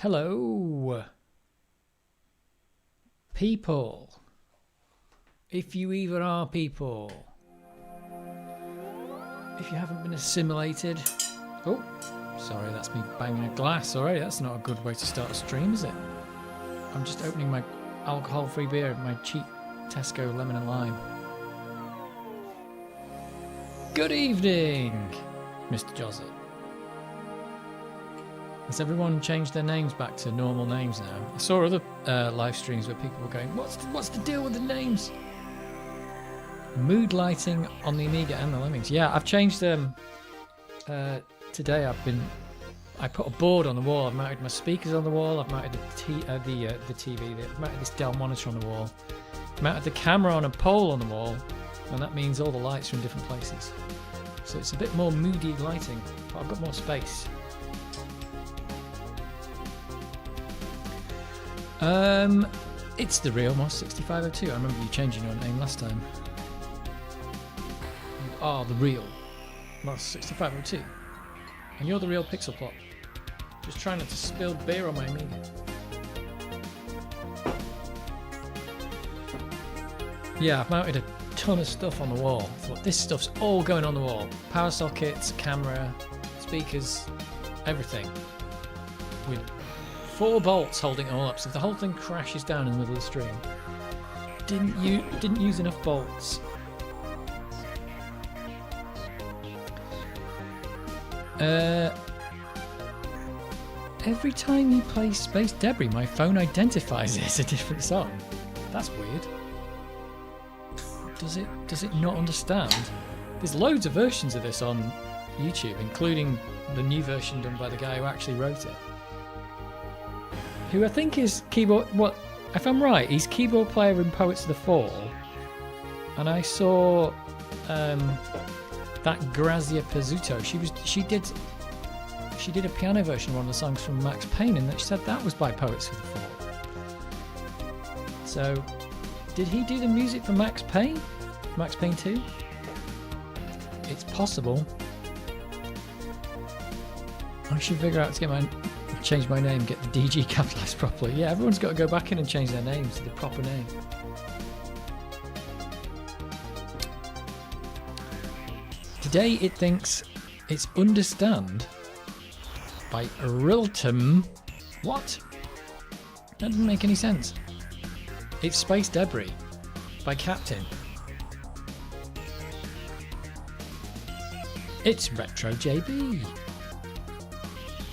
Hello, people, if you even are people, if you haven't been assimilated. Oh, sorry, that's me banging a glass already. That's not a good way to start a stream, is it? I'm just opening my alcohol-free beer, my cheap Tesco lemon and lime. Good evening, Mr. Joseph. Has everyone changed their names back to normal names now? I saw other live streams where people were going, what's the deal with the names? Mood lighting on the Amiga and the Lemmings. Yeah, I've changed them. Today I put a board on the wall. I've mounted my speakers on the wall. I've mounted the TV. I've mounted this Dell monitor on the wall. I've mounted the camera on a pole on the wall, and that means all the lights are in different places. So it's a bit more moody lighting, but I've got more space. It's the real Moss 6502. I remember you changing your name last time. You are the real Moss 6502. And you're the real Pixel Plot. Just trying not to spill beer on my Amiga. Yeah, I've mounted a ton of stuff on the wall. Thought this stuff's all going on the wall. Power sockets, camera, speakers, everything. With 4 bolts holding it all up, so if the whole thing crashes down in the middle of the stream. Didn't use enough bolts. Every time you play Space Debris, my phone identifies it as a different song. That's weird. Does it not understand? There's loads of versions of this on YouTube, including the new version done by the guy who actually wrote it. Who I think is keyboard. What, if I'm right, he's keyboard player in Poets of the Fall. And I saw that Grazia Pizzuto. She did a piano version of one of the songs from Max Payne, and she said that was by Poets of the Fall. So, did he do the music for Max Payne? Max Payne 2? It's possible. I should figure out to change my name, get the DG capitalised properly. Yeah, everyone's got to go back in and change their names to the proper name. Today it thinks it's understand by Riltum. What? That doesn't make any sense. It's Space Debris by Captain. It's Retro JB.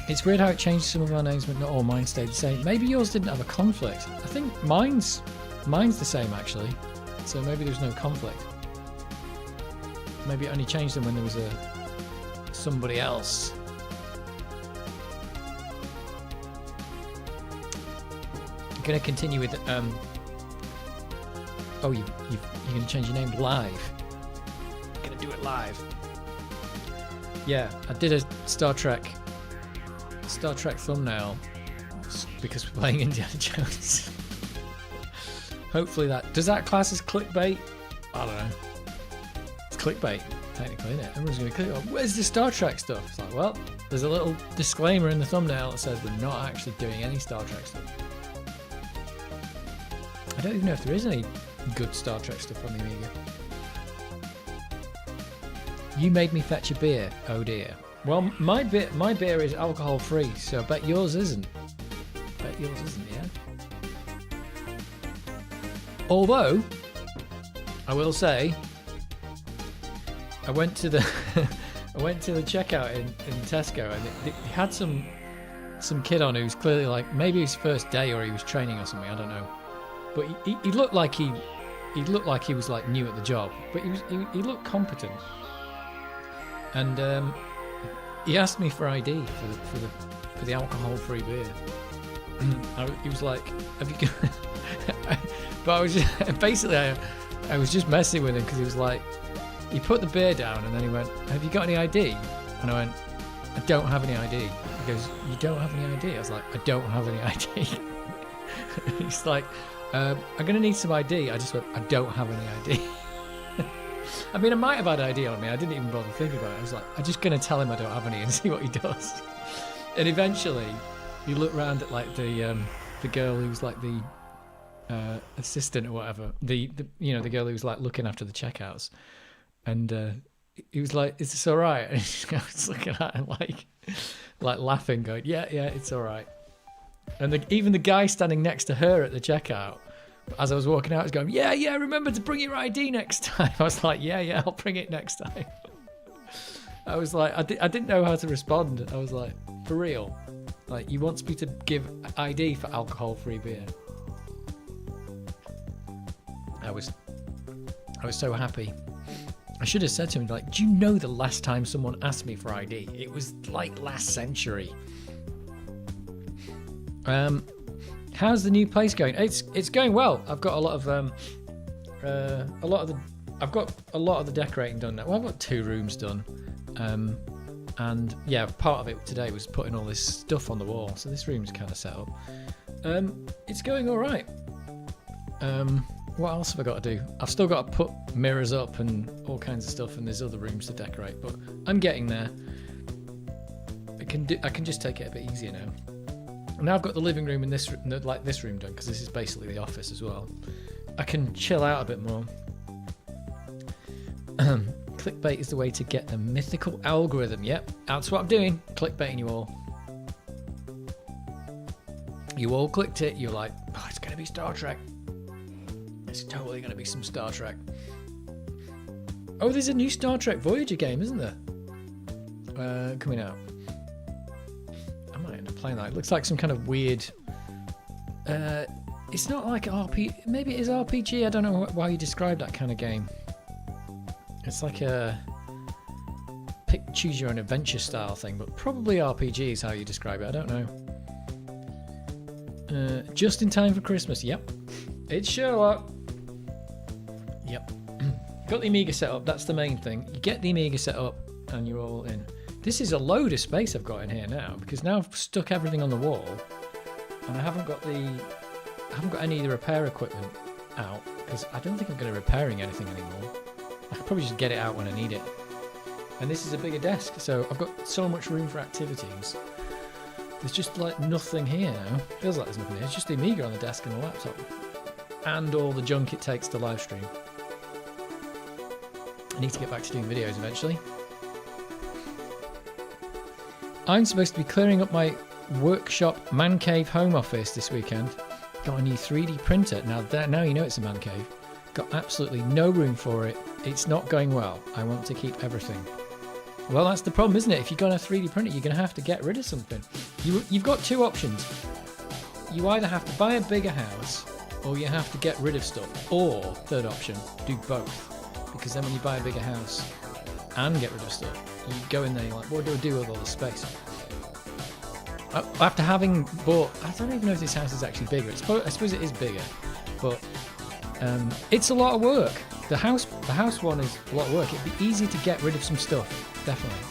It's weird how it changed some of our names, but not all mine stayed the same. Maybe yours didn't have a conflict. I think mine's the same actually, so maybe there's no conflict. Maybe it only changed them when there was somebody else. I'm gonna continue with oh, you're gonna change your name live. I'm gonna do it live. Yeah, I did a Star Trek thumbnail because we're playing Indiana Jones. Hopefully does that class as clickbait? I don't know. It's clickbait technically, isn't it? Everyone's going to click on, where's the Star Trek stuff? It's like, well, there's a little disclaimer in the thumbnail that says we're not actually doing any Star Trek stuff. I don't even know if there is any good Star Trek stuff on the Amiga. You made me fetch a beer. Oh dear. Well, my beer is alcohol free, so I bet yours isn't. Yeah. Although, I will say, I went to the checkout in Tesco, and they had some kid on who's clearly like maybe his first day or he was training or something. I don't know, but he looked like he was like new at the job, but he looked competent, and he asked me for ID for the alcohol-free beer. He was like, "Have you got?" But I was just, basically I was just messing with him because he was like, he put the beer down and then he went, "Have you got any ID?" And I went, "I don't have any ID." He goes, "You don't have any ID?" I was like, "I don't have any ID." He's like, "I'm gonna need some ID." I just went, "I don't have any ID." I mean, I might have had ID on me. I didn't even bother thinking about it. I was like, I'm just going to tell him I don't have any and see what he does. And eventually, You look round at like the girl who's like the assistant or whatever. The the girl who was like looking after the checkouts, and he was like, "Is this all right?" And I was looking at him like laughing, going, "Yeah, it's all right." And even the guy standing next to her at the checkout, as I was walking out, was going, "Yeah, remember to bring your ID next time." I was like, "Yeah, I'll bring it next time." I was like, I didn't know how to respond. I was like, "For real? Like, you want me to give ID for alcohol-free beer?" I was so happy. I should have said to him, like, "Do you know the last time someone asked me for ID? It was like last century." How's the new place going? It's going well. I've got a lot of the decorating done now. Well, I've got 2 rooms done. And yeah, part of it today was putting all this stuff on the wall. So this room's kind of set up. It's going all right. What else have I got to do? I've still got to put mirrors up and all kinds of stuff, and there's other rooms to decorate, but I'm getting there. I can just take it a bit easier now. Now I've got the living room and this room done, because this is basically the office as well. I can chill out a bit more. Clickbait is the way to get the mythical algorithm. Yep, that's what I'm doing. Clickbaiting you all. You all clicked it. You're like, "Oh, it's going to be Star Trek. It's totally going to be some Star Trek." Oh, there's a new Star Trek Voyager game, isn't there? Coming out. I might end up playing that. It looks like some kind of weird... it's not like RPG... Maybe it is RPG. I don't know why you describe that kind of game. It's like a choose your own adventure style thing, but probably RPG is how you describe it. I don't know. Just in time for Christmas. Yep. It's Sherlock. Yep. Got the Amiga set up. That's the main thing. You get the Amiga set up and you're all in. This is a load of space I've got in here now, because now I've stuck everything on the wall and I haven't got any of the repair equipment out, because I don't think I'm going to be repairing anything anymore. I could probably just get it out when I need it. And this is a bigger desk, so I've got so much room for activities. There's just like nothing here now. Feels like there's nothing here. It's just the Amiga on the desk and the laptop. And all the junk it takes to live stream. I need to get back to doing videos eventually. I'm supposed to be clearing up my workshop man cave home office this weekend. Got a new 3D printer. Now you know it's a man cave. Got absolutely no room for it. It's not going well. I want to keep everything. Well, that's the problem, isn't it? If you're going to 3D print it, you're going to have to get rid of something. You've got 2 options. You either have to buy a bigger house, or you have to get rid of stuff. Or, third option, do both. Because then when you buy a bigger house and get rid of stuff, you go in there and you're like, what do I do with all this space? After having bought... I don't even know if this house is actually bigger. I suppose it is bigger. But it's a lot of work. The house one is a lot of work. It'd be easy to get rid of some stuff, definitely.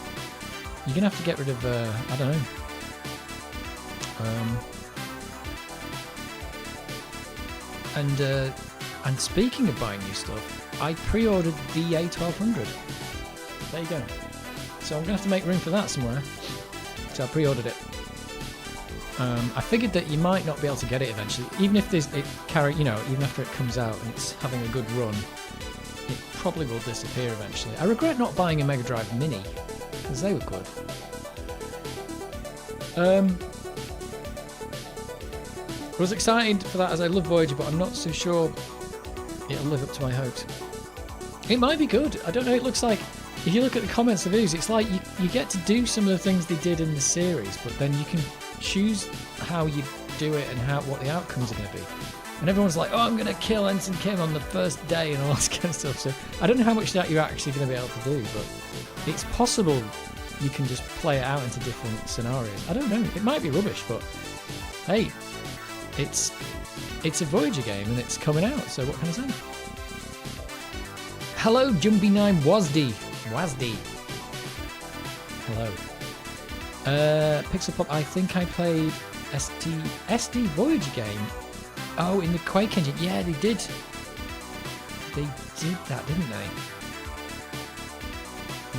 You're gonna have to get rid of I don't know. And speaking of buying new stuff, I pre-ordered the A1200. There you go. So I'm gonna have to make room for that somewhere. So I pre-ordered it. I figured that you might not be able to get it eventually, even if even after it comes out and it's having a good run, it probably will disappear eventually. I regret not buying a Mega Drive Mini, because they were good. I was excited for that as I love Voyager, but I'm not so sure it'll live up to my hopes. It might be good. I don't know. It looks like, if you look at the comments of videos, it's like you get to do some of the things they did in the series, but then you can choose how you do it and what the outcomes are going to be. And everyone's like, "Oh, I'm going to kill Ensign Kim on the first day," and all that kind of stuff. So I don't know how much that you're actually going to be able to do, but it's possible you can just play it out into different scenarios. I don't know. It might be rubbish, but hey, it's a Voyager game and it's coming out. So what can I say? Hello, Jumpy9 Wazdi. Hello. Pixel Pop, I think I played SD Voyager game. Oh, in the Quake engine. Yeah, they did. They did that, didn't they?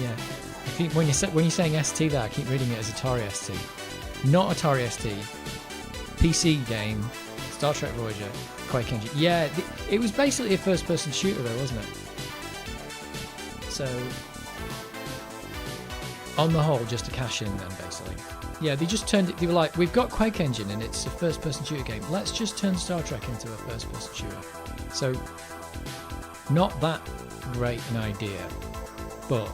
Yeah. I think when you're saying ST there, I keep reading it as Atari ST. Not Atari ST. PC game, Star Trek Voyager, Quake Engine. Yeah, it was basically a first-person shooter though, wasn't it? So, on the whole, just a cash in then, basically. Yeah, they just turned it, they were like, we've got Quake Engine and it's a first-person shooter game. Let's just turn Star Trek into a first-person shooter. So, not that great an idea, but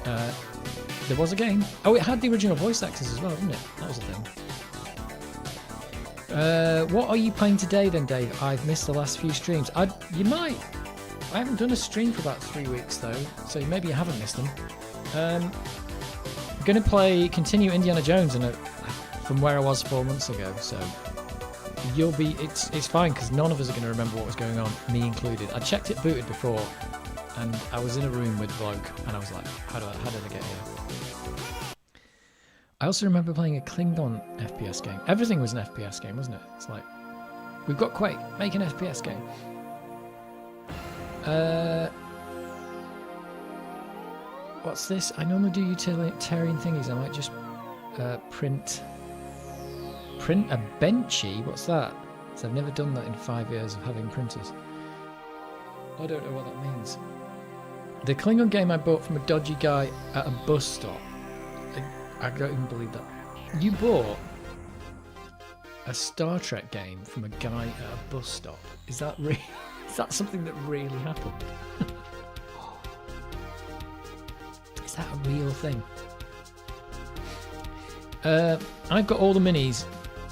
there was a game. Oh, it had the original voice actors as well, didn't it? That was a thing. What are you playing today then, Dave? I've missed the last few streams. You might. I haven't done a stream for about 3 weeks though, so maybe you haven't missed them. I'm going to continue Indiana Jones from where I was 4 months ago, so it's fine because none of us are going to remember what was going on, me included. I checked it booted before, and I was in a room with a bloke, and I was like, how did I get here? I also remember playing a Klingon FPS game. Everything was an FPS game, wasn't it? It's like, we've got Quake, make an FPS game. What's this? I normally do utilitarian thingies. I might just print a benchy. What's that? So I've never done that in 5 years of having printers. I don't know what that means. The Klingon game I bought from a dodgy guy at a bus stop. I don't even believe that. You bought a Star Trek game from a guy at a bus stop. Is that is that something that really happened? Is that a real thing? I've got all the minis.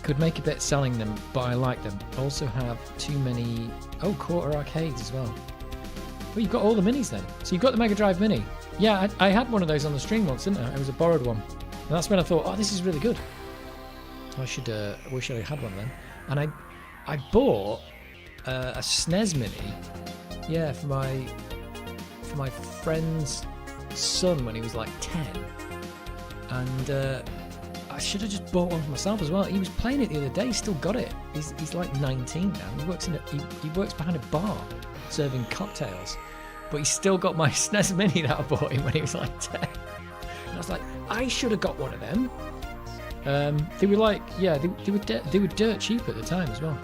Could make a bit selling them, but I like them. Also have too many... Oh, quarter arcades as well. Well, you've got all the minis then. So you've got the Mega Drive Mini. Yeah, I had one of those on the stream once, didn't I? It was a borrowed one. And that's when I thought, oh, this is really good. I wish I had one then. And I bought a SNES Mini, yeah, for my friend's son when he was like 10. And I should have just bought one for myself as well. He was playing it the other day. He still got it. He's like 19 now. He works he works behind a bar serving cocktails. But he's still got my SNES Mini that I bought him when he was like 10. And I was like, I should have got one of them. They were like, yeah, they were dirt cheap at the time as well.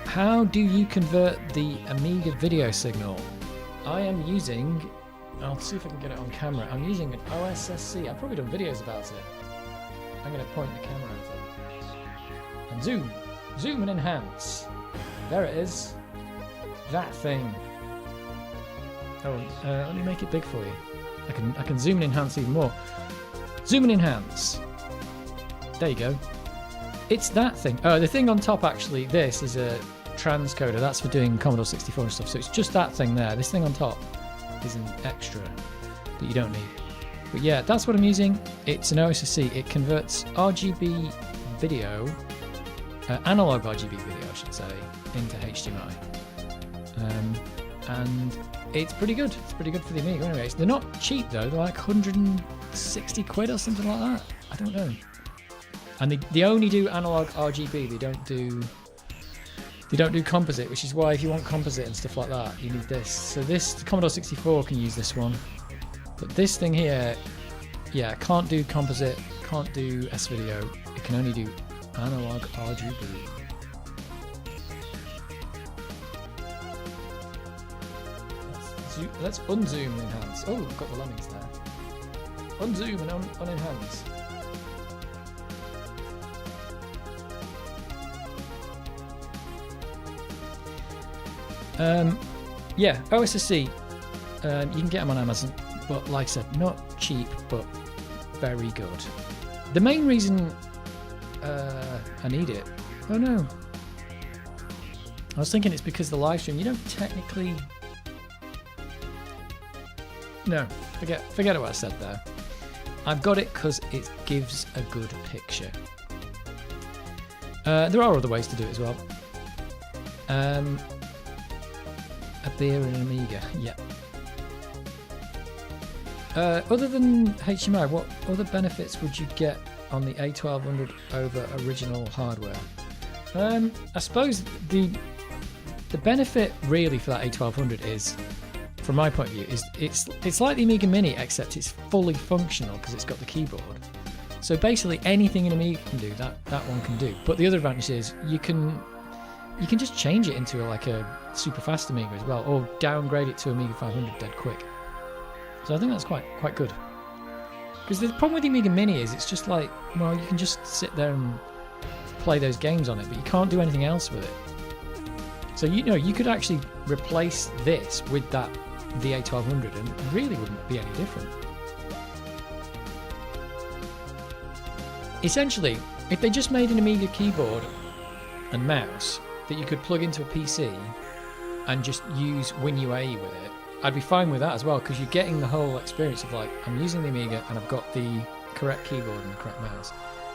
How do you convert the Amiga video signal? I am using... I'll see if I can get it on camera. I'm using an OSSC. I've probably done videos about it. I'm going to point the camera at it. And zoom. Zoom and enhance. There it is. That thing. Oh, let me make it big for you. I can zoom and enhance even more. Zoom and enhance. There you go. It's that thing. The thing on top actually, this is a transcoder. That's for doing Commodore 64 and stuff. So it's just that thing there. This thing on top is an extra that you don't need. But yeah, that's what I'm using. It's an OSSC. It converts RGB video, analog RGB video, I should say, into HDMI. And it's pretty good. It's pretty good for the Amiga anyways. They're not cheap though. They're like 160 quid or something like that. I don't know. And they only do analog RGB. They don't do composite, which is why if you want composite and stuff like that, you need this. So the Commodore 64 can use this one. But this thing here, yeah, can't do composite, can't do S-video. It can only do analog RGB. Let's unzoom and enhance. Oh, we've got the lemmings there. Unzoom and unenhance. Yeah, OSSC. You can get them on Amazon, but like I said, not cheap, but very good. The main reason I need it. Oh no. I was thinking it's because of the live stream. You don't technically. No, forget what I said there. I've got it because it gives a good picture. There are other ways to do it as well. A beer and an Amiga, yeah. Other than HDMI, what other benefits would you get on the A1200 over original hardware? I suppose the benefit really for that A1200 is, from my point of view, is it's like the Amiga Mini except it's fully functional because it's got the keyboard. So basically anything an Amiga can do, that one can do. But the other advantage is you can just change it into like a super fast Amiga as well, or downgrade it to Amiga 500 dead quick. So I think that's quite good. Because the problem with the Amiga Mini is it's just like, well, you can just sit there and play those games on it, but you can't do anything else with it. So you could actually replace this with that VA1200 and it really wouldn't be any different. Essentially, if they just made an Amiga keyboard and mouse that you could plug into a PC and just use WinUAE with it, I'd be fine with that as well, because you're getting the whole experience of like, I'm using the Amiga and I've got the correct keyboard and the correct mouse.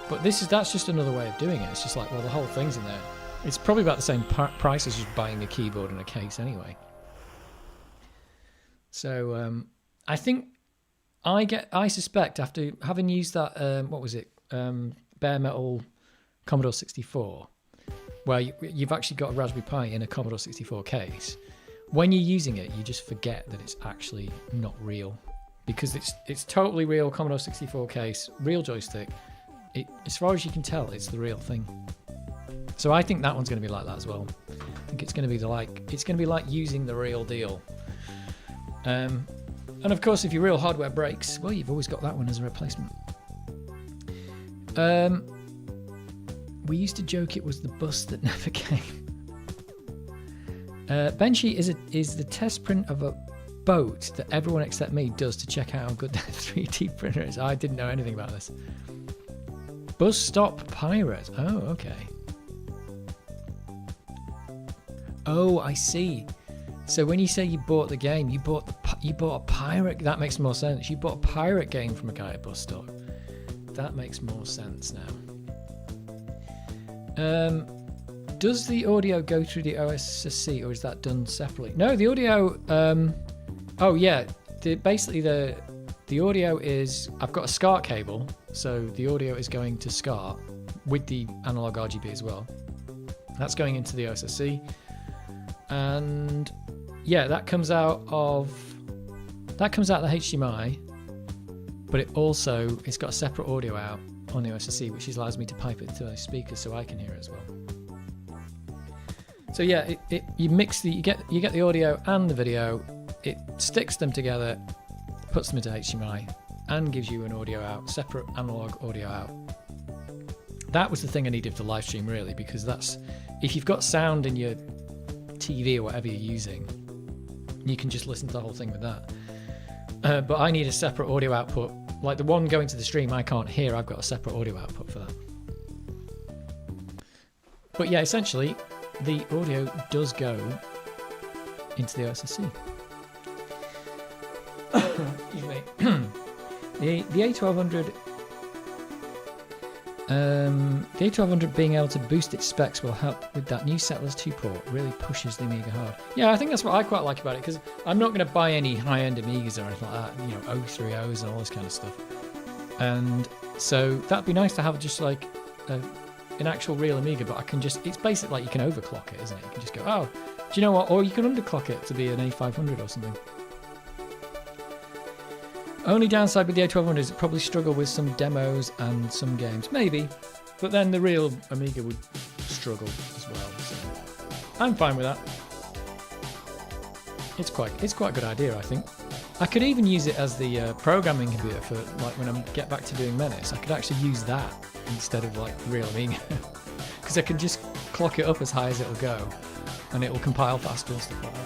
But that's just another way of doing it. It's just like, well, the whole thing's in there. It's probably about the same price as just buying a keyboard and a case anyway. So I think I suspect after having used that bare metal Commodore 64, where you've actually got a Raspberry Pi in a Commodore 64 case, when you're using it, you just forget that it's actually not real, because it's totally real Commodore 64 case, real joystick. As far as you can tell, it's the real thing. So I think that one's going to be like that as well. I think it's going to be like using the real deal. And of course, if your real hardware breaks, well, you've always got that one as a replacement. We used to joke it was the bus that never came. Benchy is the test print of a boat that everyone except me does to check out how good their 3D printer is. I didn't know anything about this. Bus stop pirate. Oh, okay. Oh, I see. So when you say you bought the game, you bought a pirate. That makes more sense. You bought a pirate game from a guy at bus stop. That makes more sense now. Does the audio go through the OSSC, or is that done separately? No, the audio. Oh yeah. Basically the audio is. I've got a SCART cable, so the audio is going to SCART with the analog RGB as well. That's going into the OSSC. And yeah, that comes out the HDMI, but it's got a separate audio out on the OSSC, which allows me to pipe it to those speakers so I can hear it as well. So yeah, you get the audio and the video, it sticks them together, puts them into HDMI, and gives you an audio out, separate analog audio out. That was the thing I needed for live stream really, because that's, if you've got sound in your TV or whatever you're using, you can just listen to the whole thing with that. But I need a separate audio output, like the one going to the stream I can't hear. I've got a separate audio output for that. But yeah, essentially the audio does go into the OSSC. Excuse me. The A1200 the A1200 being able to boost its specs will help with that. New Settlers 2 port really pushes the Amiga hard. Yeah, I think that's what I quite like about it, because I'm not going to buy any high-end Amigas or anything like that, 030s and all this kind of stuff. And so that'd be nice to have just like an actual real Amiga, but it's basically like you can overclock it, isn't it? You can just go, oh, do you know what? Or you can underclock it to be an A500 or something. Only downside with the A1200 is it probably struggle with some demos and some games. Maybe. But then the real Amiga would struggle as well. So I'm fine with that. It's quite a good idea, I think. I could even use it as the programming computer for like when I get back to doing Menace. I could actually use that instead of like real Amiga. Because I can just clock it up as high as it'll go and it will compile faster and stuff like that.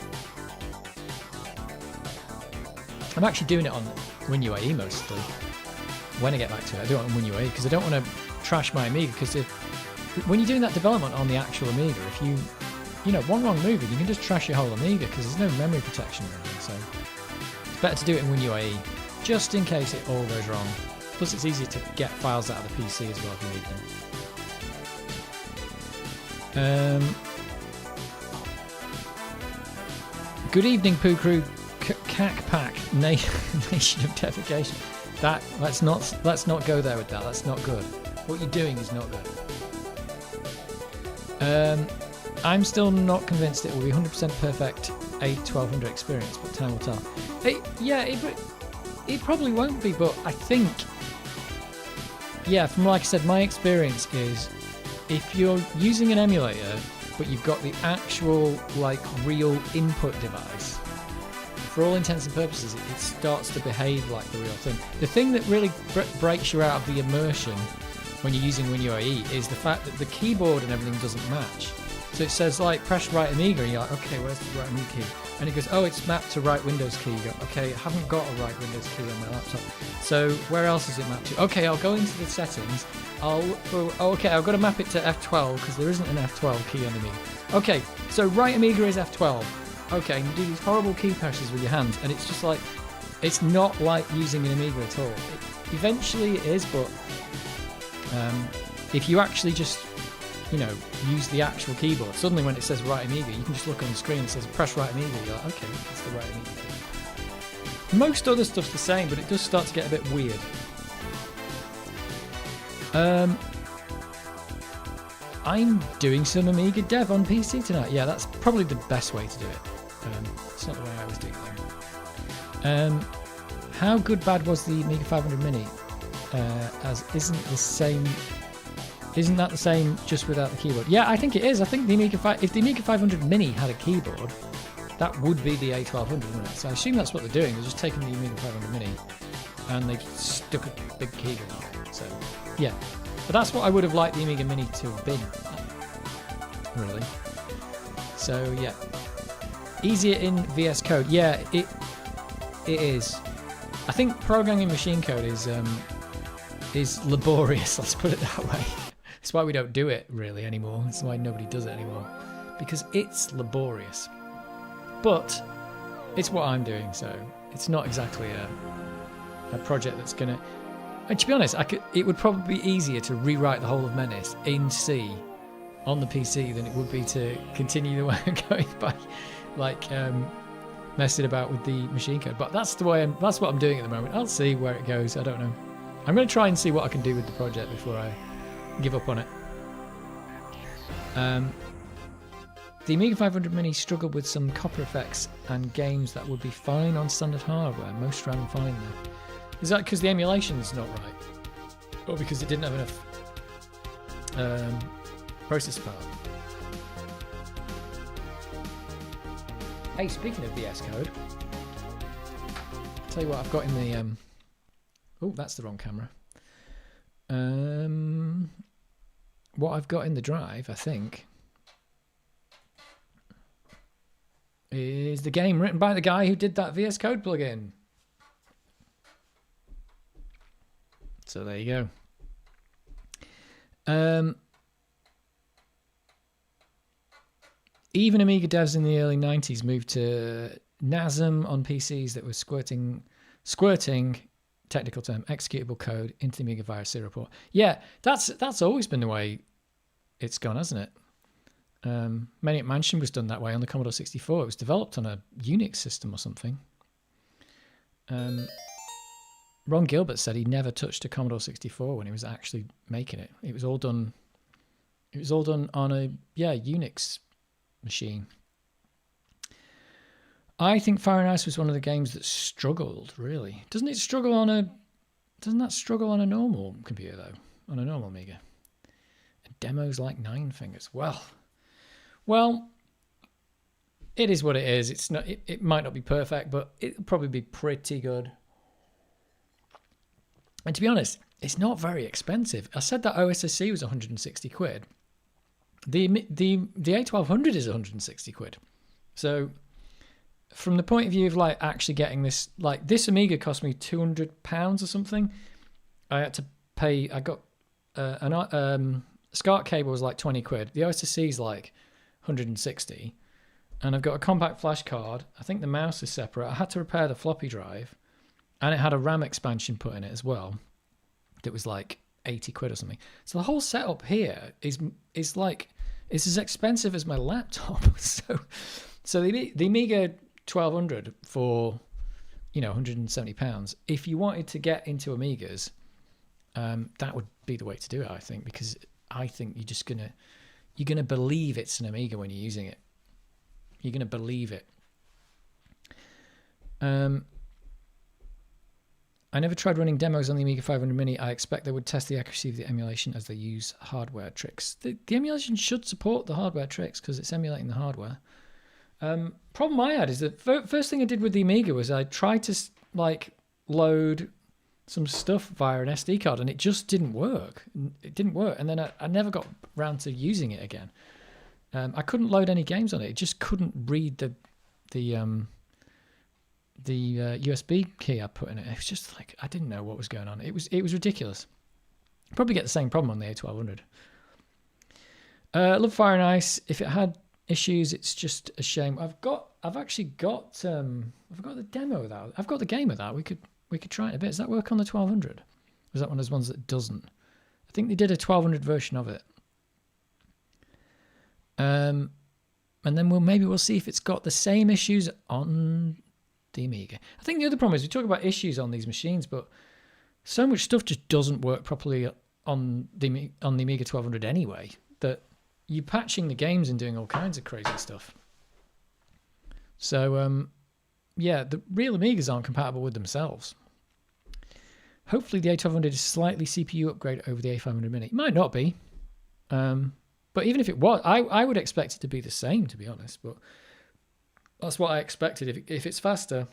I'm actually doing it on WinUAE mostly. When I get back to it, I do it on WinUAE because I don't want to trash my Amiga. Because when you're doing that development on the actual Amiga, if you one wrong move, you can just trash your whole Amiga because there's no memory protection or anything. So it's better to do it in WinUAE just in case it all goes wrong. Plus, it's easier to get files out of the PC as well if you need them. Good evening, Poo Crew. Cack Pack, Nation of Defecation. Let's not go there with that. That's not good. What you're doing is not good. I'm still not convinced it will be 100% perfect A1200 experience, but time will tell. It probably won't be, but I think yeah, from like I said, my experience is if you're using an emulator, but you've got the actual like real input device, for all intents and purposes, it starts to behave like the real thing. The thing that really breaks you out of the immersion when you're using WinUAE is the fact that the keyboard and everything doesn't match. So it says like press right Amiga, and you're like, okay, where's the right Amiga key? And it goes, oh, it's mapped to right Windows key. You go, okay, I haven't got a right Windows key on my laptop. So where else is it mapped to? Okay, I'll go into the settings. Okay, I've got to map it to F12 because there isn't an F12 key on Amiga. Okay, so right Amiga is F12. Okay, and you do these horrible key presses with your hands, and it's just like, it's not like using an Amiga at all. Eventually it is, but if you actually just, use the actual keyboard, suddenly when it says right Amiga, you can just look on the screen, it says press right Amiga, you're like, okay, it's the right Amiga key. Most other stuff's the same, but it does start to get a bit weird. I'm doing some Amiga dev on PC tonight. Yeah, that's probably the best way to do it. It's not the way I was doing it. How good bad was the Amiga 500 Mini? As isn't that the same just without the keyboard? Yeah, I think it is. I think if the Amiga 500 Mini had a keyboard, that would be the A1200, wouldn't it? So I assume that's what they're doing. They're just taking the Amiga 500 Mini and they stuck a big keyboard on it. So yeah, but that's what I would have liked the Amiga Mini to have been, really. So yeah, easier in VS Code. Yeah, it is. I think programming machine code is laborious. Let's put it that way. That's why we don't do it really anymore. That's why nobody does it anymore, because it's laborious. But it's what I'm doing, so it's not exactly a project that's gonna. And to be honest, it would probably be easier to rewrite the whole of Menace in C on the PC than it would be to continue the way I'm going by, like messing about with the machine code. But that's what I'm doing at the moment. I'll see where it goes. I don't know. I'm going to try and see what I can do with the project before I give up on it. The Amiga 500 Mini struggled with some copper effects and games that would be fine on standard hardware. Most ran fine though. Is that because the emulation's not right? Or because it didn't have enough processor power? Hey, speaking of VS Code, I'll tell you what I've got in the... Oh, that's the wrong camera. What I've got in the drive, I think, is the game written by the guy who did that VS Code plugin. So there you go. Even Amiga devs in the early 90s moved to NASM on PCs that were squirting technical term, executable code into the Amiga via a serial port. Yeah, that's always been the way it's gone, hasn't it? Maniac Mansion was done that way on the Commodore 64. It was developed on a Unix system or something. Ron Gilbert said he never touched a Commodore 64 when he was actually making it. It was all done on a Unix machine. I think Fire and Ice was one of the games that struggled, really. Doesn't that struggle on a normal computer though? On a normal Amiga. And demos like Nine Fingers. Well, it is what it is. It's not. It might not be perfect, but it'll probably be pretty good. And to be honest, it's not very expensive. I said that OSSC was 160 quid. The A1200 is 160 quid. So from the point of view of like actually getting this, like this Amiga cost me £200 or something. I had to pay. I got an SCART cable was like 20 quid. The OSSC is like 160, and I've got a compact flash card. I think the mouse is separate. I had to repair the floppy drive, and it had a RAM expansion put in it as well. That was like 80 quid or something. So the whole setup here is like it's as expensive as my laptop. So the Amiga 1200 for £170. If you wanted to get into Amigas, that would be the way to do it, I think, because I think you're gonna believe it's an Amiga when you're using it. You're gonna believe it. I never tried running demos on the Amiga 500 Mini. I expect they would test the accuracy of the emulation as they use hardware tricks. The emulation should support the hardware tricks because it's emulating the hardware. Problem I had is that first thing I did with the Amiga was I tried to like load some stuff via an SD card and it just didn't work. It didn't work, and then I never got around to using it again. I couldn't load any games on it. It just couldn't read the USB key I put in it. It was just like I didn't know what was going on. It was ridiculous. Probably get the same problem on the A1200. Love Fire and Ice. If it had issues, it's just a shame. I've actually got the demo of that. I've got the game of that. We could try it a bit. Does that work on the 1200? Or is that one of those ones that doesn't? I think they did a 1200 version of it. And then we'll see if it's got the same issues on the Amiga. I think the other problem is we talk about issues on these machines, but so much stuff just doesn't work properly on the Amiga 1200 anyway, that you're patching the games and doing all kinds of crazy stuff. So, yeah, the real Amigas aren't compatible with themselves. Hopefully the A1200 is slightly CPU upgrade over the A500 Mini. It might not be. But even if it was, I would expect it to be the same, to be honest. But that's what I expected. If it's faster,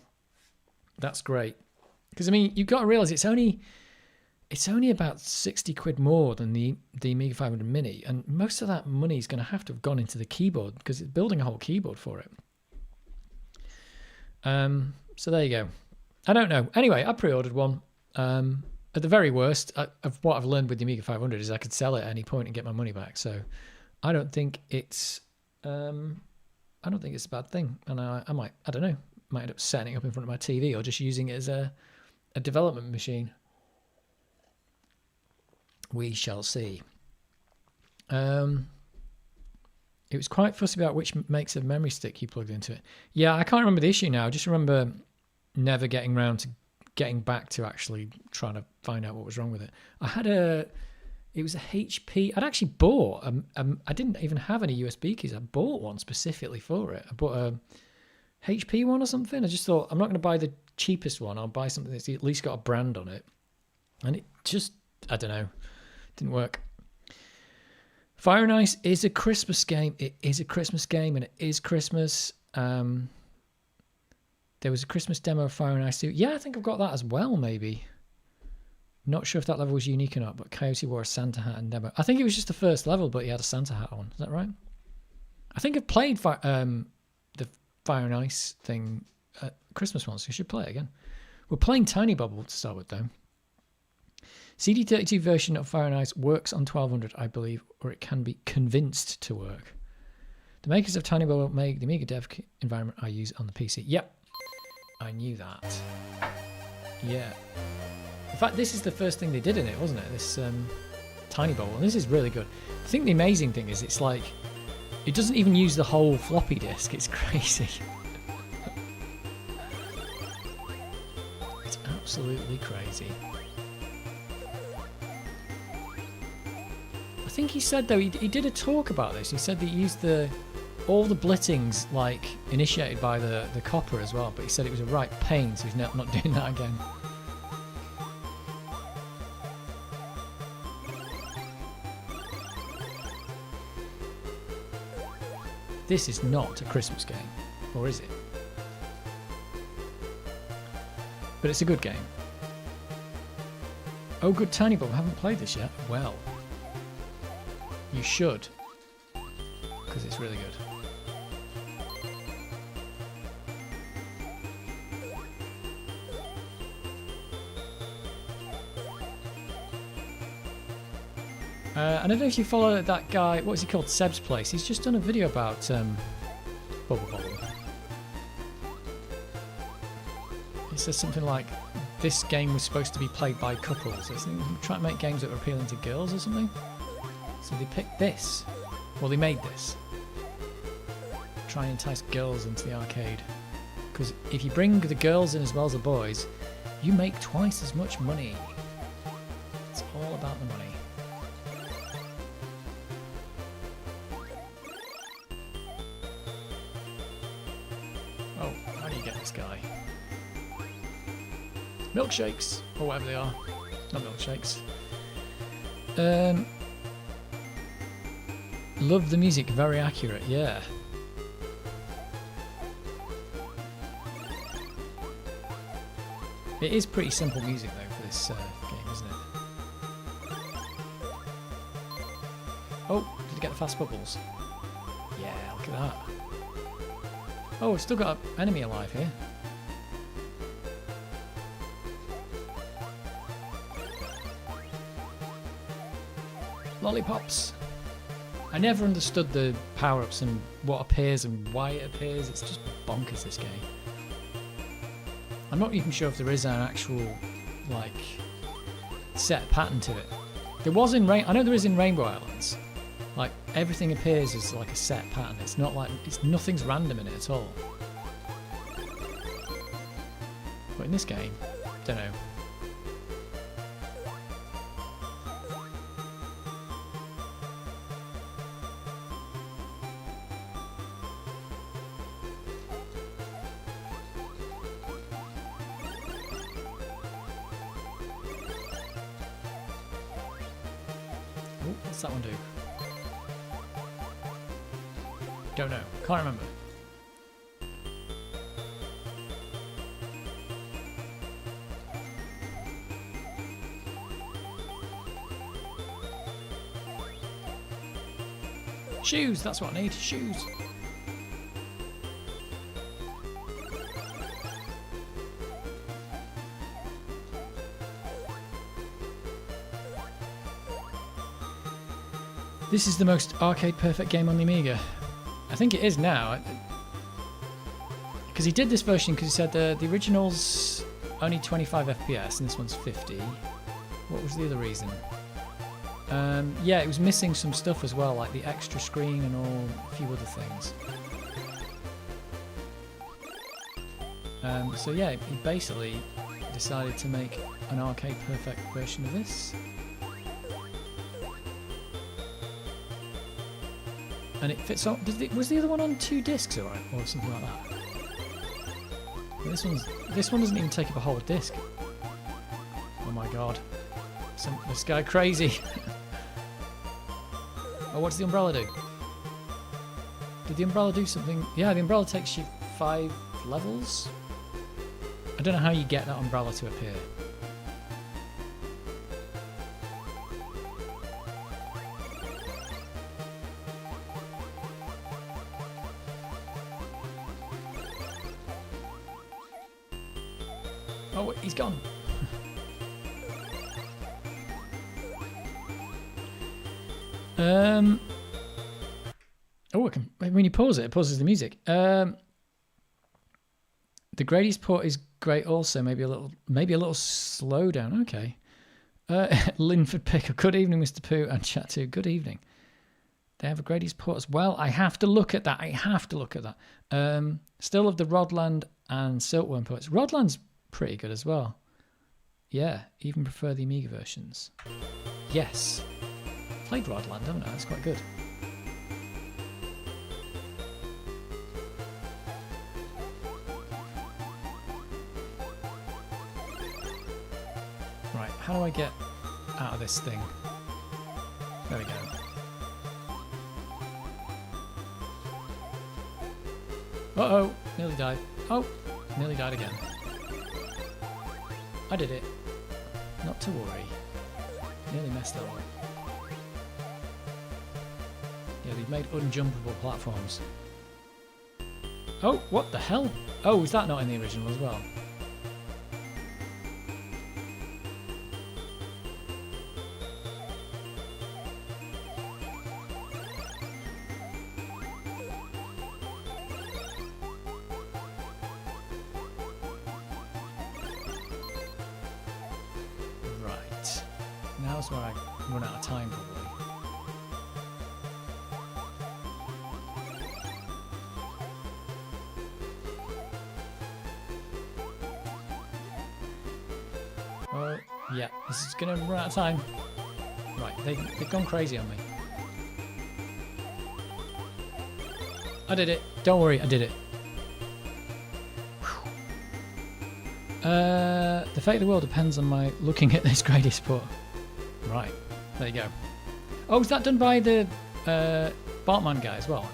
that's great. Because I mean, you've got to realize it's only about 60 quid more than the Amiga 500 Mini, and most of that money is going to have gone into the keyboard because it's building a whole keyboard for it. So there you go. I don't know. Anyway, I pre-ordered one. At the very worst, of what I've learned with the Amiga 500 is I could sell it at any point and get my money back. So I don't think it's a bad thing. And I don't know, might end up setting it up in front of my TV or just using it as a development machine. We shall see. It was quite fussy about which makes of memory stick you plugged into it. Yeah, I can't remember the issue now. I just remember never getting around to getting back to actually trying to find out what was wrong with it. It was a HP. I'd actually bought, I didn't even have any USB keys. I bought one specifically for it. I bought a HP one or something. I just thought, I'm not going to buy the cheapest one. I'll buy something that's at least got a brand on it. And it just, I don't know, didn't work. Fire and Ice is a Christmas game. It is a Christmas game, and it is Christmas. There was a Christmas demo of Fire and Ice 2. Yeah, I think I've got that as well, maybe. Not sure if that level was unique or not, but Coyote wore a Santa hat and demo. I think it was just the first level, but he had a Santa hat on. Is that right? I think I've played the Fire and Ice thing at Christmas once, so I should play it again. We're playing Tiny Bubble to start with, though. CD32 version of Fire and Ice works on 1200, I believe, or it can be convinced to work. The makers of Tiny Bubble make the Amiga dev environment I use on the PC. Yep, I knew that. Yeah. In fact, this is the first thing they did in it, wasn't it? This Tiny Bubble. And this is really good. I think the amazing thing is it's like, it doesn't even use the whole floppy disk. It's crazy. It's absolutely crazy. I think he said, though, he did a talk about this. He said that he used all the blittings like initiated by the copper as well, but he said it was a right pain, so he's not doing that again. This is not a Christmas game, or is it? But it's a good game. Oh, good Tiny Bubble. I haven't played this yet. Well, you should, because it's really good. I don't know if you follow that guy, what is he called, Seb's Place. He's just done a video about Bubble Bobble. It says something like, this game was supposed to be played by couples. It's trying to make games that were appealing to girls or something. So they picked this. Well, they made this. Try and entice girls into the arcade. Because if you bring the girls in as well as the boys, you make twice as much money. It's all about the money. Milkshakes, or whatever they are. Not milkshakes. Love the music, very accurate, yeah. It is pretty simple music though for this game, isn't it? Oh, did you get the fast bubbles? Yeah, look at that. Oh, we've still got an enemy alive here. Lollipops. I never understood the power-ups and what appears and why it appears. It's just bonkers, this game. I'm not even sure if there is an actual, like, set pattern to it. There was in I know there is in Rainbow Islands. Like, everything appears as like a set pattern. It's not like, nothing's random in it at all. But in this game, don't know. What's that one do? Don't know. Can't remember. Shoes! That's what I need. Shoes! This is the most arcade perfect game on the Amiga. I think it is now. Because he did this version because he said the original's only 25 FPS and this one's 50. What was the other reason? Yeah, it was missing some stuff as well, like the extra screen and a few other things. So yeah, he basically decided to make an arcade perfect version of this. And it fits on. Was the other one on 2 discs or something like that? This one doesn't even take up a whole disc. Oh my god, this guy crazy. Oh, what does the umbrella do? Did the umbrella do something? Yeah, the umbrella takes you 5 levels. I don't know how you get that umbrella to appear. Oh, he's gone. Oh, when you pause it pauses the music. The Grady's port is great also, maybe a little slow down. Okay. Linford Picker, good evening, Mr. Pooh, and chat too. Good evening. They have a Grady's port as well. I have to look at that. Still love the Rodland and Silkworm ports. Rodland's pretty good as well. Yeah, even prefer the Amiga versions. Yes. Played Rodland, haven't I? That's quite good. Right, how do I get out of this thing? There we go. Uh-oh, nearly died. Oh, nearly died again. I did it. Not to worry. Nearly messed up. Yeah, they've made unjumpable platforms. Oh, what the hell? Oh, is that not in the original as well? Right. Now's where I run out of time, probably. Oh, yeah, this is going to run out of time. Right, they've gone crazy on me. I did it. Don't worry, I did it. The fate of the world depends on my looking at this greatest support. Right, there you go. Oh, is that done by the Bartman guy as well?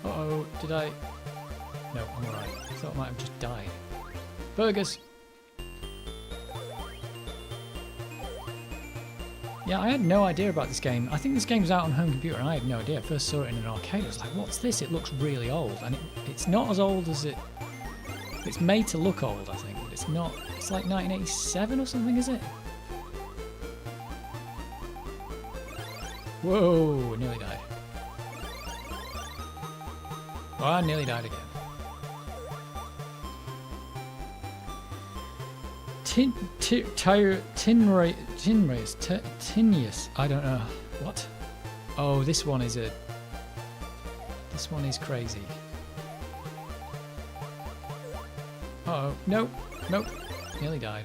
Uh-oh, did I... No, I'm alright. I thought I might have just died. Burgers! Yeah, I had no idea about this game. I think this game was out on home computer and I had no idea. I first saw it in an arcade. I was like, what's this? It looks really old. And it's not as old as it... It's made to look old, I think. But it's not... It's like 1987 or something, is it? Whoa, I nearly died. Oh, I nearly died again. Tinius. I don't know. What? Oh, this one is crazy. Uh-oh. Nope. Nope. Nearly died.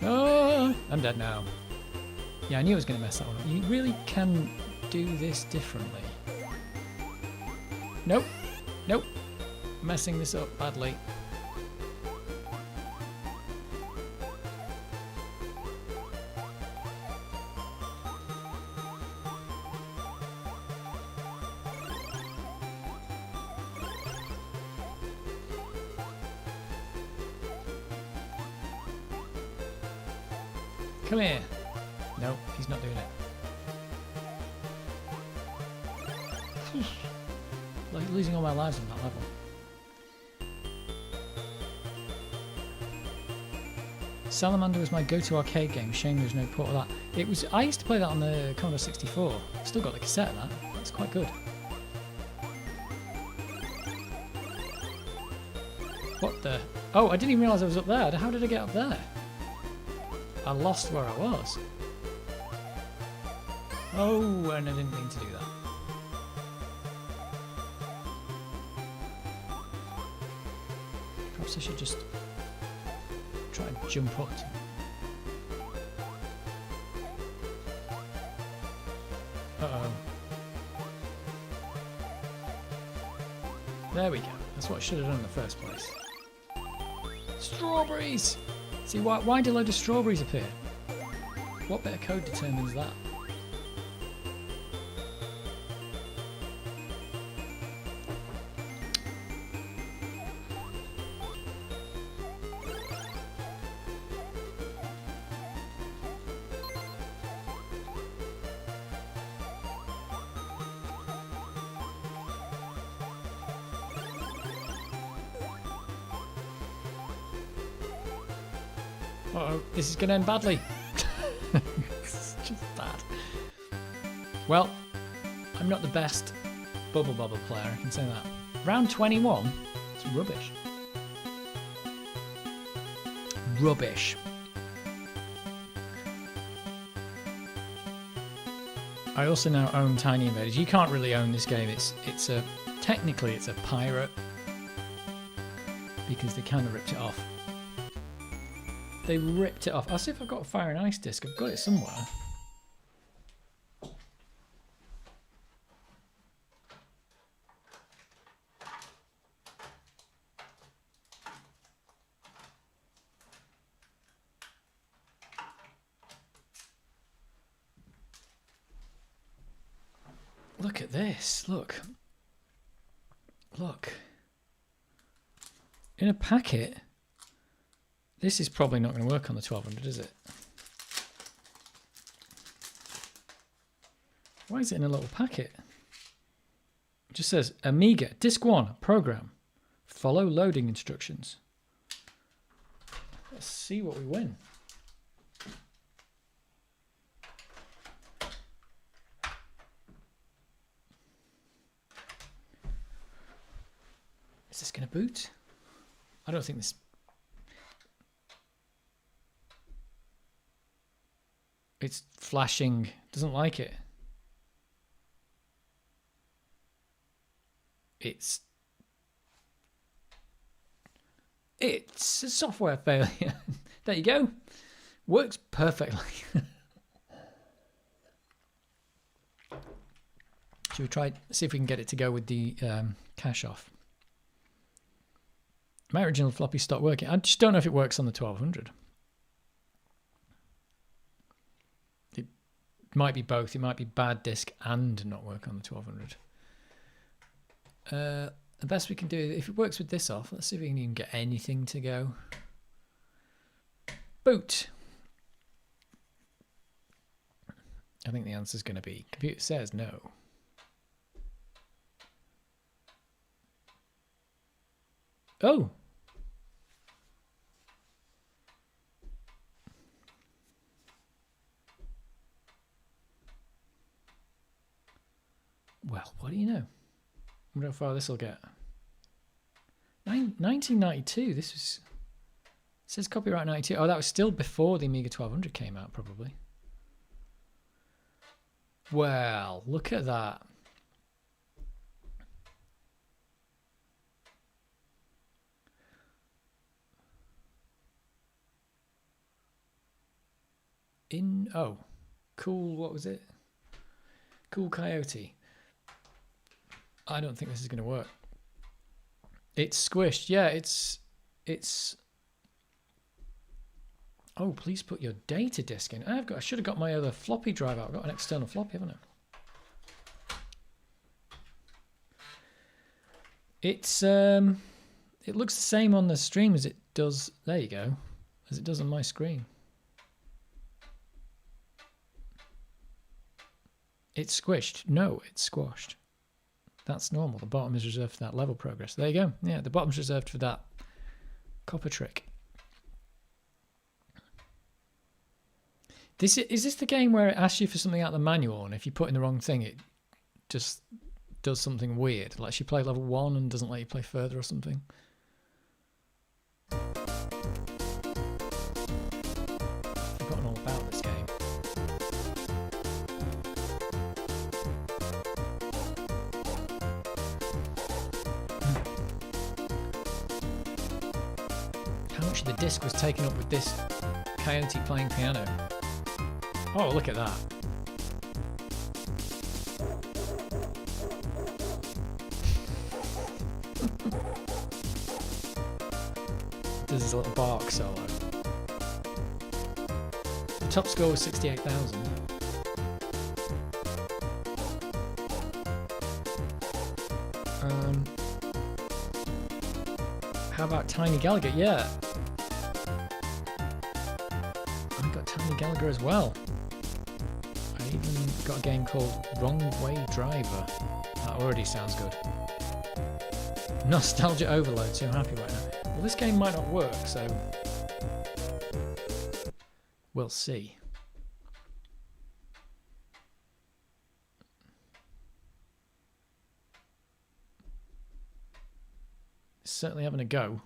Oh, I'm dead now. Yeah, I knew I was going to mess that one up. You really can do this differently. Nope. Nope. Messing this up badly. Come here. No, he's not doing it. Like losing all my lives on that level. Salamander was my go-to arcade game. Shame there's no port of that. It was. I used to play that on the Commodore 64. Still got the cassette of that. It's quite good. What the? Oh, I didn't even realise I was up there. How did I get up there? I lost where I was. Oh, and I didn't mean to do that. Perhaps I should just try and jump up. Uh-oh. There we go. That's what I should have done in the first place. Strawberries! See, why did a load of strawberries appear? What bit of code determines that? Uh-oh, this is going to end badly. It's just bad. Well, I'm not the best Bubble Bobble player, I can say that. Round 21? It's rubbish. Rubbish. I also now own Tiny Invaders. You can't really own this game. Technically it's a pirate because they kind of ripped it off. They ripped it off. I'll see if I've got a Fire and Ice disc. I've got it somewhere. Look at this. Look. Look. In a packet. This is probably not going to work on the 1200, is it? Why is it in a little packet? It just says Amiga, Disc 1, Program. Follow loading instructions. Let's see what we win. Is this going to boot? I don't think this... It's flashing. Doesn't like it. it's a software failure. There you go. Works perfectly. Should we try see if we can get it to go with the cache off? My original floppy stopped working. I just don't know if it works on the 1200. It might be both. It might be bad disk and not work on the 1200. The best we can do, if it works with this off, let's see if we can even get anything to go. Boot. I think the answer is going to be, computer says no. Oh. Well, what do you know? I wonder how far this will get. 1992, this was... It says copyright 92. Oh, that was still before the Amiga 1200 came out, probably. Well, look at that. Oh, cool, what was it? Cool Coyote. I don't think this is going to work. It's squished. Yeah, it's... Oh, please put your data disk in. I should have got my other floppy drive out. I've got an external floppy, haven't I? It's it looks the same on the stream as it does. There you go, as it does on my screen. It's squished. No, it's squashed. That's normal. The bottom is reserved for that level progress. There you go. Yeah, the bottom's reserved for that copper trick. Is this the game where it asks you for something out of the manual, and if you put in the wrong thing, it just does something weird? It lets you play level 1 and doesn't let you play further or something? I've forgotten all about this game. How much of the disc was taken up with this Coyote playing piano? Oh, look at that. Does his little bark solo. The top score was 68,000. How about Tiny Gallagher? Yeah. I got Tiny Gallagher as well. I even got a game called Wrong Way Driver. That already sounds good. Nostalgia overload, so happy right now. Well, this game might not work, so we'll see. Certainly having a go.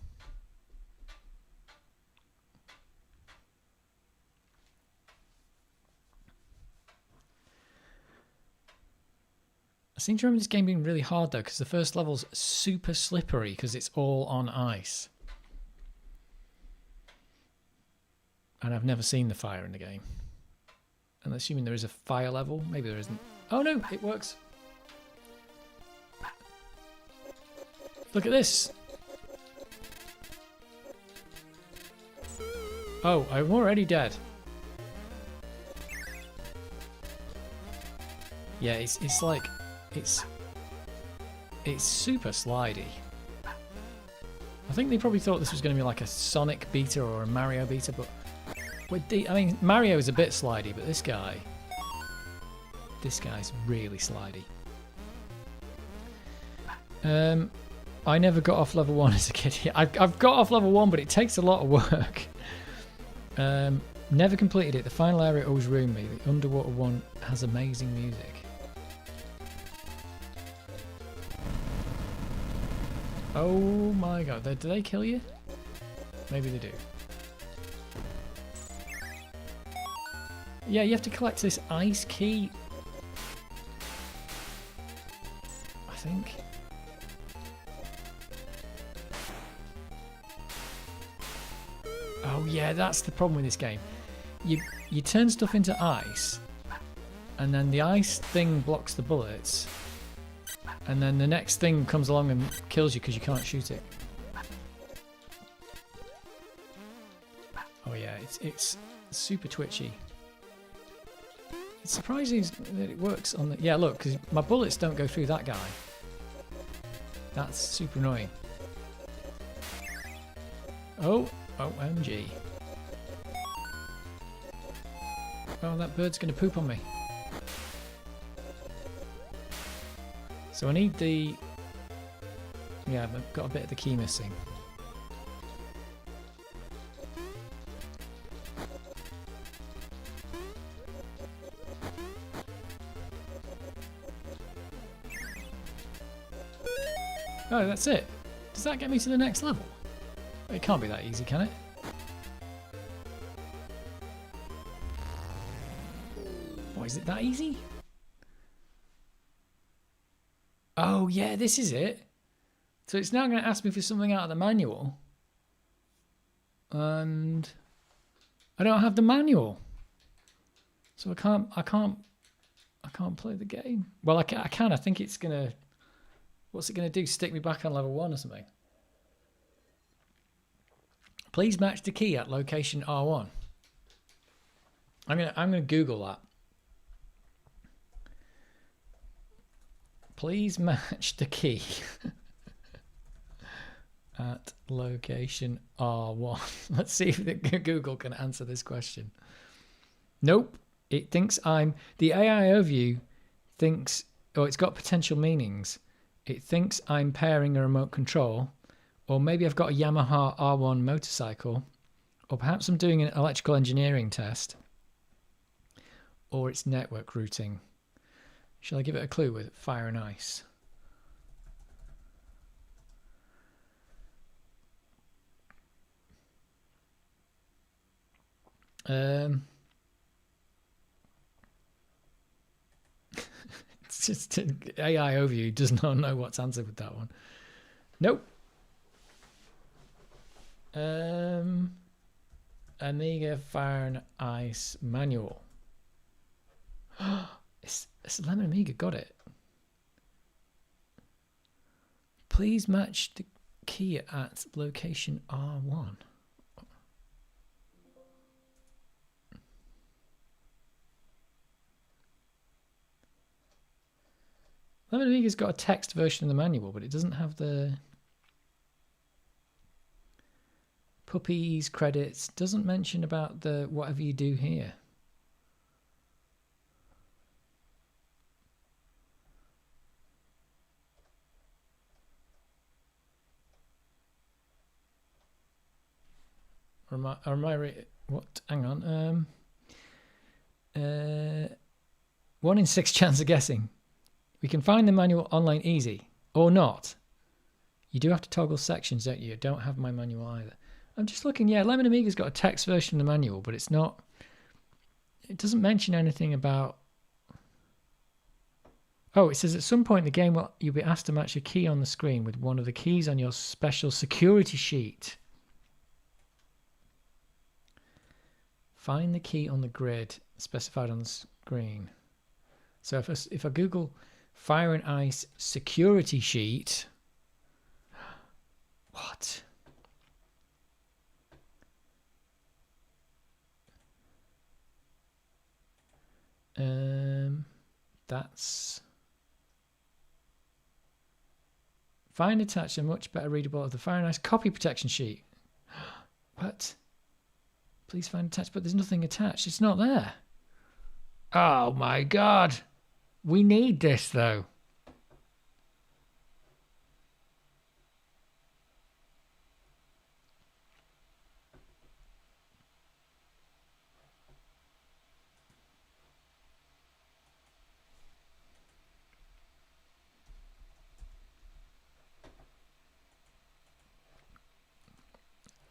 I seem to remember this game being really hard though, because the first level's super slippery because it's all on ice. And I've never seen the fire in the game. And assuming there is a fire level, maybe there isn't. Oh no, it works. Look at this. Oh, I'm already dead. Yeah, it's like it's super slidey. I think they probably thought this was going to be like a Sonic beta or a Mario beta, but with I mean, Mario is a bit slidey, but this guy's really slidey. I never got off level 1 as a kid. I've got off level 1, but it takes a lot of work. Never completed it. The final area always ruined me. The underwater one has amazing music. Oh my god, do they kill you? Maybe they do. Yeah, you have to collect this ice key. I think. Oh yeah, that's the problem with this game. You turn stuff into ice, and then the ice thing blocks the bullets, and then the next thing comes along and kills you because you can't shoot it. Oh yeah, it's super twitchy. It's surprising that it works on the... Yeah, look, because my bullets don't go through that guy. That's super annoying. Oh, OMG. Oh, that bird's going to poop on me. So I need the... Yeah, I've got a bit of the key missing. Oh, that's it. Does that get me to the next level? It can't be that easy, can it? What, is it that easy? Oh, yeah, this is it. So it's now going to ask me for something out of the manual. And I don't have the manual. So I can't play the game. Well, I can. I think it's going to... What's it going to do? Stick me back on level 1 or something? Please match the key at location R1. I'm gonna Google that. Please match the key at location R1. Let's see if Google can answer this question. Nope. It thinks the AI overview thinks, it's got potential meanings. It thinks I'm pairing a remote control, or maybe I've got a Yamaha R1 motorcycle, or perhaps I'm doing an electrical engineering test, or it's network routing. Shall I give it a clue with fire and ice? It's just AI overview does not know what's answered with that one. Nope. Amiga Fire and Ice manual. It's Lemon Amiga got it. Please match the key at location R1. Lemon Amiga's got a text version of the manual, but it doesn't have the puppies, credits. Doesn't mention about the whatever you do here. Or am I what? Hang on. 1 in 6 chance of guessing. We can find the manual online easy, or not. You do have to toggle sections, don't you? Don't have my manual either. I'm just looking, yeah, Lemon Amiga's got a text version of the manual, but it's not... It doesn't mention anything about... Oh, it says at some point in the game you'll be asked to match a key on the screen with one of the keys on your special security sheet. Find the key on the grid specified on the screen. So if I Google Fire and Ice security sheet, what? That's find attached a much better readable of the Fire and Ice copy protection sheet. What? Please find attached, but there's nothing attached. It's not there. Oh my god. We need this though.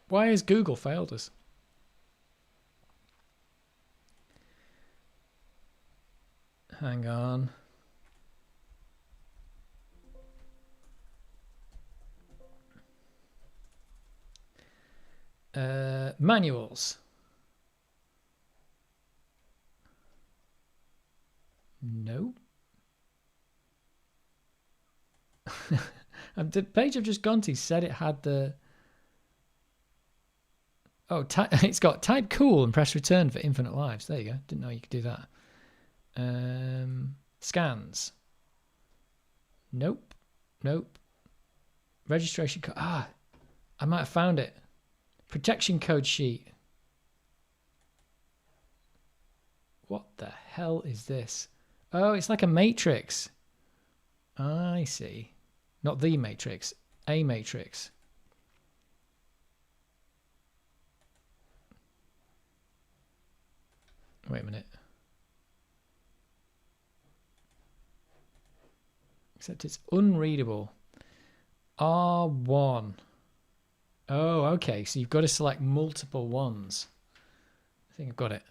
Why has Google failed us? Hang on. Manuals. No. The page I've just gone to said it had the... Oh, it's got type cool and press return for infinite lives. There you go. Didn't know you could do that. Scans. Nope. Nope. Registration code. Ah, I might have found it. Protection code sheet. What the hell is this? Oh, it's like a matrix. I see. Not the matrix. A matrix. Wait a minute. Except it's unreadable. R1. Oh, okay. So you've got to select multiple ones. I think I've got it.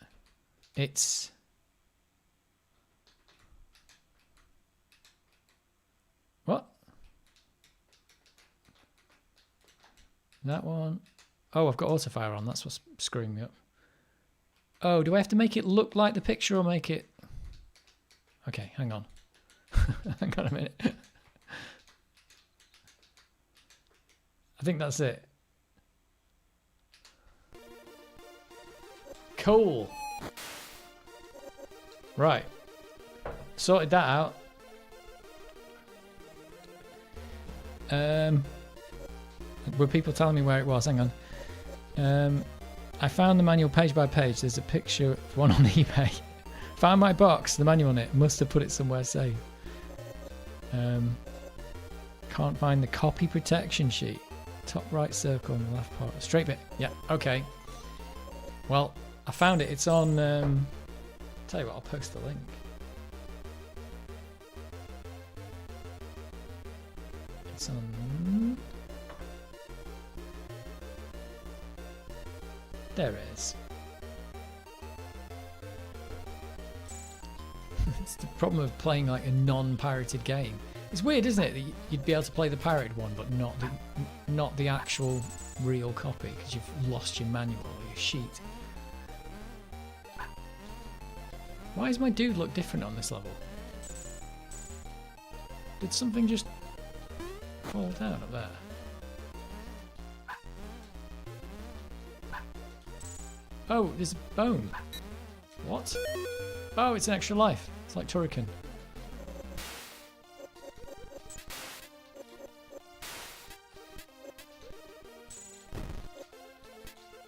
It's... What? That one. Oh, I've got autofire on. That's what's screwing me up. Oh, do I have to make it look like the picture or make it... Okay, hang on. Hang on a minute. I think that's it. Cool. Right. Sorted that out. Were people telling me where it was? Hang on. I found the manual page by page. There's a picture of one on eBay. Found my box, the manual on it. Must have put it somewhere safe. Can't find the copy protection sheet. Top right circle in the left part. Straight bit. Yeah, okay. Well, I found it. It's on... tell you what, I'll post the link. It's on... There it is. It's the problem of playing like a non-pirated game. It's weird, isn't it, that you'd be able to play the pirated one, but not the actual real copy because you've lost your manual or your sheet. Why does my dude look different on this level? Did something just fall down up there? Oh, there's a bone. What? Oh, it's an extra life. It's like Turrican.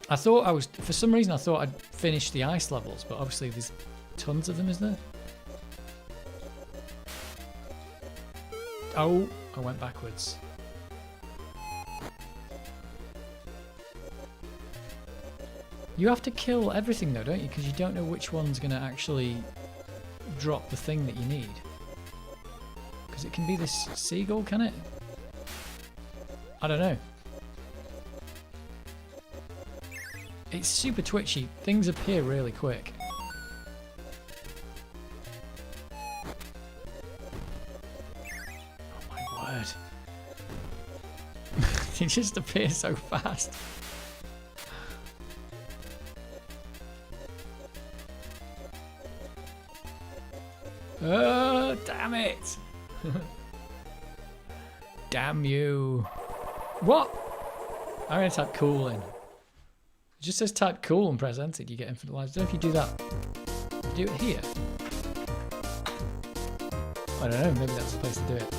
I thought I was... For some reason I thought I'd finished the ice levels, but obviously there's tons of them, isn't there? Oh, I went backwards. You have to kill everything though, don't you? Because you don't know which one's going to actually drop the thing that you need. Because it can be this seagull, can it? I don't know. It's super twitchy. Things appear really quick. Oh my word. They just appear so fast. Oh, damn it! Damn you. What? I'm going to type cool in. It just says type cool and press enter. You get infinite lives. I don't know if you do that. You do it here. I don't know. Maybe that's the place to do it.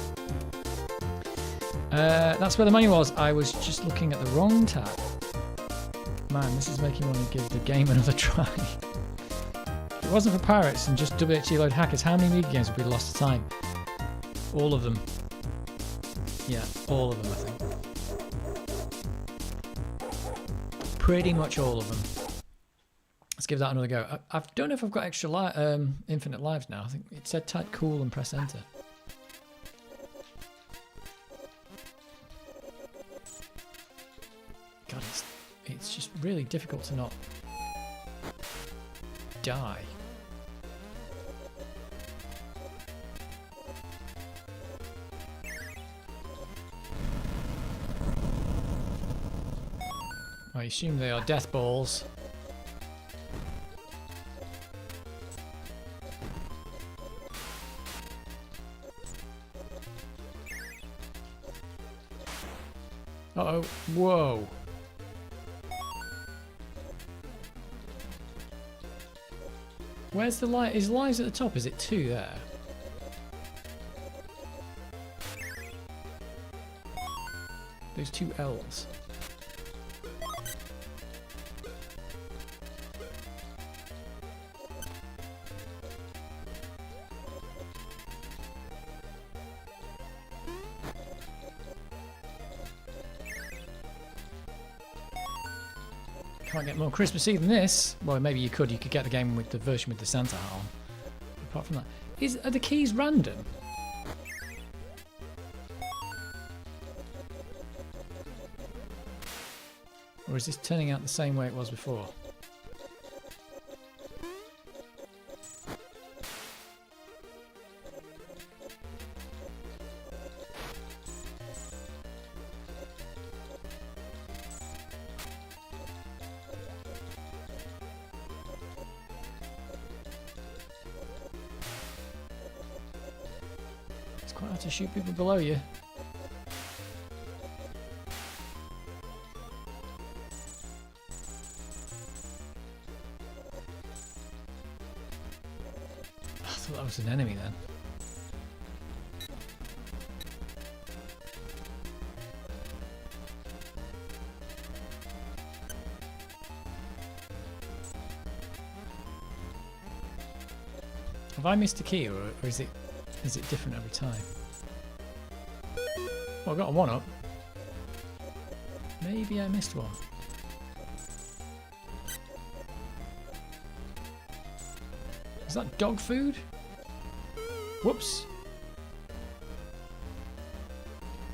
That's where the manual was. I was just looking at the wrong tab. Man, this is making me want to give the game another try. If it wasn't for pirates and just WHDLoad hackers, how many Amiga games would we lost to time? All of them. Yeah, all of them, I think. Pretty much all of them. Let's give that another go. I don't know if I've got extra infinite lives now. I think it said type cool and press enter. God, it's just really difficult to not die. I assume they are death balls. Uh-oh. Whoa. Where's the light? Is lives at the top? Is it 2 there? Those 2 L's. Can't get more Christmassy than this. Well, maybe you could. You could get the game with the version with the Santa hat on. Apart from that, are the keys random? Or is this turning out the same way it was before? It's quite hard to shoot people below you. I thought that was an enemy then. Have I missed a key, or is it different every time? Well, I got a 1-up. Maybe I missed one. Is that dog food? Whoops.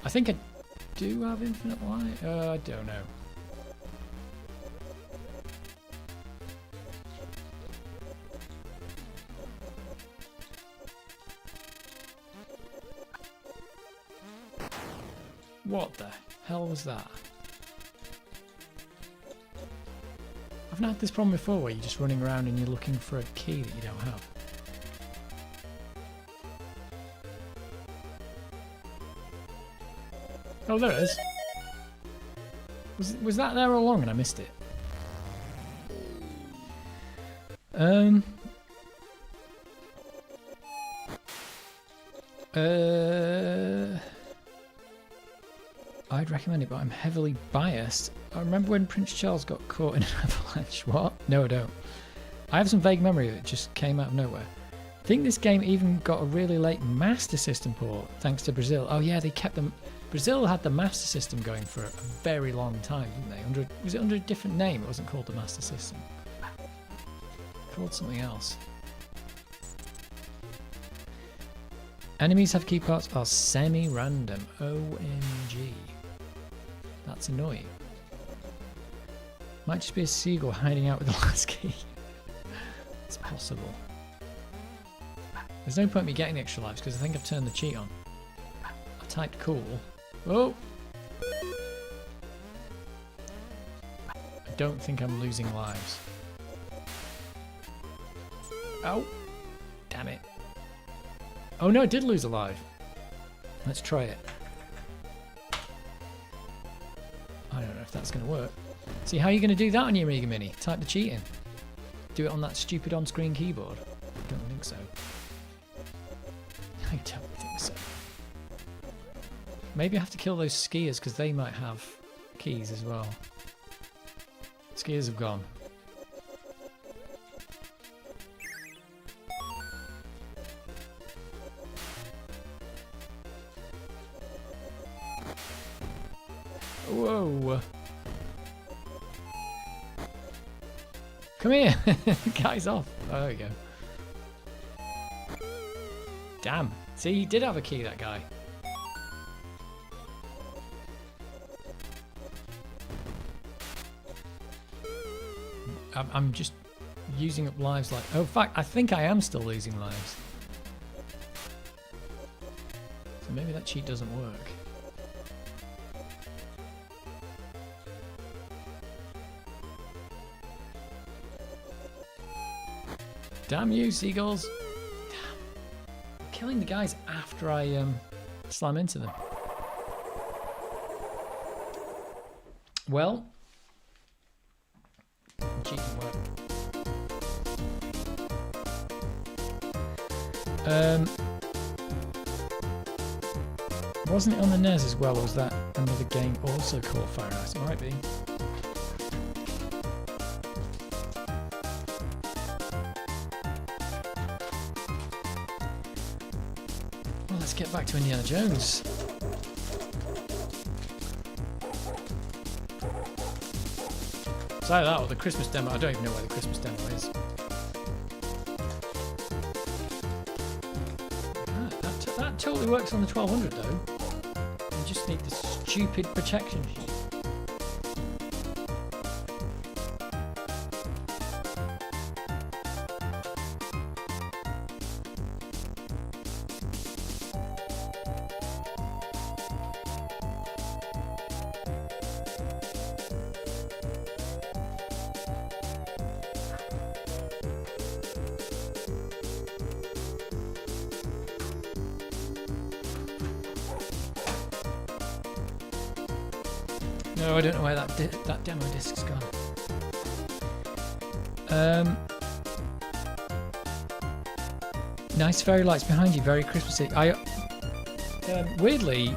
I think I do have infinite light. I don't know. What the hell was that? I've not had this problem before where you're just running around and you're looking for a key that you don't have. Oh, there it is. Was that there all along and I missed it? I'd recommend it, but I'm heavily biased. I remember when Prince Charles got caught in an avalanche. What? No, I don't. I have some vague memory of it, just came out of nowhere. I think this game even got a really late Master System port, thanks to Brazil. Oh yeah, they kept them. Brazil had the Master System going for a very long time, didn't they? Was it under a different name? It wasn't called the Master System. Called something else. Enemies have key parts are semi-random. OMG. That's annoying. Might just be a seagull hiding out with the last key. It's possible. There's no point in me getting the extra lives because I think I've turned the cheat on. I typed cool. Oh! I don't think I'm losing lives. Oh! Damn it. Oh no, I did lose a life. Let's try it. I don't know if that's going to work. See, how are you going to do that on your Amiga Mini? Type the cheat in. Do it on that stupid on-screen keyboard. I don't think so. I don't think so. Maybe I have to kill those skiers because they might have keys as well. Skiers have gone. Whoa. Come here. Guy's off. Oh, there we go. Damn. See, he did have a key, that guy. I'm just using up lives like... Oh, in fact, I think I am still losing lives. So maybe that cheat doesn't work. Damn you, seagulls. Killing the guys after I slam into them. Well, cheeky work. Wasn't it on the NES as well, or was that another game also called Fire and Ice? It might be. Well, let's get back to Indiana Jones. It's either that or the Christmas demo. I don't even know where the Christmas demo is. That totally works on the 1200 though. You just need the stupid protection sheet. No, I don't know where that demo disc's gone. Nice fairy lights behind you, very Christmassy. Weirdly,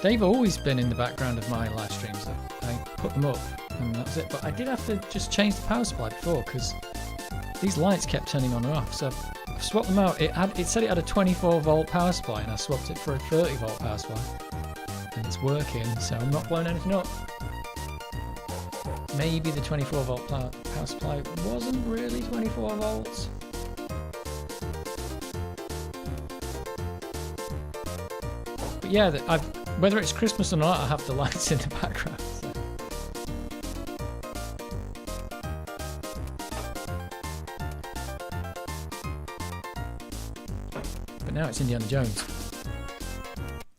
they've always been in the background of my live streams. I put them up and that was it. But I did have to just change the power supply before because these lights kept turning on and off. So I've swapped them out. It said it had a 24 volt power supply and I swapped it for a 30 volt power supply. And it's working, so I'm not blowing anything up. Maybe the 24 volt power supply wasn't really 24 volts. But yeah, whether it's Christmas or not, I have the lights in the background. So. But now it's Indiana Jones.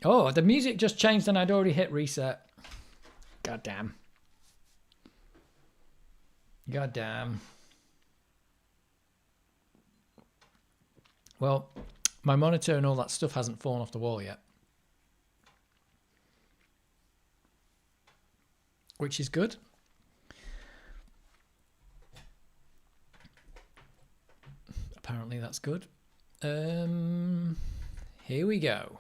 Oh, the music just changed and I'd already hit reset. God damn. God damn. Well, my monitor and all that stuff hasn't fallen off the wall yet. Which is good. Apparently that's good. Here we go.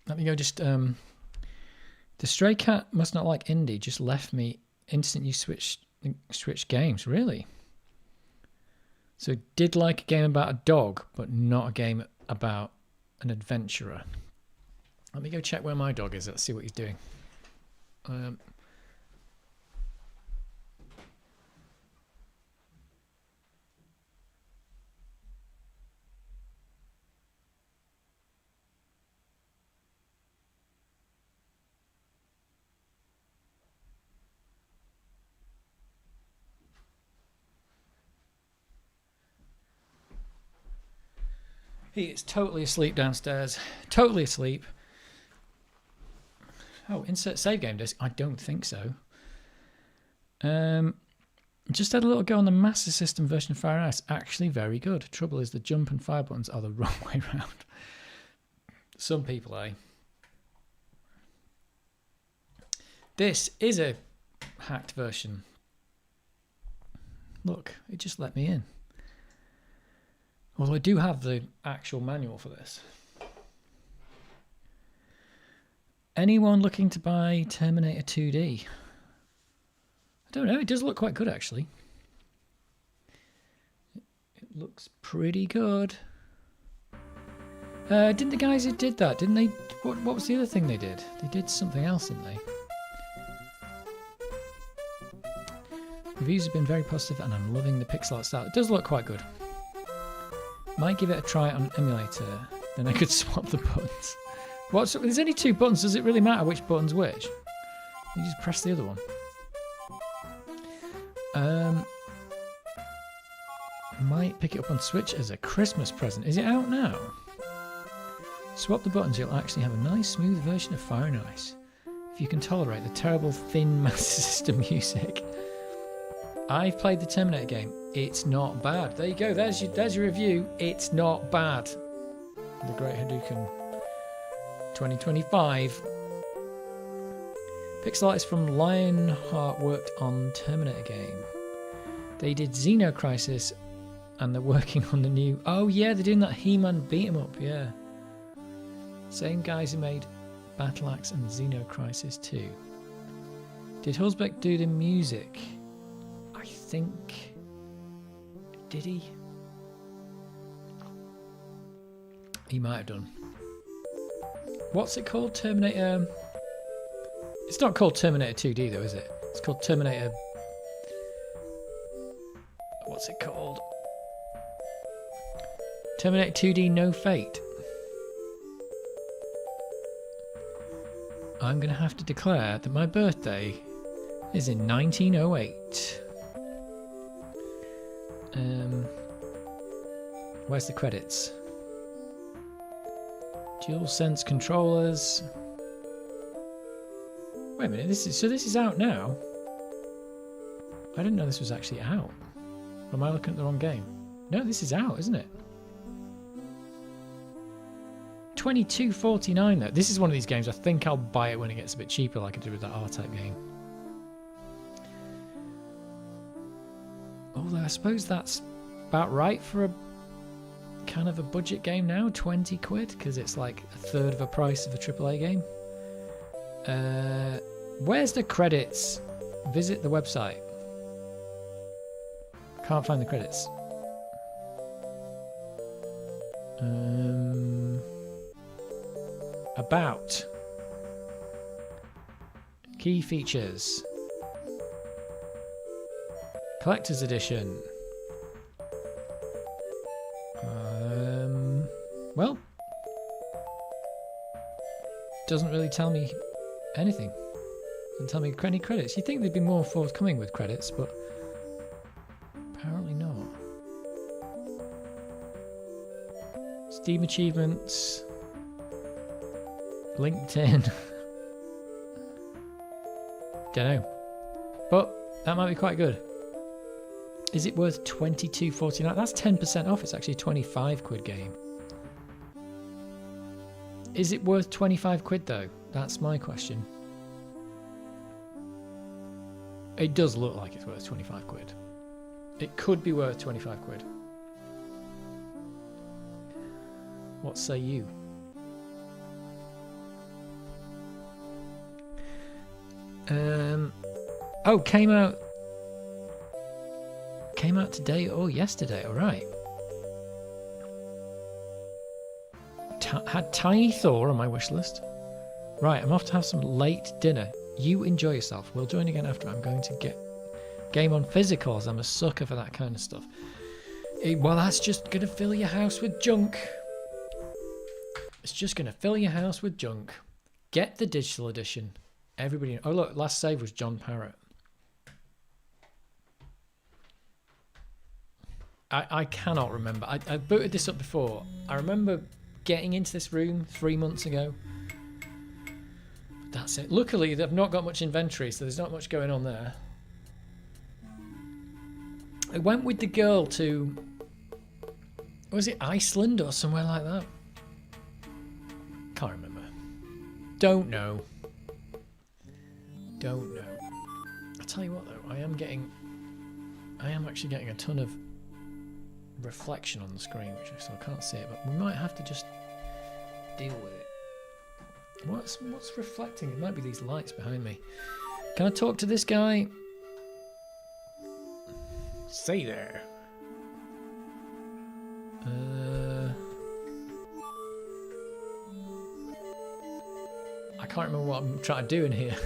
Let me go just, the stray cat must not like indie, just left me instant you switch games, really? So did like a game about a dog, but not a game about an adventurer. Let me go check where my dog is, let's see what he's doing. He is totally asleep downstairs. Totally asleep. Oh, insert save game disc? I don't think so. Just had a little go on the Master System version of Fire and Ice. Actually very good. Trouble is the jump and fire buttons are the wrong way round. Some people, eh? This is a hacked version. Look, it just let me in. Although I do have the actual manual for this. Anyone looking to buy Terminator 2D? I don't know, it does look quite good actually. It looks pretty good. Didn't the guys who did that, didn't they? What was the other thing they did? They did something else, didn't they? Reviews have been very positive and I'm loving the pixel art style. It does look quite good. Might give it a try on emulator, then I could swap the buttons. There's only two buttons, does it really matter which button's which? You just press the other one. Might pick it up on Switch as a Christmas present. Is it out now? Swap the buttons, you'll actually have a nice smooth version of Fire and Ice. If you can tolerate the terrible thin Master System music. I've played the Terminator game. It's not bad. There you go. There's your review. It's not bad. The Great Hadouken 2025. Pixel artists from Lionheart worked on Terminator game. They did Xenocrisis, and they're working on the new... Oh yeah, they're doing that He-Man beat-em-up, yeah. Same guys who made Battle Axe and Xenocrisis 2. Did Hulsbeck do the music? I think... Did he? He might have done. What's it called? Terminator... It's not called Terminator 2D though, is it? It's called Terminator... What's it called? Terminator 2D No Fate. I'm going to have to declare that my birthday is in 1908. Where's the credits? DualSense controllers. Wait a minute, this is out now? I didn't know this was actually out. Or am I looking at the wrong game? No, this is out, isn't it? $22.49 though. This is one of these games I think I'll buy it when it gets a bit cheaper, like I did with that R-Type game. Although I suppose that's about right for a kind of a budget game now, 20 quid, because it's like a third of the price of a AAA game. Where's the credits? Visit the website. Can't find the credits. About. Key features. Collector's edition. Well, doesn't really tell me anything. Doesn't tell me any credits. You'd think they'd be more forthcoming with credits, but apparently not. Steam achievements. LinkedIn. Don't know. But that might be quite good. Is it worth $22.49? That's 10% off. It's actually a 25 quid game. Is it worth 25 quid though? That's my question. It does look like it's worth 25 quid. It could be worth 25 quid. What say you? Oh, came out today or yesterday. All right. Had Tiny Thor on my wish list. Right, I'm off to have some late dinner. You enjoy yourself. We'll join again after. I'm going to get game on physicals. I'm a sucker for that kind of stuff. Well, that's just going to fill your house with junk. It's just going to fill your house with junk. Get the digital edition. Everybody. Oh, look, last save was John Parrott. I cannot remember. I booted this up before. I remember getting into this room 3 months ago. That's it. Luckily, they've not got much inventory, so there's not much going on there. I went with the girl to... Was it Iceland or somewhere like that? Can't remember. Don't know. Don't know. I'll tell you what though, I am actually getting a ton of reflection on the screen, which I still can't see it, but we might have to just deal with it. What's reflecting? It might be these lights behind me. Can I talk to this guy? Say there. I can't remember what I'm trying to do in here.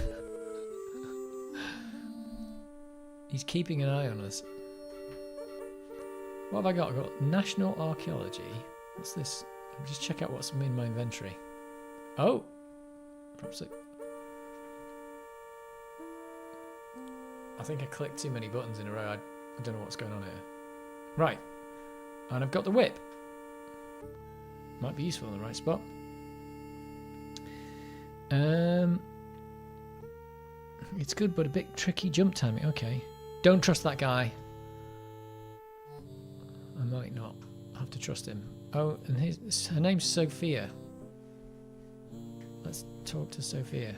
He's keeping an eye on us. What have I got? I've got National Archaeology. What's this? I'll just check out what's in my inventory. Oh! Perhaps I think I clicked too many buttons in a row. I don't know what's going on here. Right. And I've got the whip. Might be useful in the right spot. It's good, but a bit tricky jump timing. Okay. Don't trust that guy. I might not have to trust him. Oh, and her name's Sophia. Let's talk to Sophia.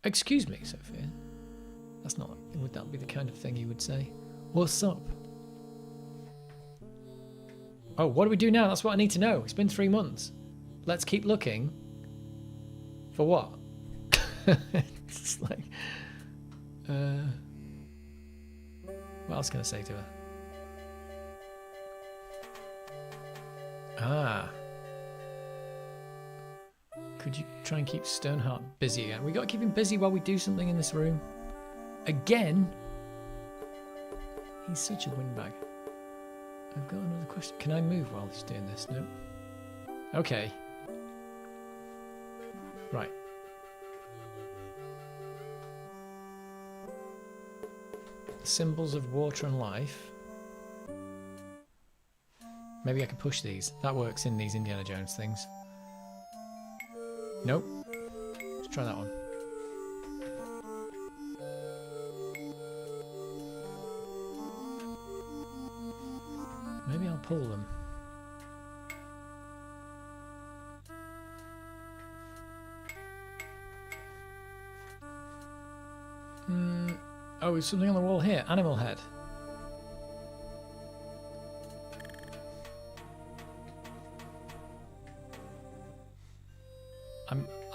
Excuse me, Sophia. That's not... Would that be the kind of thing you would say? What's up? Oh, what do we do now? That's what I need to know. It's been 3 months. Let's keep looking. For what? It's like... what else can I say to her? Ah. Could you try and keep Sternheart busy again? We got to keep him busy while we do something in this room. Again? He's such a windbag. I've got another question. Can I move while he's doing this? No. Okay. Right. Symbols of water and life. Maybe I can push these. That works in these Indiana Jones things. Nope. Let's try that one. Maybe I'll pull them. Oh, there's something on the wall here. Animal head.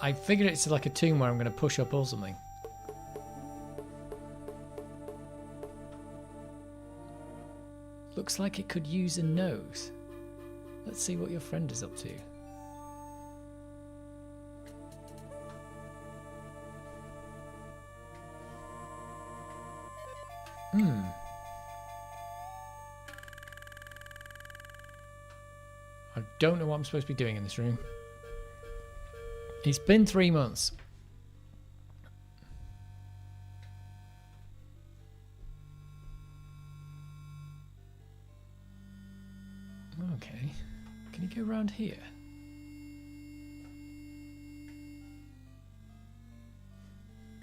I figured it's like a tomb where I'm going to push up or something. Looks like it could use a nose. Let's see what your friend is up to. I don't know what I'm supposed to be doing in this room. It's been 3 months. Okay. Can you go around here?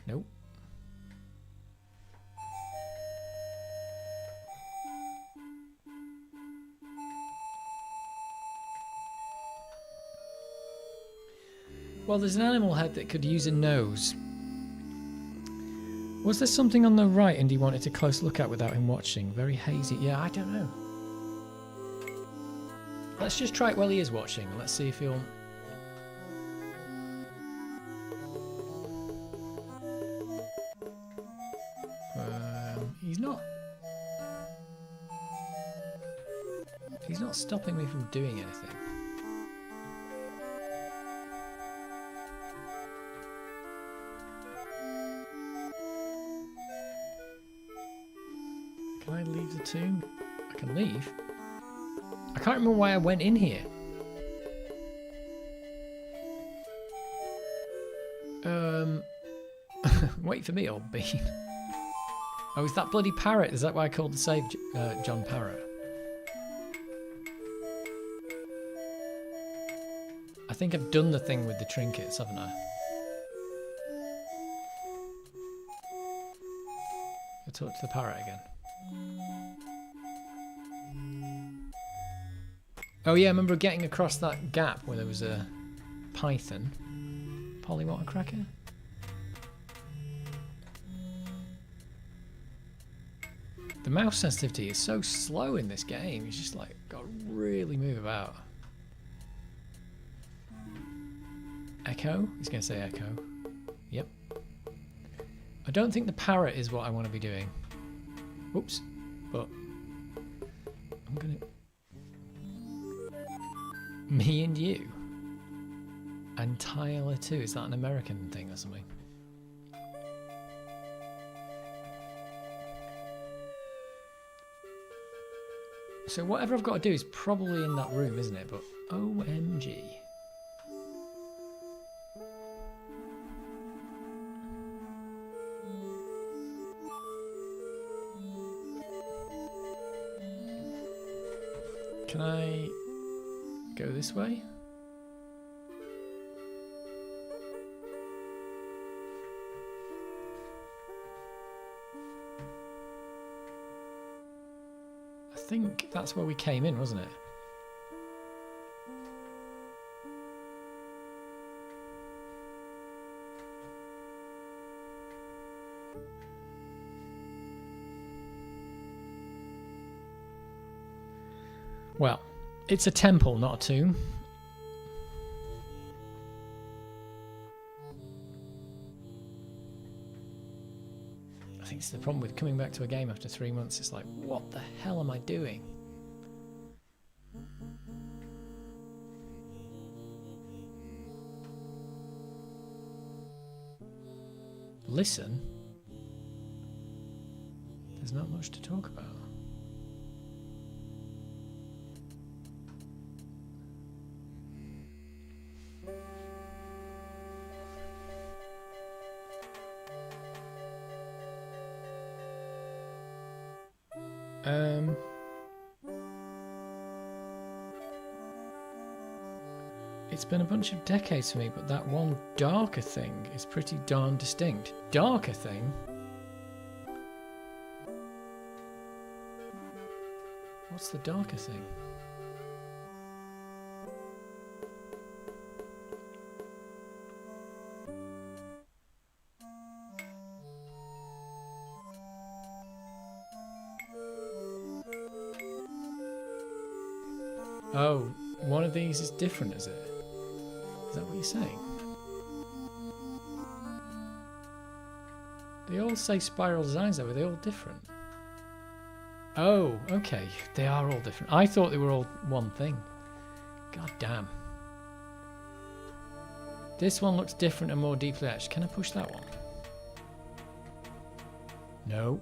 Nope. Well, there's an animal head that could use a nose. Was there something on the right Indy wanted a close look at without him watching? Very hazy. Yeah, I don't know. Let's just try it while he is watching. Let's see if he'll... He's not stopping me from doing anything. Can I leave the tomb? I can leave. I can't remember why I went in here. Wait for me, old bean. Oh, is that bloody parrot? Is that why I called the save John Parrot? I think I've done the thing with the trinkets, haven't I? I'll talk to the parrot again. Oh yeah, I remember getting across that gap where there was a python. Polywater cracker? The mouse sensitivity is so slow in this game. It's just like, got to really move about. Echo? He's going to say echo. Yep. I don't think the parrot is what I want to be doing. Oops. But I'm going to... Me and you. And Tyler too. Is that an American thing or something? So whatever I've got to do is probably in that room, isn't it? But OMG. Can I go this way? think that's where we came in, wasn't it? Well, it's a temple, not a tomb. I think it's the problem with coming back to a game after 3 months. It's like, what the hell am I doing? Listen. There's not much to talk about. It's been a bunch of decades for me, but that one darker thing is pretty darn distinct. Darker thing? What's the darker thing? Oh, one of these is different, is it? Is that what you're saying? They all say spiral designs though, are they all different? Oh, okay. They are all different. I thought they were all one thing. God damn. This one looks different and more deeply etched. Can I push that one? No.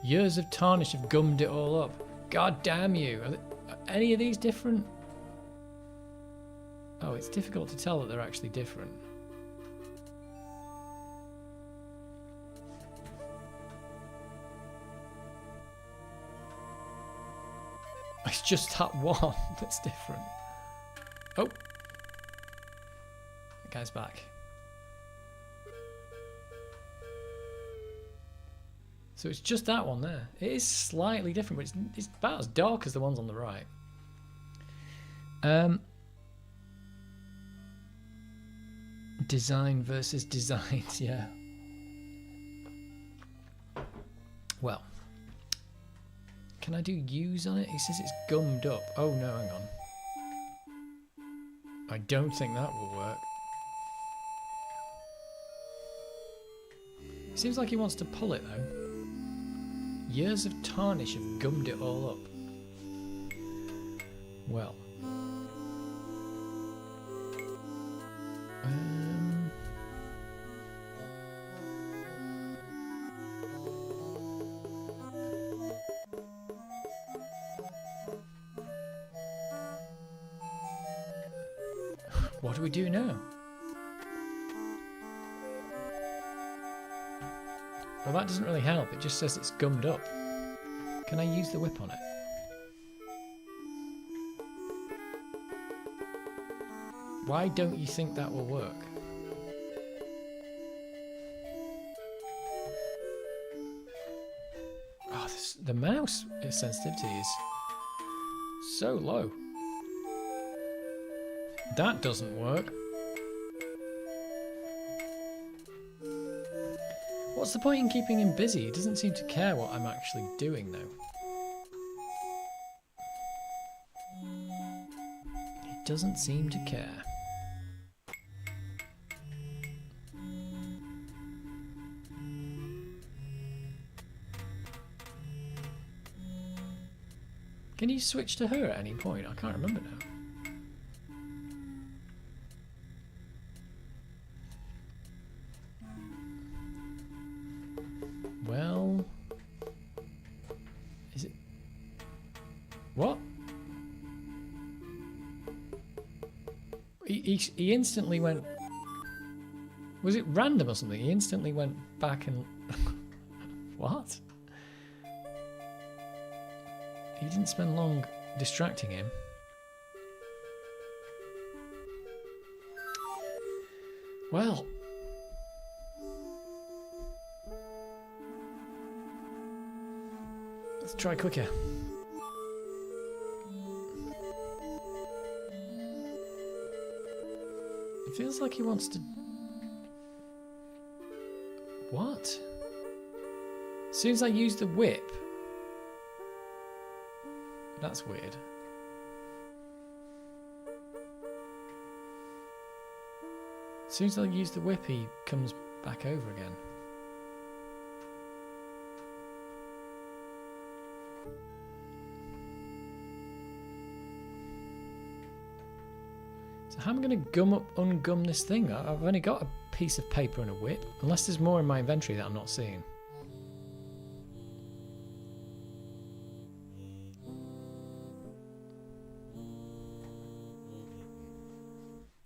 Years of tarnish have gummed it all up. God damn you. Are any of these different? Oh, it's difficult to tell that they're actually different. It's just that one that's different. Oh. The guy's back. So it's just that one there. It is slightly different, but it's about as dark as the ones on the right. Design versus designs, yeah. Well, can I do use on it? He says it's gummed up. Oh no, hang on. I don't think that will work. Seems like he wants to pull it though. Years of tarnish have gummed it all up. Well. What do we do now? Well, that doesn't really help. It just says it's gummed up. Can I use the whip on it? Why don't you think that will work? Oh, the mouse sensitivity is so low. That doesn't work. What's the point in keeping him busy? He doesn't seem to care what I'm actually doing though. He doesn't seem to care. Can you switch to her at any point? I can't remember now. Well, is it? What? He instantly went. Was it random or something? He instantly went back and. What? He didn't spend long distracting him. Well. Let's try quicker. It feels like he wants to... What? As soon as I use the whip... That's weird. As soon as I use the whip, he comes back over again. So how am I going to ungum this thing? I've only got a piece of paper and a whip. Unless there's more in my inventory that I'm not seeing.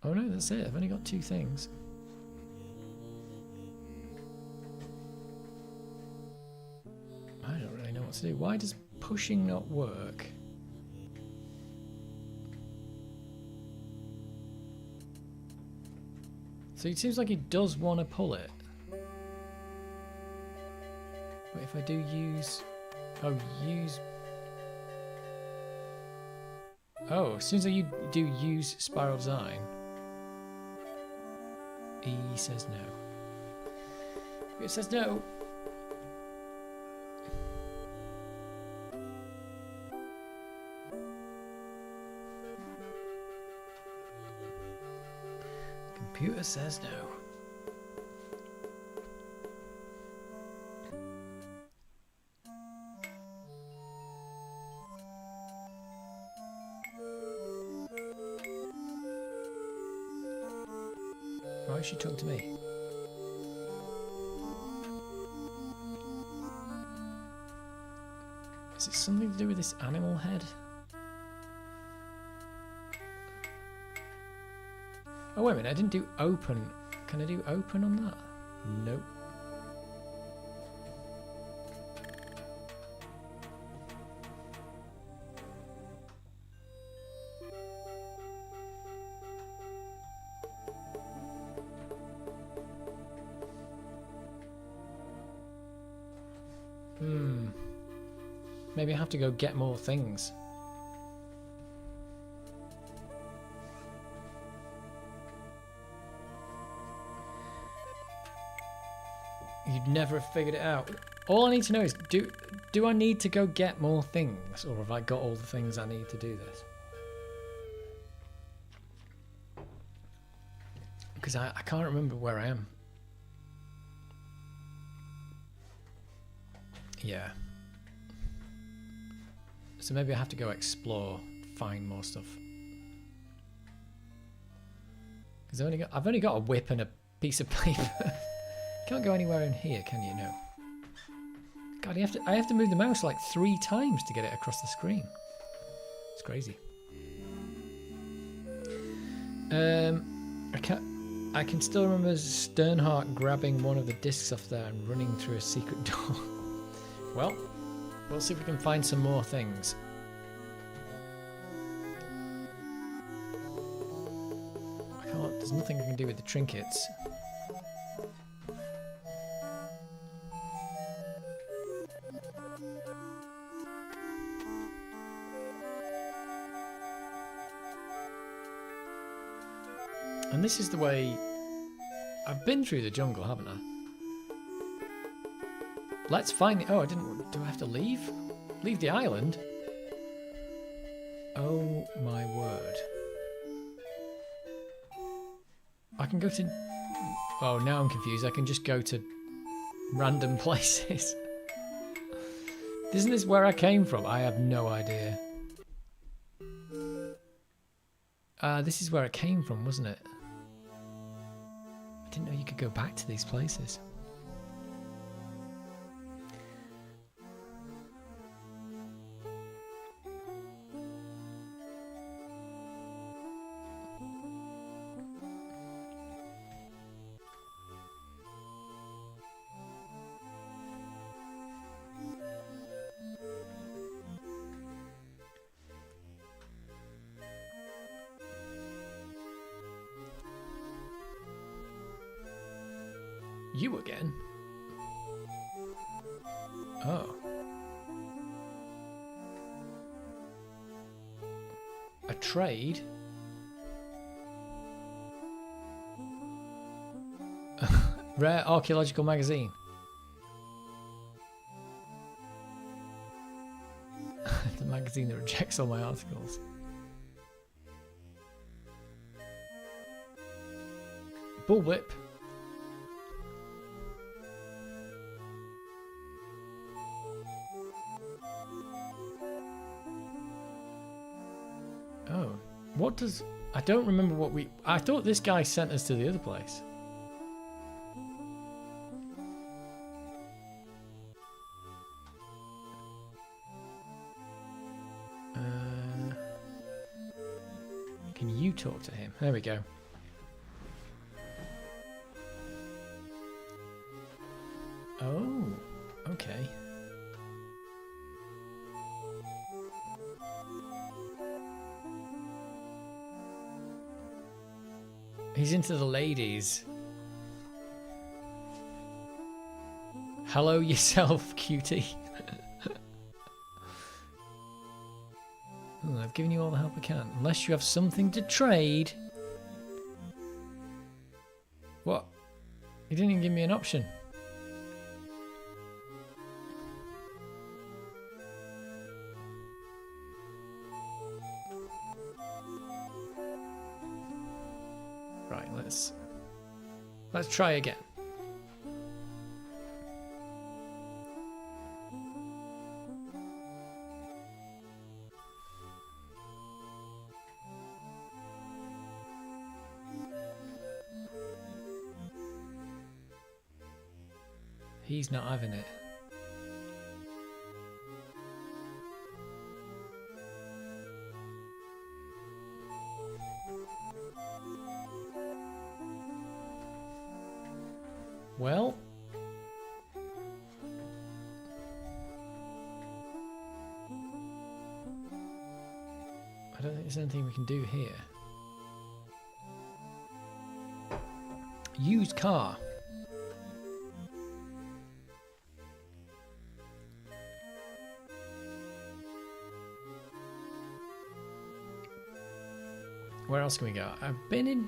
Oh no, that's it. I've only got 2 things. I don't really know what to do. Why does pushing not work? So it seems like he does want to pull it. But if I do use... Oh, use... Oh, as soon as I do use spiral design... He says no. It says no. Computer says no. Why is she talking to me? Is it something to do with this animal head? Oh wait a minute, I didn't do open. Can I do open on that? Nope. Maybe I have to go get more things. You'd never have figured it out. All I need to know is, do I need to go get more things? Or have I got all the things I need to do this? Because I can't remember where I am. Yeah. So maybe I have to go explore, find more stuff. Because I've only got a whip and a piece of paper. Can't go anywhere in here, can you? No. God, I have to move the mouse like 3 times to get it across the screen. It's crazy. I can still remember Sternhardt grabbing one of the discs off there and running through a secret door. Well, we'll see if we can find some more things. There's nothing I can do with the trinkets. And this is the way... I've been through the jungle, haven't I? Let's find the... Oh, I didn't... Do I have to leave? Leave the island? Oh my word. I can go to... Oh, now I'm confused. I can just go to random places. Isn't this where I came from? I have no idea. This is where it came from, wasn't it? I didn't know you could go back to these places. You again? Oh. trade. Rare archaeological magazine. The magazine that rejects all my articles. Bullwhip. Oh, what does... I don't remember what we... I thought this guy sent us to the other place. Can you talk to him? There we go. Oh, okay. He's into the ladies. Hello yourself, cutie. Oh, I've given you all the help I can. Unless you have something to trade. What? You didn't even give me an option. Right, let's try again. He's not having it. Well, I don't think there's anything we can do here. Used car. Where else can we go? I've been in...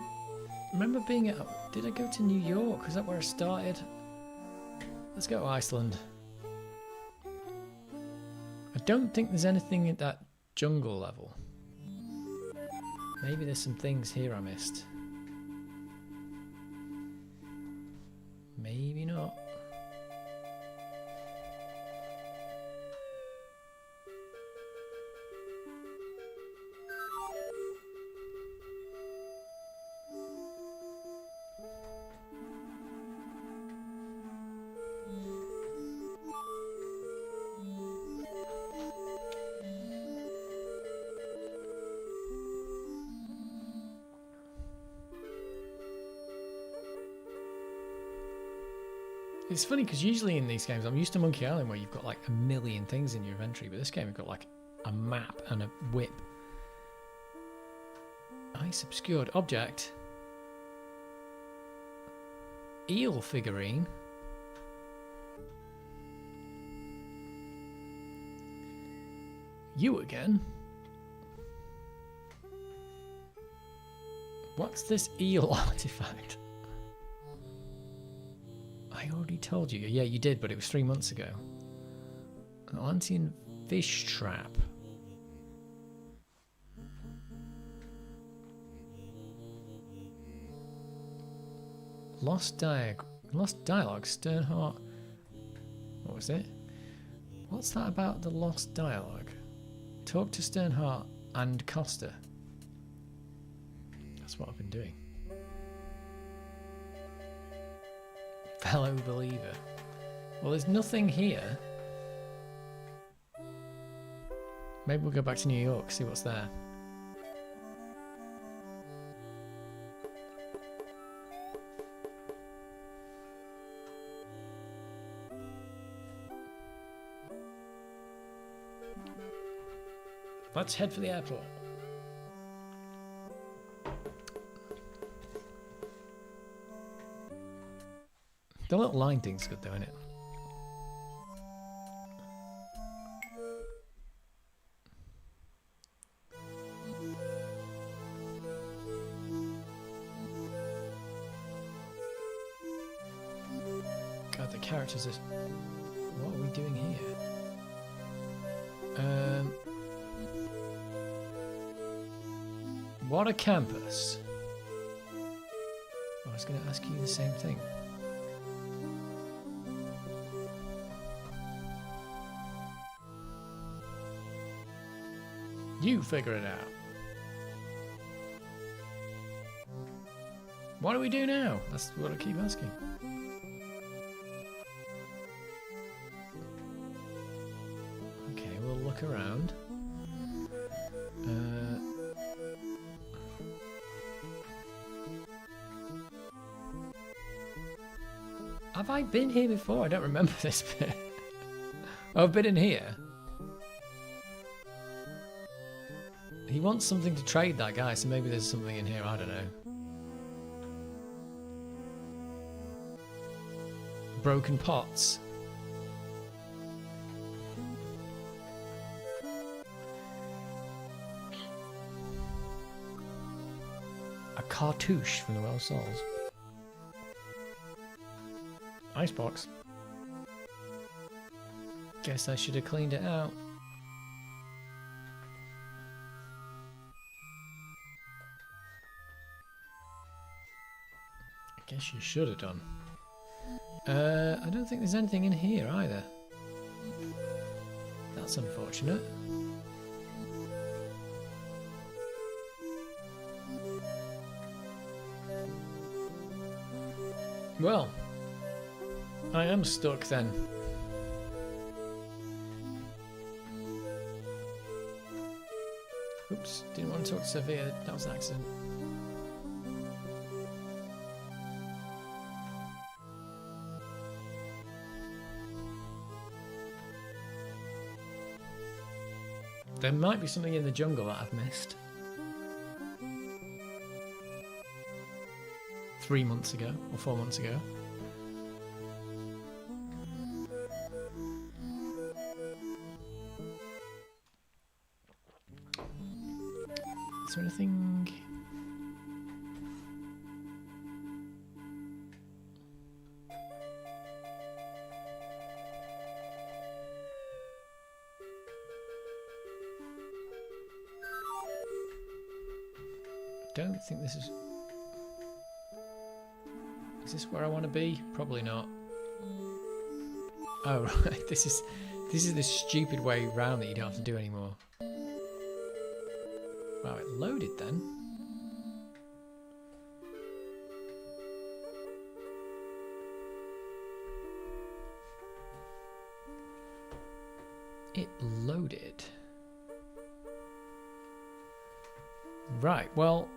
Remember being at... Did I go to New York? Is that where I started? Let's go to Iceland. I don't think there's anything at that jungle level. Maybe there's some things here I missed. Maybe not. It's funny because usually in these games I'm used to Monkey Island where you've got like a million things in your inventory, but this game you've got like a map and a whip. Ice obscured object. Eel figurine. You again? What's this eel artifact? I already told you. Yeah, you did, but it was 3 months ago. An Atlantean fish trap. Lost dialogue. Sternheart. What was it? What's that about the lost dialogue? Talk to Sternheart and Costa. That's what I've been doing. Fellow believer. Well, there's nothing here. Maybe we'll go back to New York, see what's there. Let's head for the airport. The little line thing's good though, isn't it? characters are... What are we doing here? What a campus. I was going to ask you the same thing. You figure it out. What do we do now? That's what I keep asking. Okay, we'll look around. Have I been here before? I don't remember this bit. Oh, I've been in here. He wants something to trade, that guy, so maybe there's something in here, I don't know. Broken pots. A cartouche from the Well of Souls. Icebox. Guess I should have cleaned it out. I guess you should have done. I don't think there's anything in here either. That's unfortunate. Well, I am stuck then. Oops, didn't want to talk to Sophia, that was an accident. There might be something in the jungle that I've missed. 3 months ago, or 4 months ago. Is there anything... don't think this is... Is this where I want to be? Probably not. Oh right, this is the stupid way round that you don't have to do anymore. Wow, it loaded then. It loaded. Right, well...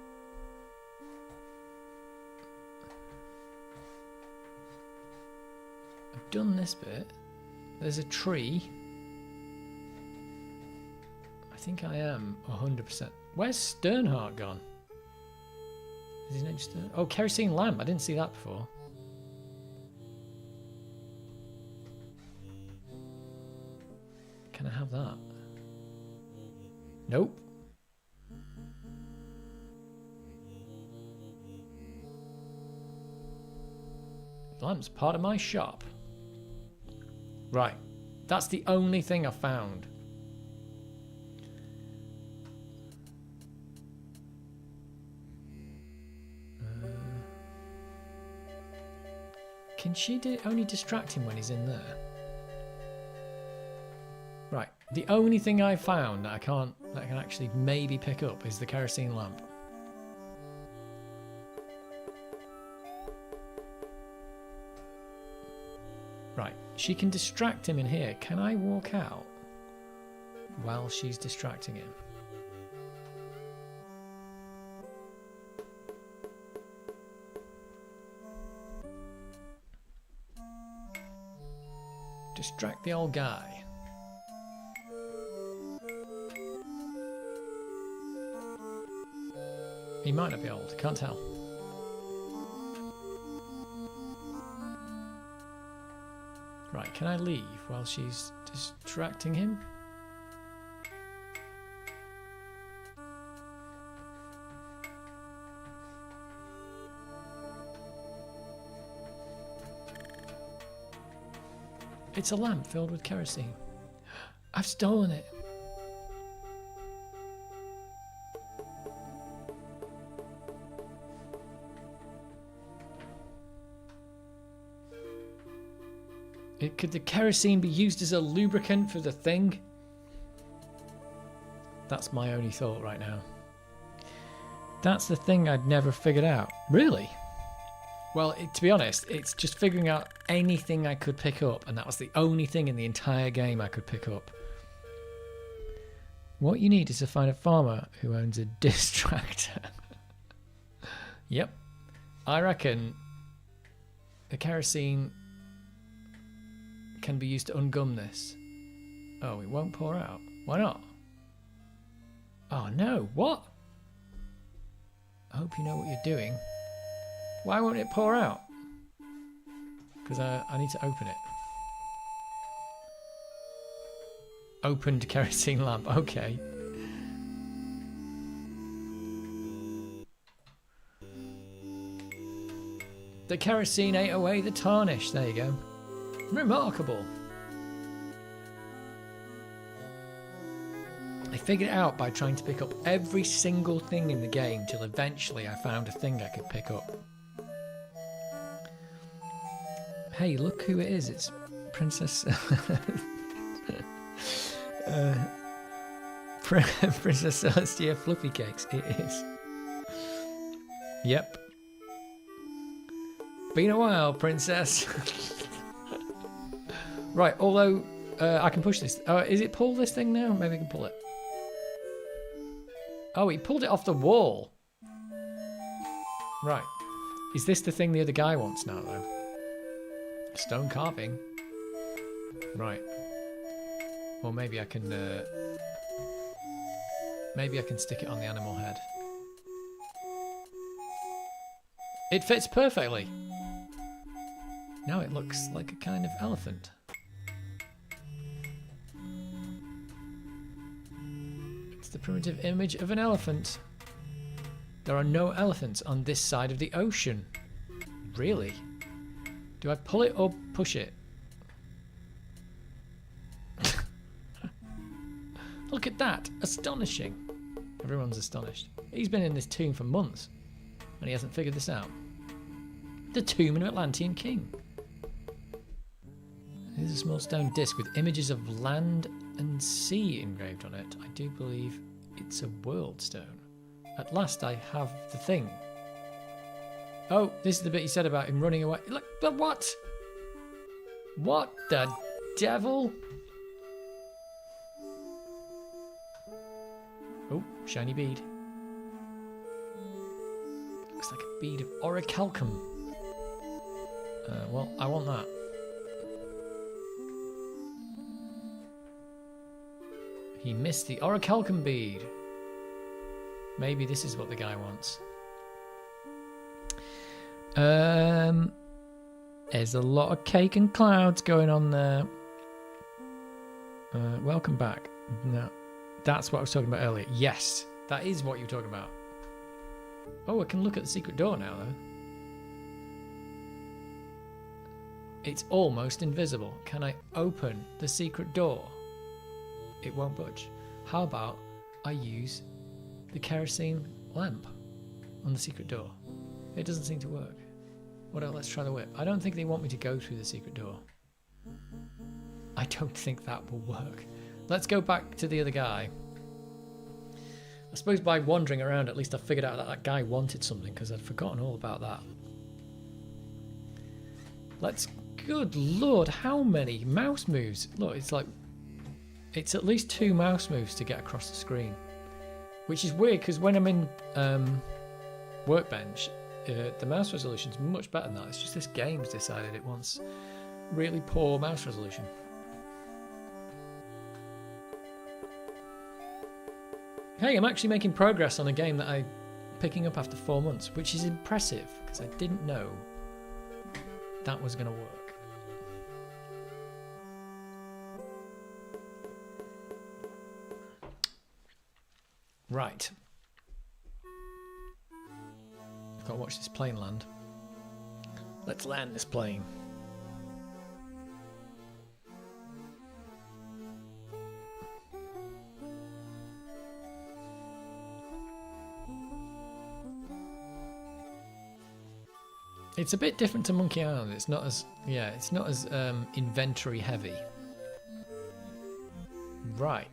I've done this bit. There's a tree. I think I am 100%. Where's Sternheart gone? Is his name Stern? Oh, kerosene lamp. I didn't see that before. Can I have that? Nope. Lamp's part of my shop. Right. That's the only thing I found. Can she only distract him when he's in there? Right. The only thing I found that I can actually maybe pick up is the kerosene lamp. Right. She can distract him in here. Can I walk out while she's distracting him? Distract the old guy. He might not be old, can't tell. Right, can I leave while she's distracting him? It's a lamp filled with kerosene. I've stolen it. Could the kerosene be used as a lubricant for the thing? That's my only thought right now. That's the thing I'd never figured out. Really? Well, to be honest, it's just figuring out anything I could pick up, and that was the only thing in the entire game I could pick up. What you need is to find a farmer who owns a disc tractor. Yep. I reckon the kerosene can be used to ungum this. Oh, it won't pour out. Why not? Oh no, what? I hope you know what you're doing. Why won't it pour out? Because I need to open it. Opened kerosene lamp, okay. The kerosene ate away the tarnish, there you go. Remarkable. I figured it out by trying to pick up every single thing in the game till eventually I found a thing I could pick up. Hey, look who it is. It's Princess... Princess Celestia Fluffy Cakes. It is. Yep. Been a while, Princess. Right, although I can push this. Is it pull this thing now? Maybe I can pull it. Oh, he pulled it off the wall. Right. Is this the thing the other guy wants now, though? Stone carving. Right. Well, maybe I can stick it on the animal head. It fits perfectly. Now it looks like a kind of elephant. It's the primitive image of an elephant. There are no elephants on this side of the ocean. Really? Do I pull it or push it? Look at that! Astonishing! Everyone's astonished. He's been in this tomb for months, and he hasn't figured this out. The tomb of an Atlantean king. Here's a small stone disc with images of land and sea engraved on it. I do believe it's a world stone. At last I have the thing. Oh, this is the bit you said about him running away. Look, but what? What the devil? Oh, shiny bead. Looks like a bead of orichalcum. Well, I want that. He missed the orichalcum bead. Maybe this is what the guy wants. There's a lot of cake and clouds going on there. Welcome back. No, that's what I was talking about earlier. Yes, that is what you were talking about. Oh, I can look at the secret door now, though. It's almost invisible. Can I open the secret door? It won't budge. How about I use the kerosene lamp on the secret door? It doesn't seem to work. What else? Let's try the whip. I don't think they want me to go through the secret door. I don't think that will work. Let's go back to the other guy. I suppose by wandering around, at least I figured out that that guy wanted something, because I'd forgotten all about that. Let's... Good lord, how many mouse moves? Look, it's like... It's at least 2 mouse moves to get across the screen. Which is weird, because when I'm in Workbench, the mouse resolution is much better than that. It's just this game's decided it wants really poor mouse resolution. Hey, I'm actually making progress on a game that I'm picking up after 4 months, which is impressive, because I didn't know that was going to work. Right. I've got to watch this plane land. Let's land this plane. It's a bit different to Monkey Island. It's not as inventory heavy. Right.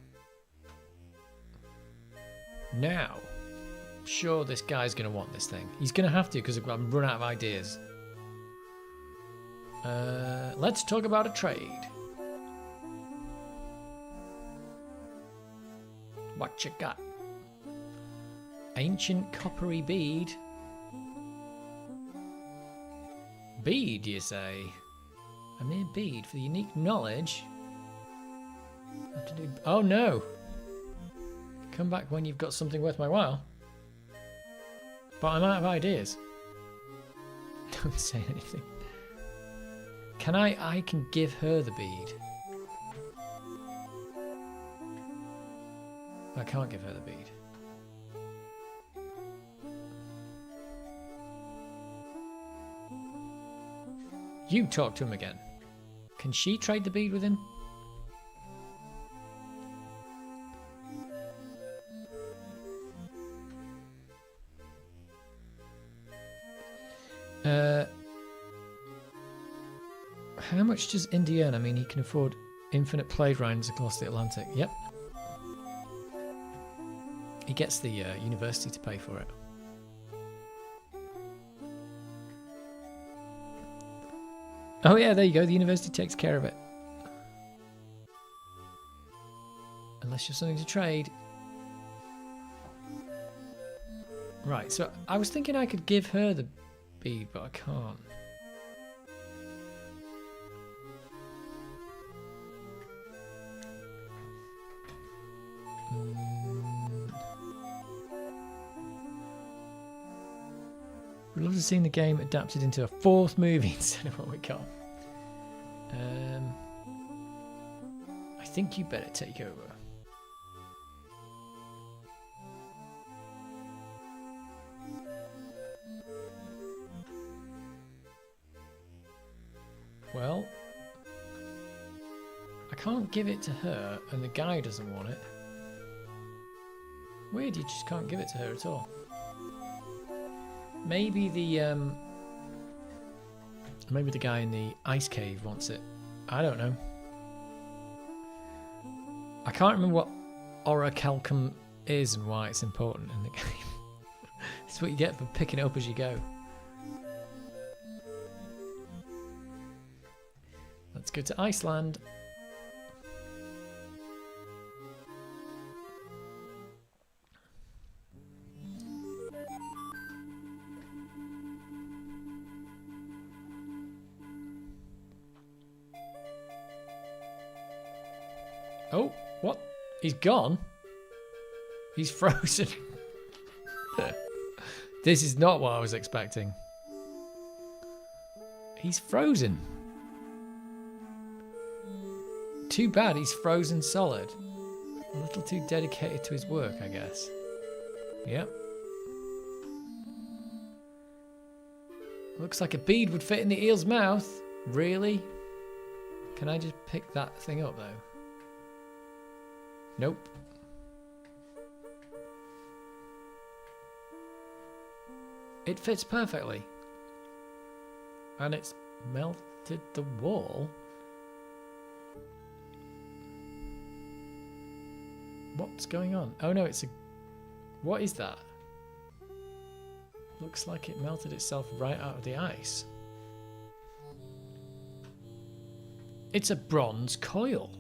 Now, sure, this guy's going to want this thing. He's going to have to because I'm run out of ideas. Let's talk about a trade. What you got? Ancient coppery bead. Bead, you say? A mere bead for the unique knowledge. Have to do. Oh no! Come back when you've got something worth my while. But I'm out of ideas. Don't say anything. Can I can give her the bead. I can't give her the bead. You talk to him again. Can she trade the bead with him? How much does Indy earn? I mean, he can afford infinite plane rides across the Atlantic. Yep. He gets the university to pay for it. Oh yeah, there you go. The university takes care of it. Unless you're something to trade. Right, so I was thinking I could give her the bead, but I can't. We'd love to see the game adapted into a fourth movie instead of what we got. I think you better take over. Well, I can't give it to her and the guy doesn't want it. Weird, you just can't give it to her at all. Maybe the guy in the ice cave wants it. I don't know. I can't remember what orichalcum is and why it's important in the game. It's what you get for picking it up as you go. Let's go to Iceland. Oh, what? He's gone? He's frozen. This is not what I was expecting. He's frozen. Too bad he's frozen solid. A little too dedicated to his work, I guess. Yep. Looks like a bead would fit in the eel's mouth. Really? Can I just pick that thing up, though? Nope. It fits perfectly. And it's melted the wall. What's going on? Oh no, it's a... What is that? Looks like it melted itself right out of the ice. It's a bronze coil.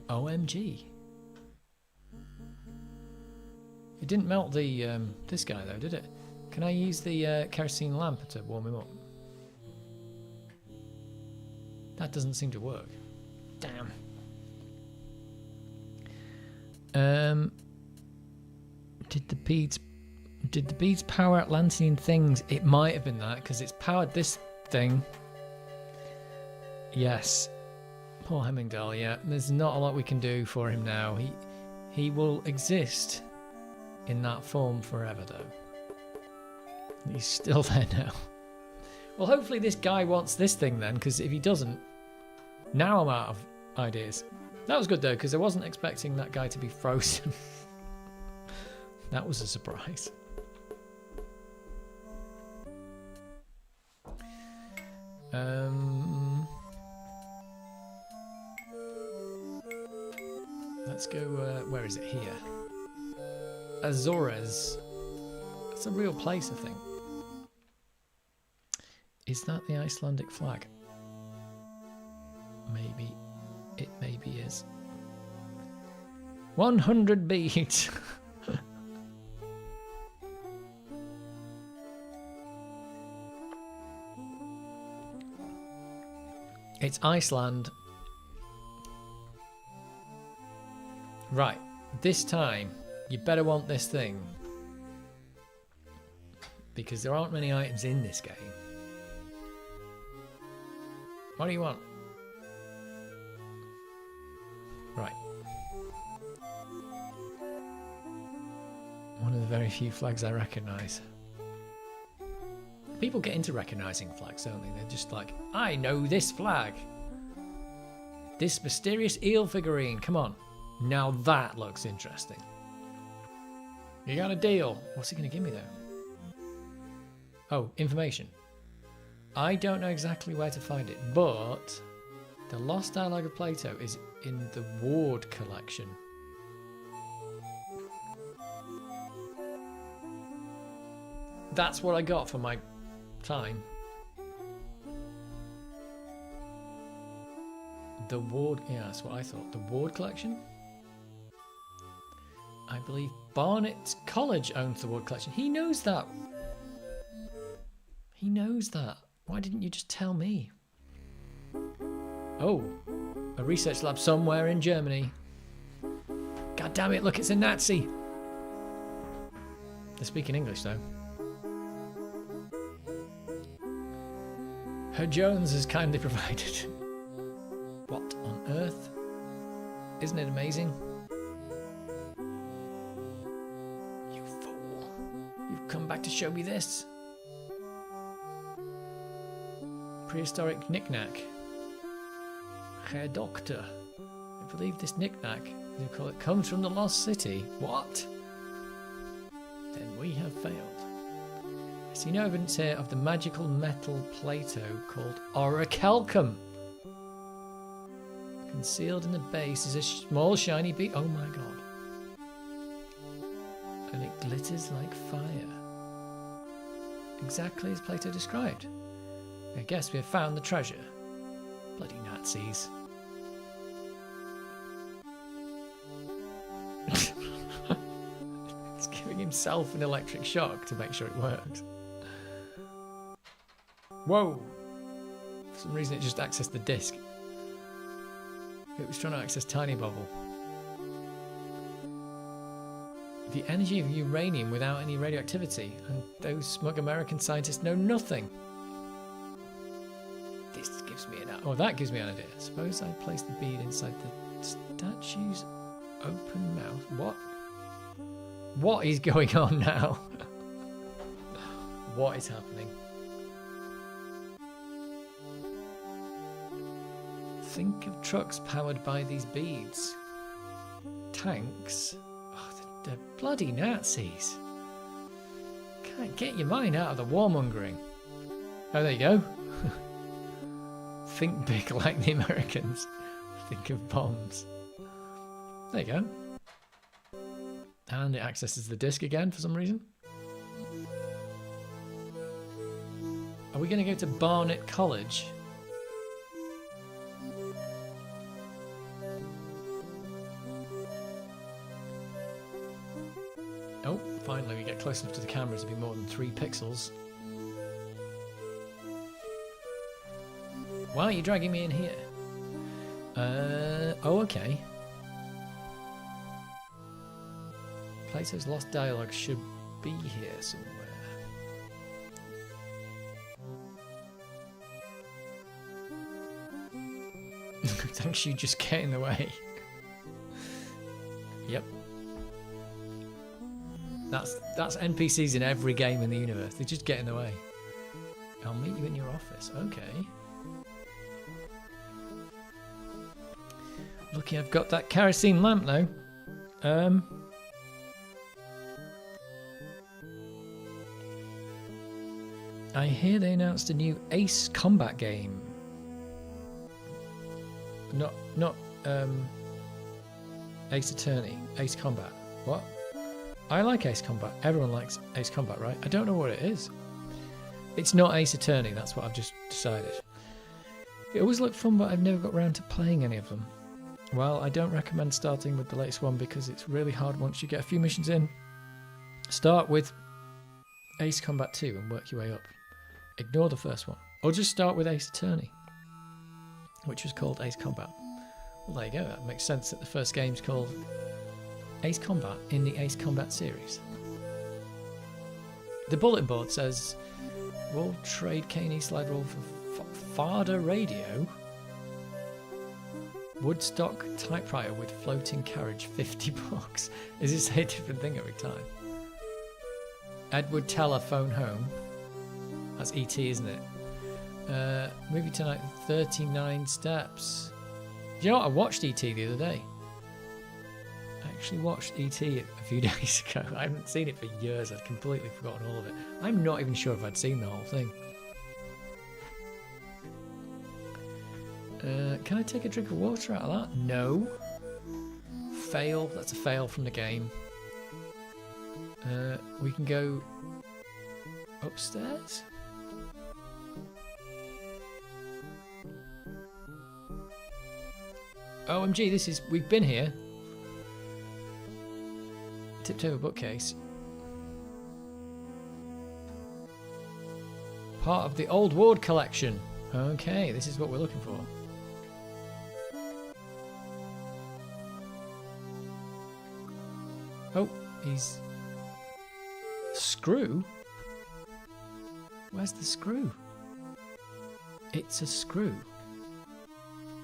OMG. It didn't melt the this guy though, did it? Can I use the kerosene lamp to warm him up? That doesn't seem to work. Damn. Did the beads power Atlantean things? It might have been that because it's powered this thing. Yes. Poor Hemmingdale, yeah. There's not a lot we can do for him now. He will exist in that form forever, though. He's still there now. Well, hopefully this guy wants this thing then, because if he doesn't, now I'm out of ideas. That was good, though, because I wasn't expecting that guy to be frozen. That was a surprise. Let's go, where is it? Here. Azores. That's a real place, I think. Is that the Icelandic flag? Maybe. It maybe is. 100 beats. It's Iceland. Right. This time, you better want this thing. Because there aren't many items in this game. What do you want? Right. One of the very few flags I recognise. People get into recognising flags, don't they? They're just like, I know this flag. This mysterious eel figurine. Come on. Now that looks interesting. You got a deal. What's he going to give me though? Oh, information. I don't know exactly where to find it, but the Lost Dialogue of Plato is in the Ward collection. That's what I got for my time. The Ward, yeah, that's what I thought. The Ward collection? I believe Barnet College owns the Ward collection. He knows that. He knows that. Why didn't you just tell me? Oh, a research lab somewhere in Germany. God damn it, look, it's a Nazi. They're speaking English though. Her Jones is kindly provided. What on earth? Isn't it amazing? You fool. You've come back to show me this. Prehistoric knick-knack. Herr Doctor. I believe this knick-knack, as you call it, comes from the Lost City. What? Then we have failed. I see no evidence here of the magical metal Plato called orichalcum. Concealed in the base is a small shiny bead. Oh my god. And it glitters like fire. Exactly as Plato described. I guess we have found the treasure. Bloody Nazis. He's giving himself an electric shock to make sure it works. Whoa! For some reason it just accessed the disk. It was trying to access Tiny Bubble. The energy of uranium without any radioactivity, and those smug American scientists know nothing. This gives me an... Oh, that gives me an idea. Suppose I place the bead inside the statue's open mouth. What? What is going on now? What is happening? Think of trucks powered by these beads. Tanks. Oh, the bloody Nazis. Can't get your mind out of the warmongering. Oh, there you go. Think big like the Americans. Think of bombs. There you go. And it accesses the disc again for some reason. Are we going to go to Barnet College? Oh, finally we get close enough to the camera to be more than 3 pixels. Why are you dragging me in here? Oh, okay. Plato's Lost Dialogue should be here somewhere. Thanks, you just get in the way. Yep. That's NPCs in every game in the universe. They just get in the way. I'll meet you in your office. Okay. Lucky I've got that kerosene lamp now. I hear they announced a new Ace Combat game. Not Ace Attorney. Ace Combat. What? I like Ace Combat. Everyone likes Ace Combat, right? I don't know what it is. It's not Ace Attorney, that's what I've just decided. It always looked fun, but I've never got around to playing any of them. Well, I don't recommend starting with the latest one because it's really hard once you get a few missions in. Start with Ace Combat 2 and work your way up. Ignore the first one. Or just start with Ace Attorney, which was called Ace Combat. Well, there you go. That makes sense that the first game's called Ace Combat in the Ace Combat series. The bulletin board says, World Trade K&E slide rule for Farda radio. Woodstock typewriter with floating carriage, $50. Is this a different thing every time? Edward Teller phone home. That's E.T., isn't it? Movie tonight, 39 steps. Do you know what? I watched E.T. the other day. I actually watched E.T. a few days ago. I haven't seen it for years. I'd completely forgotten all of it. I'm not even sure if I'd seen the whole thing. Can I take a drink of water out of that? No. Fail. That's a fail from the game. We can go upstairs. OMG, we've been here. Tipped over bookcase. Part of the old ward collection. Okay, this is what we're looking for. Oh, he's... Screw? Where's the screw? It's a screw.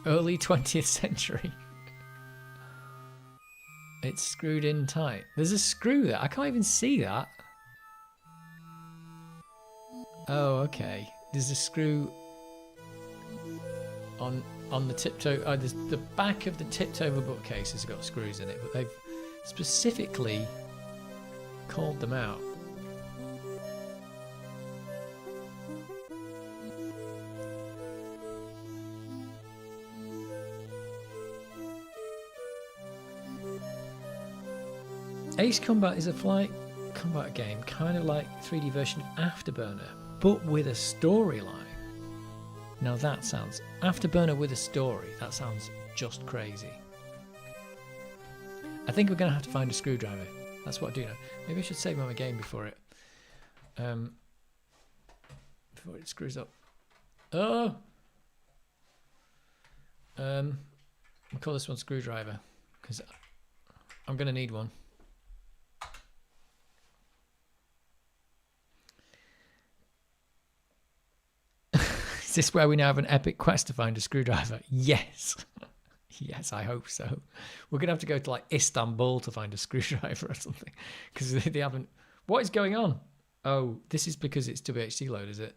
Early 20th century. It's screwed in tight. There's a screw there. I can't even see that. Oh, okay. There's a screw on the tiptoe. Oh, the back of the tipped over bookcase has got screws in it, but they've specifically called them out. Ace Combat is a flight combat game, kind of like 3D version of Afterburner, but with a storyline. Now that sounds... Afterburner with a story, that sounds just crazy. I think we're going to have to find a screwdriver. That's what I do know. Maybe I should save my game before it... before it screws up. Oh! We'll call this one screwdriver, because I'm going to need one. Is this where we now have an epic quest to find a screwdriver? Yes. Yes, I hope so. We're going to have to go to like Istanbul to find a screwdriver or something. Because they haven't... What is going on? Oh, this is because it's WHDLoad, is it?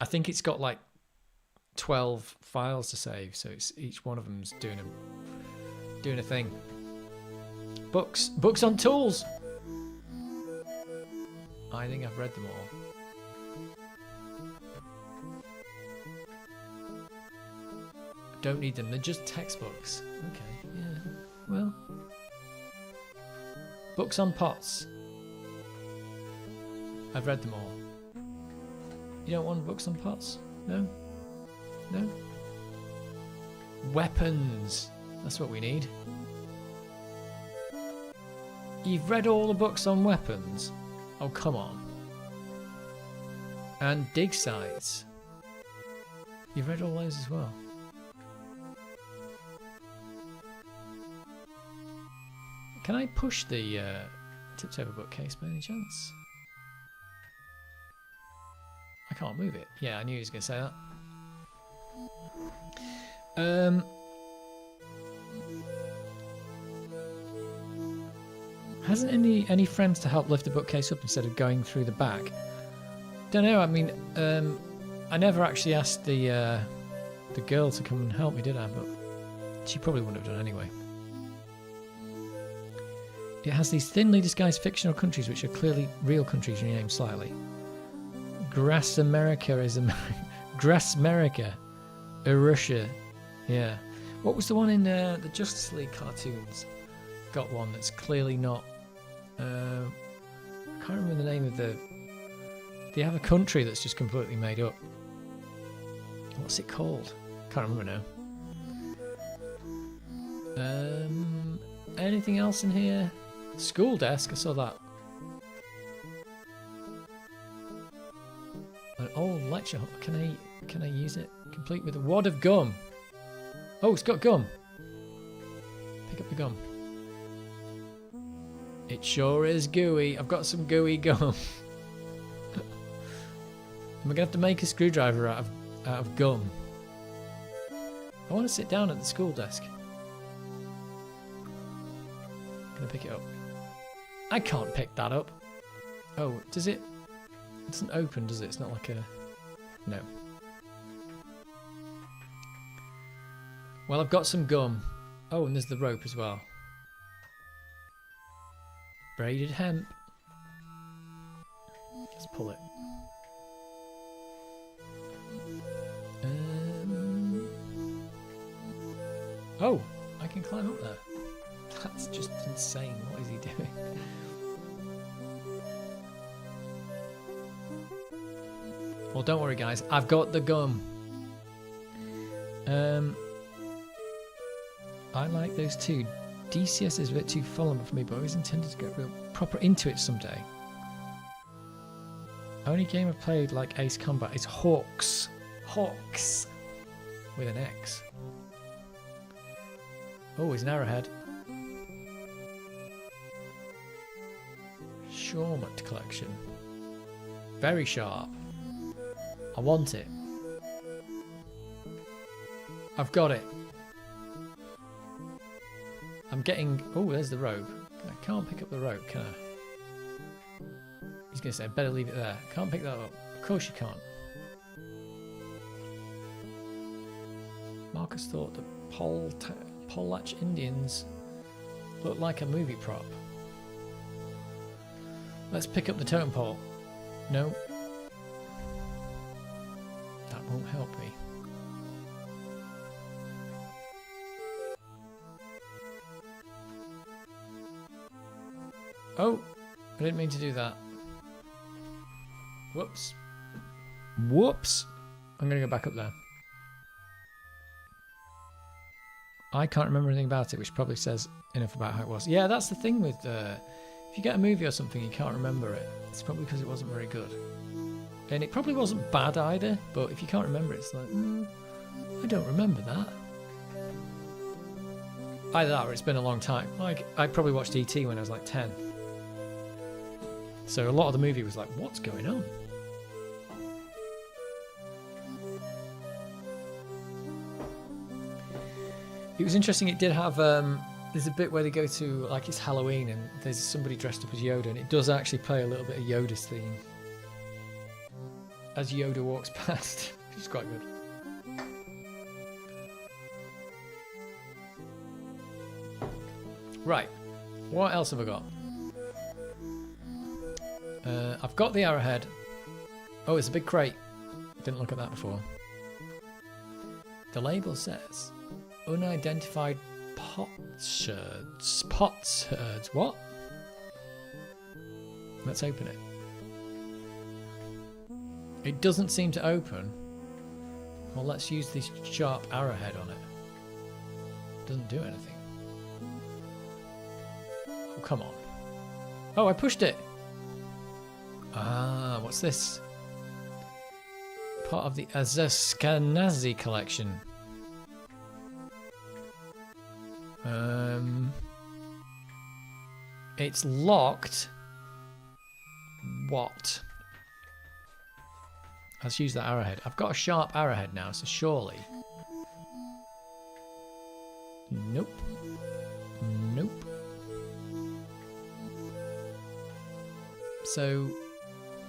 I think it's got like 12 files to save. So it's each one of them's doing a thing. Books. Books on tools. I think I've read them all. Don't need them, they're just textbooks. Okay, yeah, well. Books on pots. I've read them all. You don't want books on pots? No? No? Weapons. That's what we need. You've read all the books on weapons? Oh, come on. And dig sites. You've read all those as well. Can I push the tipped over bookcase by any chance? I can't move it. Yeah, I knew he was going to say that. Hasn't any friends to help lift the bookcase up instead of going through the back? Don't know. I mean, I never actually asked the girl to come and help me, did I? But she probably wouldn't have done anyway. It has these thinly disguised fictional countries which are clearly real countries renamed slightly. Grass America is Grass America. Russia. Yeah. What was the one in the Justice League cartoons? Got one that's clearly not... I can't remember the name of the... They have a country that's just completely made up. What's it called? Can't remember now. Anything else in here? School desk, I saw that. An old lecture hall. Can I use it? Complete with a wad of gum. Oh, it's got gum. Pick up the gum. It sure is gooey. I've got some gooey gum. Am I gonna have to make a screwdriver out of gum? I want to sit down at the school desk. Can I pick it up? I can't pick that up. Oh, does it? It doesn't open, does it? It's not like a... No. Well, I've got some gum. Oh, and there's the rope as well. Braided hemp. Let's pull it. Oh, I can climb up there. That's just insane. What is he doing? Well, don't worry, guys. I've got the gum. I like those too. DCS is a bit too full for me, but I was intended to get real proper into it someday. Only game I've played like Ace Combat is Hawks. Hawks. With an X. Oh, he's an arrowhead. Shawmut collection. Very sharp. I want it. I've got it. I'm getting... Oh, there's the rope. I can't pick up the rope, can I? He's going to say, I better leave it there. Can't pick that up. Of course you can't. Marcus thought the Polach Indians looked like a movie prop. Let's pick up the totem pole. No. That won't help me. Oh, I didn't mean to do that. Whoops. Whoops. I'm going to go back up there. I can't remember anything about it, which probably says enough about how it was. Yeah, that's the thing with... if you get a movie or something you can't remember it, it's probably because it wasn't very good. And it probably wasn't bad either, but if you can't remember it, it's like, I don't remember that. Either that or it's been a long time. Like, I probably watched E.T. when I was like 10. So a lot of the movie was like, what's going on? It was interesting, it did have, there's a bit where they go to, like it's Halloween and there's somebody dressed up as Yoda and it does actually play a little bit of Yoda's theme. As Yoda walks past, which is quite good. Right, what else have I got? I've got the arrowhead. Oh, it's a big crate. Didn't look at that before. The label says unidentified potsherds. Potsherds. What? Let's open it. It doesn't seem to open. Well, let's use this sharp arrowhead on it. Doesn't do anything. Oh, come on. Oh, I pushed it. Ah, what's this? Part of the Azashkenazi collection. It's locked. What? Let's use that arrowhead. I've got a sharp arrowhead now, so surely. Nope. Nope. So,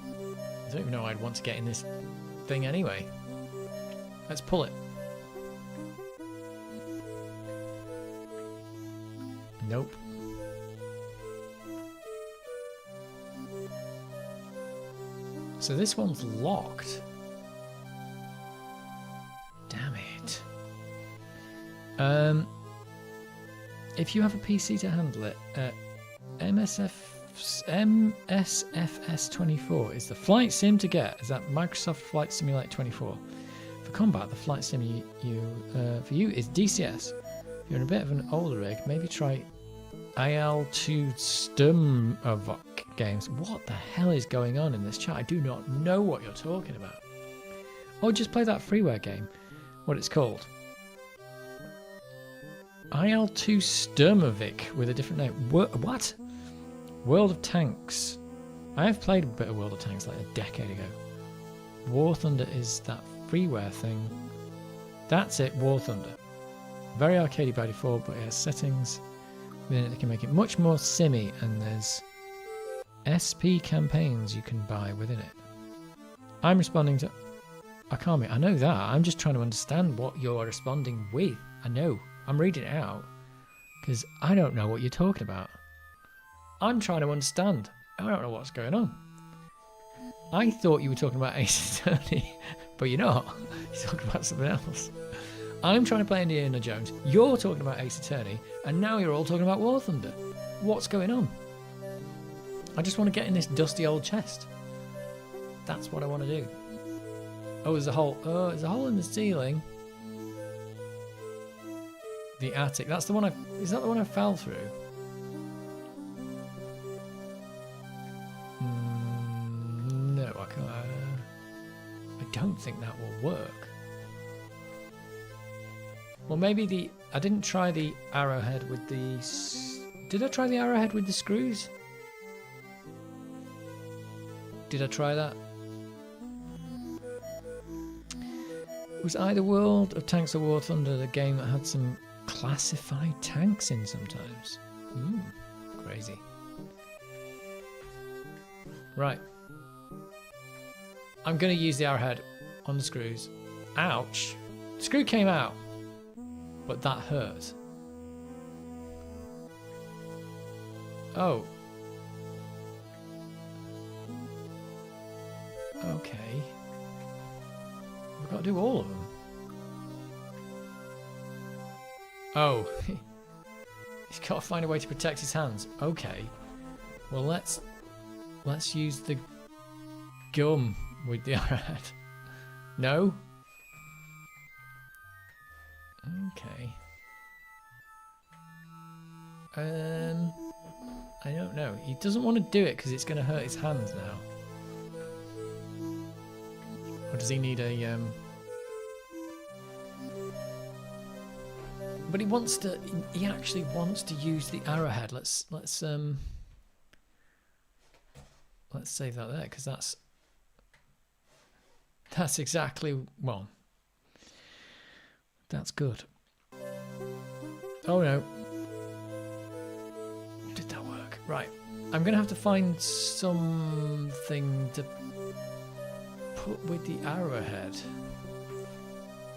I don't even know I'd want to get in this thing anyway. Let's pull it. Nope. So this one's locked. Damn it. If you have a PC to handle it, MSFS24 is the flight sim to get. Is that Microsoft Flight Simulator 24? For combat, the flight sim for you is DCS. If you're in a bit of an older rig, maybe try IL2 Sturmovok games. What the hell is going on in this chat? I do not know what you're talking about. Or just play that freeware game. What it's called. IL2 Sturmovik with a different name. What? World of Tanks. I have played a bit of World of Tanks like a decade ago. War Thunder is that freeware thing. That's it, War Thunder. Very arcadey by default, but it has settings within it that can make it much more simmy, and there's SP campaigns you can buy within it. I'm responding to Akami. I know that. I'm just trying to understand what you're responding with. I know. I'm reading it out because I don't know what you're talking about. I'm trying to understand. I don't know what's going on. I thought you were talking about Ace Attorney, but you're not. You're talking about something else. I'm trying to play Indiana Jones. You're talking about Ace Attorney, and now you're all talking about War Thunder. What's going on? I just want to get in this dusty old chest. That's what I want to do. Oh, there's a hole. Oh, there's a hole in the ceiling. The attic. That's the one I... Is that the one I fell through? No, I can't... I don't think that will work. Well, maybe the... I didn't try the arrowhead with the... Did I try the arrowhead with the screws? Did I try that? Was either World of Tanks or War Thunder the game that had some classified tanks in sometimes? Crazy. Right. I'm going to use the arrowhead on the screws. Ouch. The screw came out. But that hurt. Oh. Okay. I've got to do all of them. Oh. He's got to find a way to protect his hands. Okay. Well, let's use the gum with the arrowhead. No? Okay. I don't know. He doesn't want to do it because it's going to hurt his hands now. Or does he need a But he wants to. He actually wants to use the arrowhead. Let's save that there because that's exactly, well, that's good. Oh no. Did that work? Right. I'm going to have to find something to put with the arrowhead.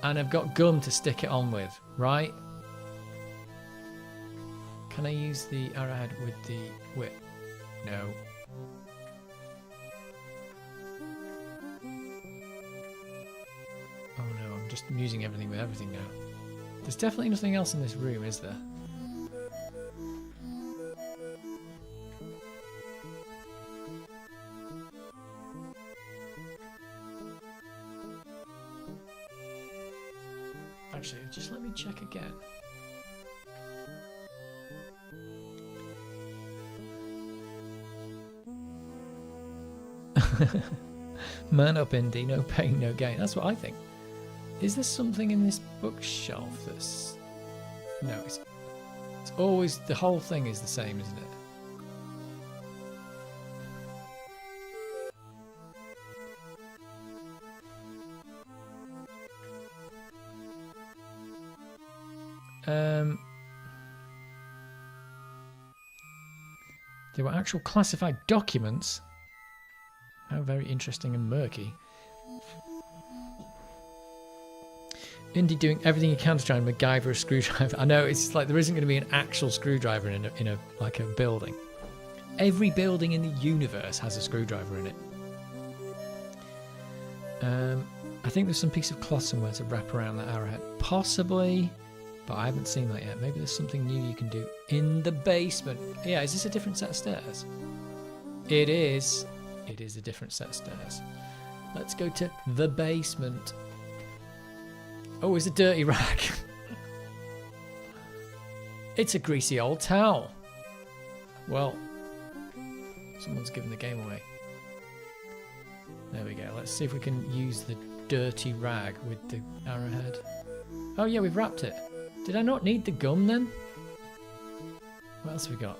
And I've got gum to stick it on with, right? Can I use the arrowhead with the whip? No. Oh no, I'm just using everything with everything now. There's definitely nothing else in this room, is there? Actually, just let me check again. Man up, Indy. No pain, no gain. That's what I think. Is there something in this bookshelf that's... No, it's always... The whole thing is the same, isn't it? There were actual classified documents. How very interesting and murky. Indy doing everything he can to try and MacGyver a screwdriver. I know, it's like there isn't going to be an actual screwdriver in a like a building. Every building in the universe has a screwdriver in it. I think there's some piece of cloth somewhere to wrap around that arrowhead. Possibly, but I haven't seen that yet. Maybe there's something new you can do in the basement. Yeah, is this a different set of stairs? It is. It is a different set of stairs. Let's go to the basement. Oh, it's a dirty rag. It's a greasy old towel. Well, someone's given the game away. There we go. Let's see if we can use the dirty rag with the arrowhead. Oh yeah, we've wrapped it. Did I not need the gum then? What else have we got?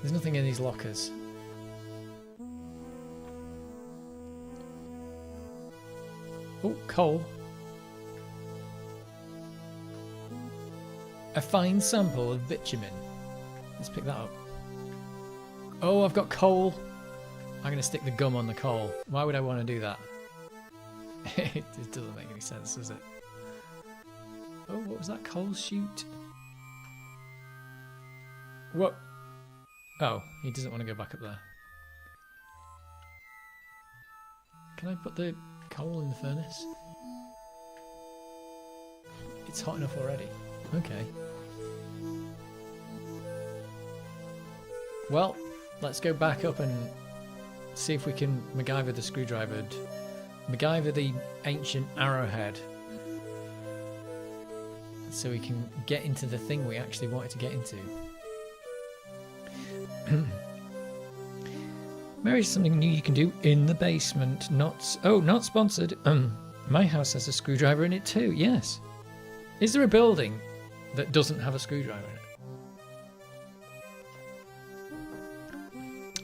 There's nothing in these lockers. Oh, coal. A fine sample of bitumen. Let's pick that up. Oh, I've got coal. I'm going to stick the gum on the coal. Why would I want to do that? It doesn't make any sense, does it? Oh, what was that? Coal chute? What? Oh, he doesn't want to go back up there. Can I put the coal in the furnace? It's hot enough already. Okay. Well, let's go back up and see if we can MacGyver the screwdriver. MacGyver the ancient arrowhead. So we can get into the thing we actually wanted to get into. Mary's something new you can do in the basement. Not sponsored. My house has a screwdriver in it too. Yes. Is there a building that doesn't have a screwdriver in it?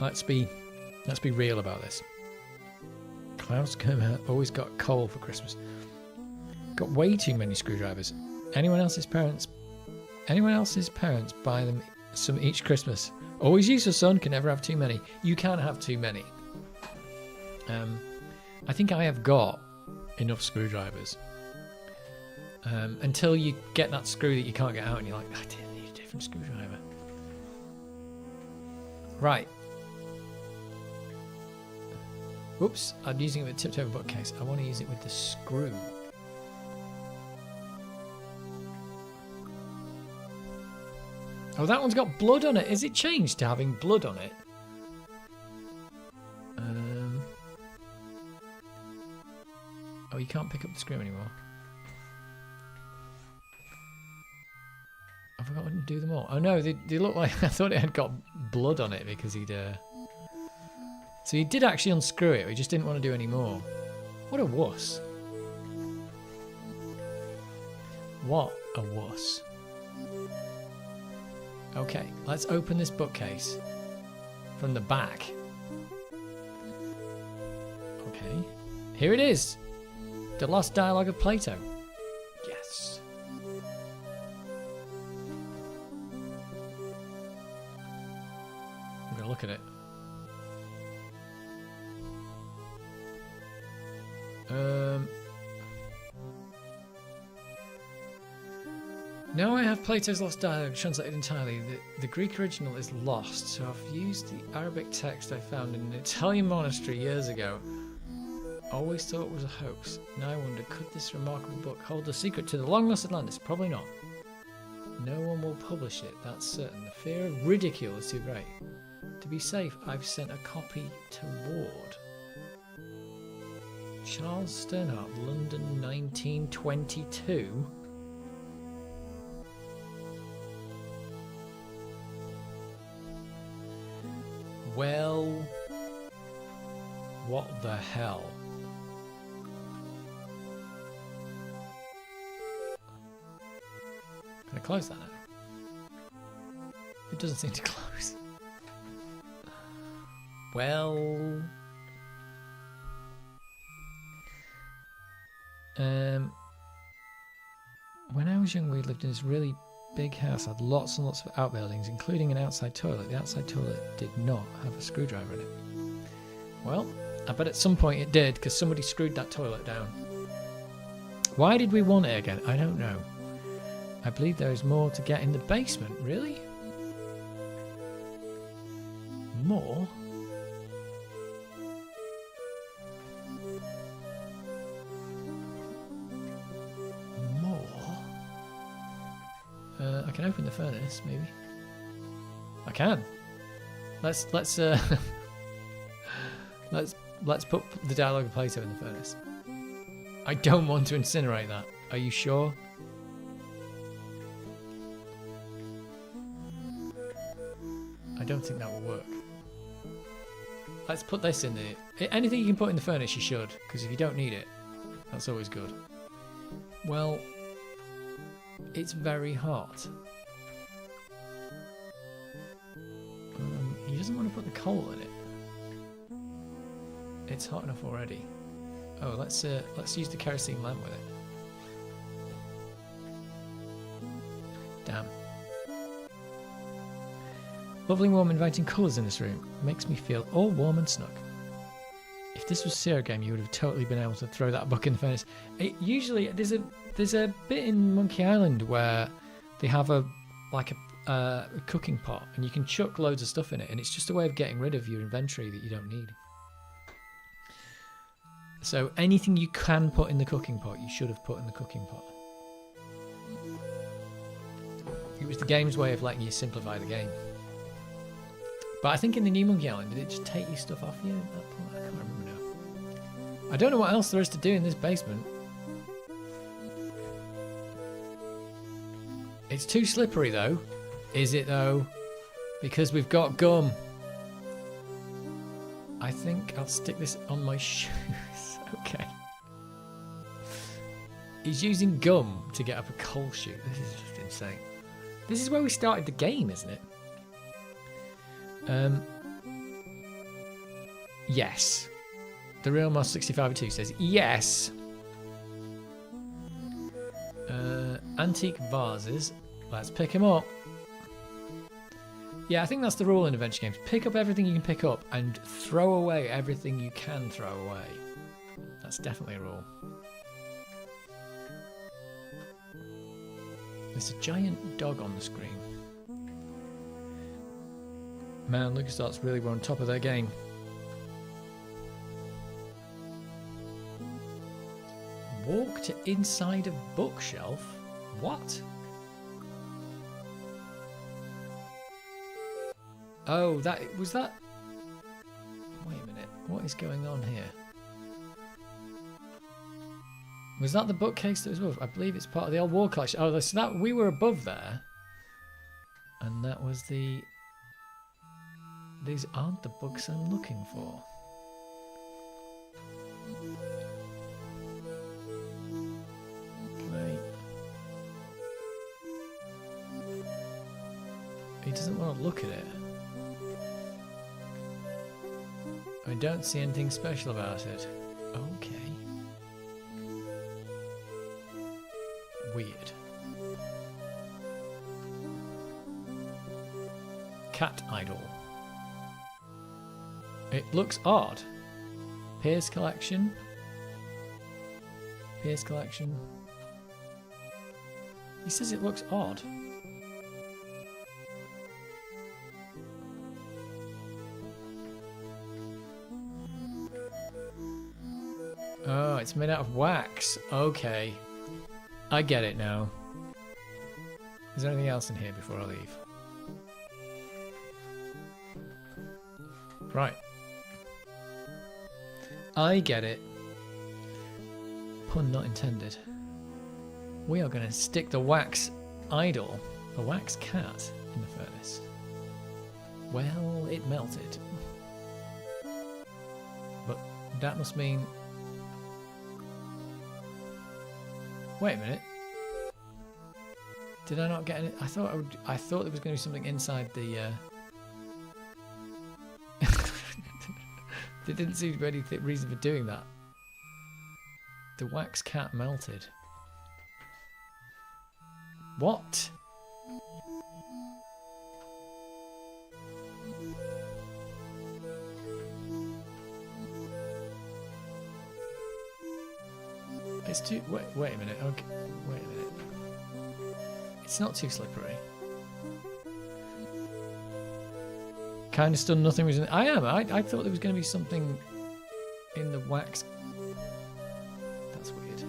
Let's be real about this. Klaus Kermer always got coal for Christmas. Got way too many screwdrivers. Anyone else's parents buy them some each Christmas. Always use your son, can never have too many. You can't have too many. I think I have got enough screwdrivers. Until you get that screw that you can't get out and you're like, I didn't need a different screwdriver. Right. Oops, I'm using it with a tipped over bookcase. I want to use it with the screw. Oh, that one's got blood on it. Is it changed to having blood on it? Oh, you can't pick up the screw anymore. I've forgotten to do them all. Oh no, they look like... I thought it had got blood on it because he'd... So he did actually unscrew it, but he just didn't want to do any more. What a wuss. What a wuss. Okay, let's open this bookcase from the back. Okay, here it is. The Lost Dialogue of Plato. Yes. I'm gonna look at it. Now I have Plato's Lost Dialogue translated entirely. The Greek original is lost, so I've used the Arabic text I found in an Italian monastery years ago. Always thought it was a hoax. Now I wonder, could this remarkable book hold the secret to the long-lost Atlantis? Probably not. No one will publish it, that's certain. The fear of ridicule is too great. To be safe, I've sent a copy to Ward. Charles Sternhardt, London, 1922. Well, what the hell? Can I close that now? It doesn't seem to close. Well... when I was young, we lived in this really big house, had lots and lots of outbuildings, including an outside toilet. The outside toilet did not have a screwdriver in it. Well, I bet at some point it did, because somebody screwed that toilet down. Why did we want it again? I don't know. I believe there is more to get in the basement. Really? More? I can open the furnace, maybe. I can. Let's let's put the dialogue Plato in the furnace. I don't want to incinerate that. Are you sure? I don't think that will work. Let's put this in there. Anything you can put in the furnace, you should, because if you don't need it, that's always good. Well, it's very hot. He doesn't want to put the coal in it. It's hot enough already. Oh, let's use the kerosene lamp with it. Damn. Lovely, warm, inviting colours in this room. Makes me feel all warm and snug. If this was a Sierra game, you would have totally been able to throw that book in the furnace. Usually, there's a bit in Monkey Island where they have a cooking pot, and you can chuck loads of stuff in it, and it's just a way of getting rid of your inventory that you don't need. So anything you can put in the cooking pot, you should have put in the cooking pot. It was the game's way of letting you simplify the game. But I think in the new Monkey Island, did it just take your stuff off you at that point? I can't remember now. I don't know what else there is to do in this basement. It's too slippery though. Is it though? Because we've got gum. I think I'll stick this on my shoes. Okay. He's using gum to get up a coal chute. This is just insane. This is where we started the game, isn't it? Yes. The Real Moss 6502 says yes. Antique vases. Let's pick him up. Yeah, I think that's the rule in adventure games. Pick up everything you can pick up and throw away everything you can throw away. That's definitely a rule. There's a giant dog on the screen. Man, LucasArts really were on top of their game. Walk to inside a bookshelf? What? Oh, was that... Wait a minute. What is going on here? Was that the bookcase that was above? I believe it's part of the old wall collection. Oh, so that we were above there. And that was the... These aren't the books I'm looking for. Great. He doesn't want to look at it. I don't see anything special about it. Okay. Weird. Cat idol. It looks odd. Pierce collection. Pierce collection. He says it looks odd. Oh, it's made out of wax. Okay. I get it now. Is there anything else in here before I leave? Right. I get it. Pun not intended. We are going to stick the wax idol, the wax cat, in the furnace. Well, it melted. But that must mean... Wait a minute. Did I not get any? I thought there was going to be something inside the... There didn't seem to be any reason for doing that. The wax cat melted. What? It's too... Wait a minute. Okay. Wait a minute. It's not too slippery. Kind of stunned, nothing was in. I thought there was going to be something in the wax. That's weird.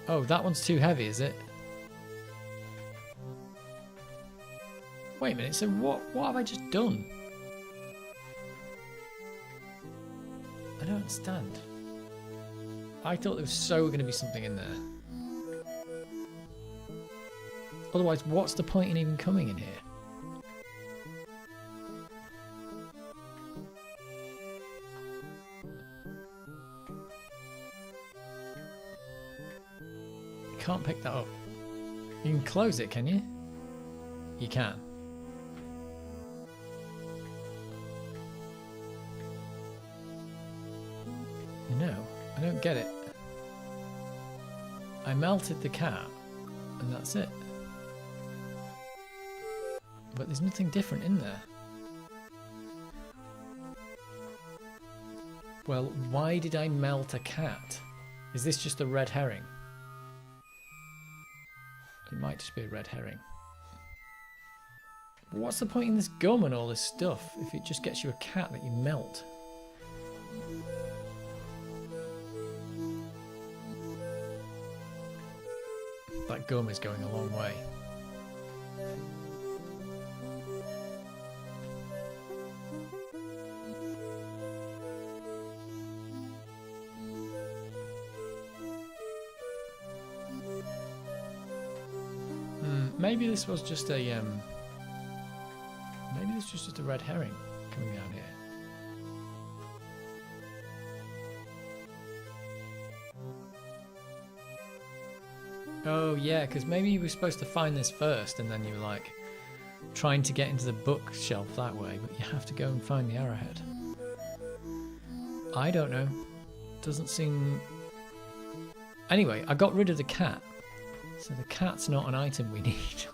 Oh, that one's too heavy, is it? Wait a minute, so what have I just done? I don't understand. I thought there was so going to be something in there. Otherwise, what's the point in even coming in here? You can't pick that up. You can close it, can you? You can. No, I don't get it. I melted the cat, and that's it. But there's nothing different in there. Well, why did I melt a cat? Is this just a red herring? It might just be a red herring. But what's the point in this gum and all this stuff if it just gets you a cat that you melt? That gum is going a long way. Maybe this was just a maybe this was just a red herring coming down here. Oh yeah, because maybe you were supposed to find this first and then you were like trying to get into the bookshelf that way, but you have to go and find the arrowhead. I don't know. Doesn't seem... Anyway, I got rid of the cat. So the cat's not an item we need.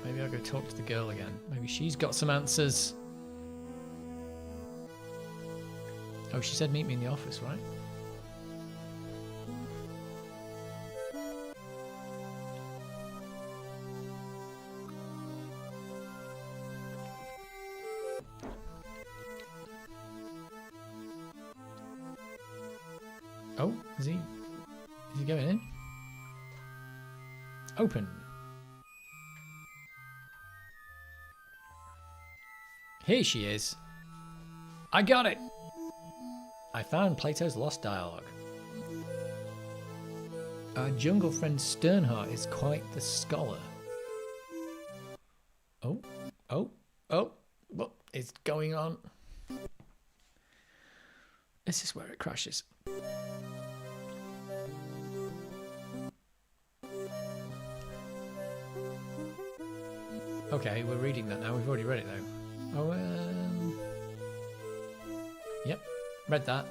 Maybe I'll go talk to the girl again. Maybe she's got some answers. Oh, she said meet me in the office, right? Oh, is he going in? Open. Here she is. I got it. I found Plato's Lost Dialogue. Our jungle friend Sternheart is quite the scholar. Oh, what is going on? This is where it crashes. Okay, we're reading that now. We've already read it though. Oh, yep, read that.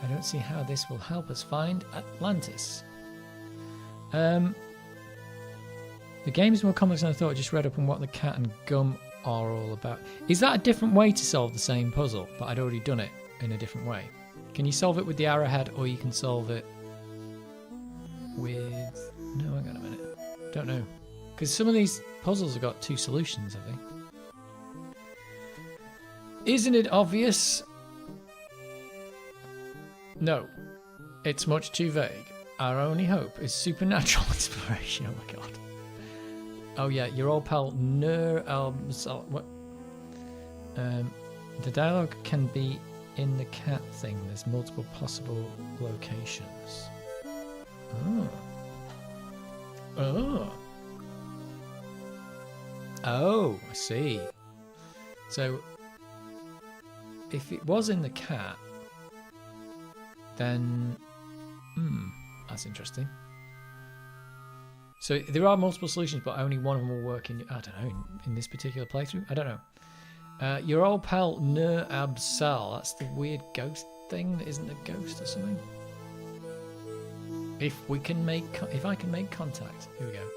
I don't see how this will help us find Atlantis. The game is more complex than I thought. I just read up on what the cat and gum are all about. Is that a different way to solve the same puzzle, but I'd already done it in a different way? Can you solve it with the arrowhead, or you can solve it with... No, hang on a minute. Don't know. Because some of these puzzles have got two solutions, I think. Isn't it obvious? No. It's much too vague. Our only hope is supernatural inspiration. Oh my god. Oh yeah, your old pal Nur what? The dialogue can be in the cat thing. There's multiple possible locations. Oh. Oh. Oh, I see. So, if it was in the cat, then... that's interesting. So, there are multiple solutions, but only one of them will work in... I don't know, in this particular playthrough? I don't know. Your old pal Nur Absal. That's the weird ghost thing that isn't a ghost or something. If I can make contact. Here we go.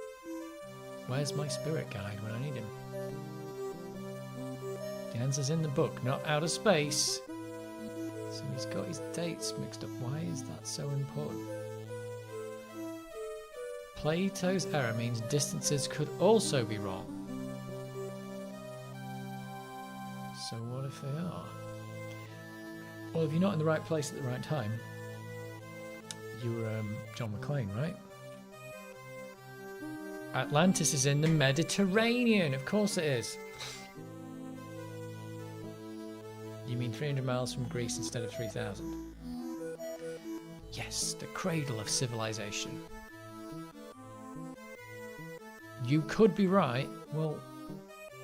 Where's my spirit guide when I need him? The answer's in the book, not out of space. So he's got his dates mixed up. Why is that so important? Plato's error means distances could also be wrong. So what if they are? Well, if you're not in the right place at the right time, you're John McClane, right? Atlantis is in the Mediterranean. Of course it is. You mean 300 miles from Greece instead of 3,000? Yes, the cradle of civilization. You could be right. Well,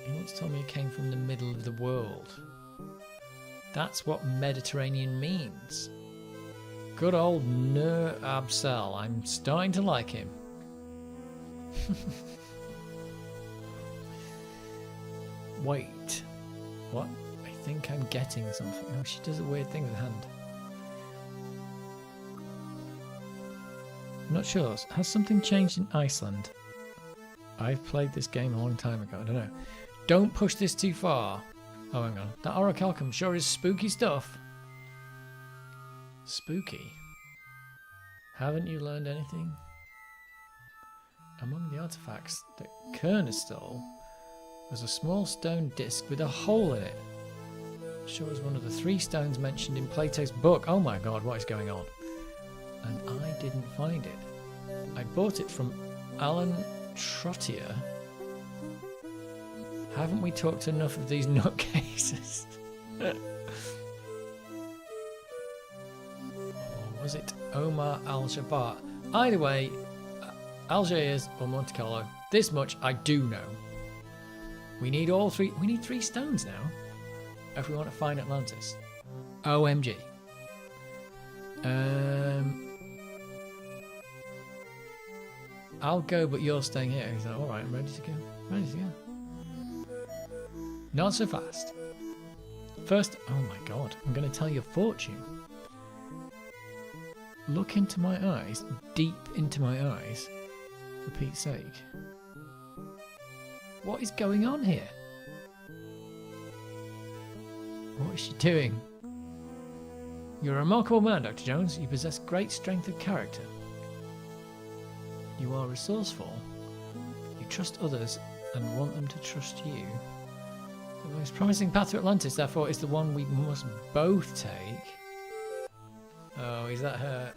he once told me it came from the middle of the world. That's what Mediterranean means. Good old Nur Absel. I'm starting to like him. Wait. What? I think I'm getting something. Oh, she does a weird thing with her hand. I'm not sure. Has something changed in Iceland? I've played this game a long time ago. I don't know. Don't push this too far. Oh, hang on. That orichalcum sure is spooky stuff. Spooky? Haven't you learned anything? Among the artifacts that Kerner stole was a small stone disc with a hole in it. Sure is one of the 3 stones mentioned in Plato's book. Oh my god, what is going on? And I didn't find it. I bought it from Alan Trottier. Haven't we talked enough of these nutcases? Or was it Omar Al-Jabbar? Either way, Algiers or Monte Carlo, this much I do know. We need all 3. We need 3 stones now if we want to find Atlantis. OMG. I'll go, but you're staying here. He's like, alright, I'm ready to go. Ready to go. Not so fast. First, oh my god, I'm going to tell you a fortune. Look into my eyes, deep into my eyes, for Pete's sake. What is going on here? What is she doing? You're a remarkable man, Dr. Jones. You possess great strength of character. You are resourceful. You trust others and want them to trust you. The most promising path to Atlantis, therefore, is the one we must both take. Oh, is that her?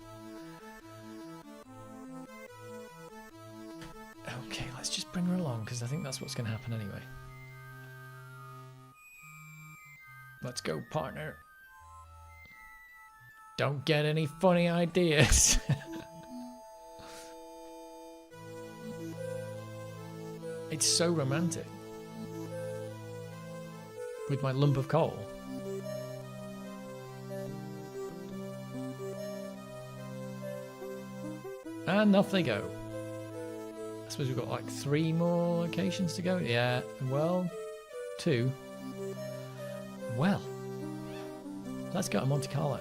Okay, let's just bring her along, because I think that's what's going to happen anyway. Let's go, partner. Don't get any funny ideas. It's so romantic. With my lump of coal. And off they go. I suppose we've got like 3 more locations to go. Yeah, well, 2. Well, let's go to Monte Carlo.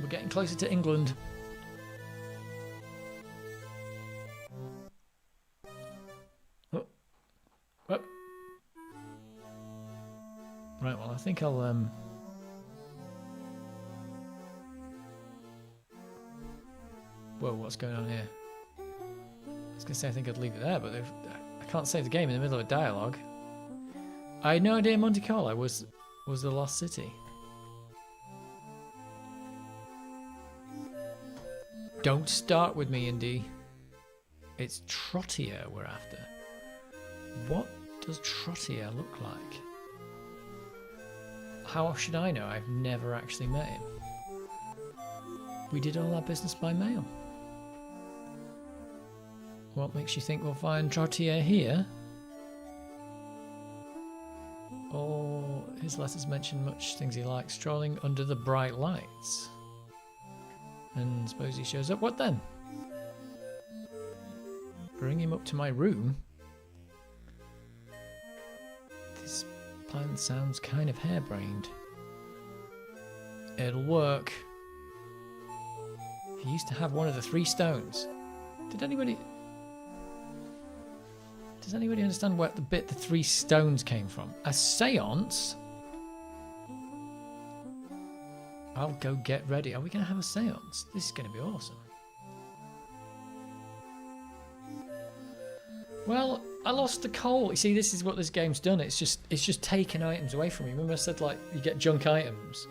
We're getting closer to England. Oh. Oh. Right, well, I think I'll Whoa, what's going on here? I was going to say I think I'd leave it there, but I can't save the game in the middle of a dialogue. I had no idea Monte Carlo was the lost city. Don't start with me, Indy. It's Trottier we're after. What does Trottier look like? How should I know? I've never actually met him. We did all our business by mail. What makes you think we'll find Trottier here? Or his letters mention much things he likes, strolling under the bright lights. And suppose he shows up, what then? Bring him up to my room? This plan sounds kind of harebrained. it'll work. He used to have one of the 3 stones. Does anybody understand where the 3 stones came from? A seance? I'll go get ready. Are we going to have a seance? This is going to be awesome. Well, I lost the coal. You see, this is what this game's done. It's just taking items away from you. Remember I said, like, you get junk items?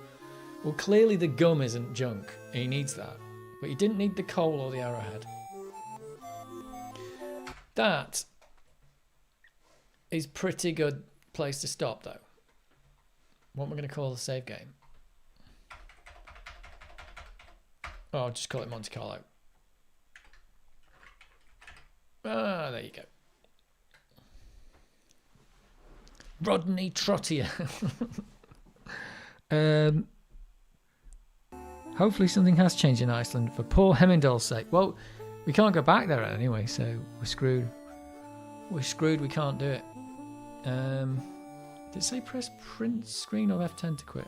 Well, clearly the gum isn't junk. He needs that. But he didn't need the coal or the arrowhead. That is pretty good place to stop, though. What am I going to call the save game? Oh, I'll just call it Monte Carlo. Ah, there you go. Rodney Trottier. Hopefully something has changed in Iceland for poor Hemmingdale's sake. Well, we can't go back there anyway, so we're screwed. We're screwed, we can't do it. Did it say press print screen or F10 to quit?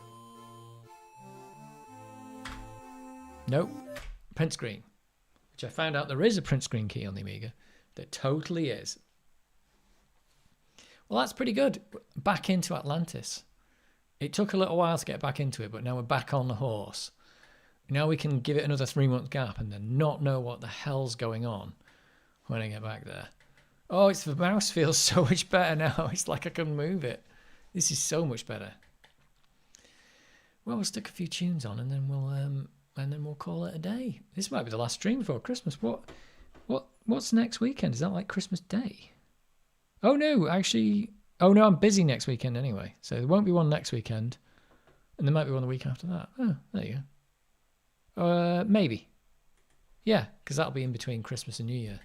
Nope. Print screen. Which I found out there is a print screen key on the Amiga. There totally is. Well, that's pretty good. Back into Atlantis. It took a little while to get back into it, but now we're back on the horse. Now we can give it another 3-month gap and then not know what the hell's going on when I get back there. Oh, the mouse feels so much better now. It's like I can move it. This is so much better. Well, we'll stick a few tunes on and then we'll call it a day. This might be the last stream before Christmas. What's next weekend? Is that like Christmas Day? Oh no, actually. Oh no, I'm busy next weekend anyway. So there won't be one next weekend. And there might be one the week after that. Oh, there you go. Maybe. Yeah, because that'll be in between Christmas and New Year.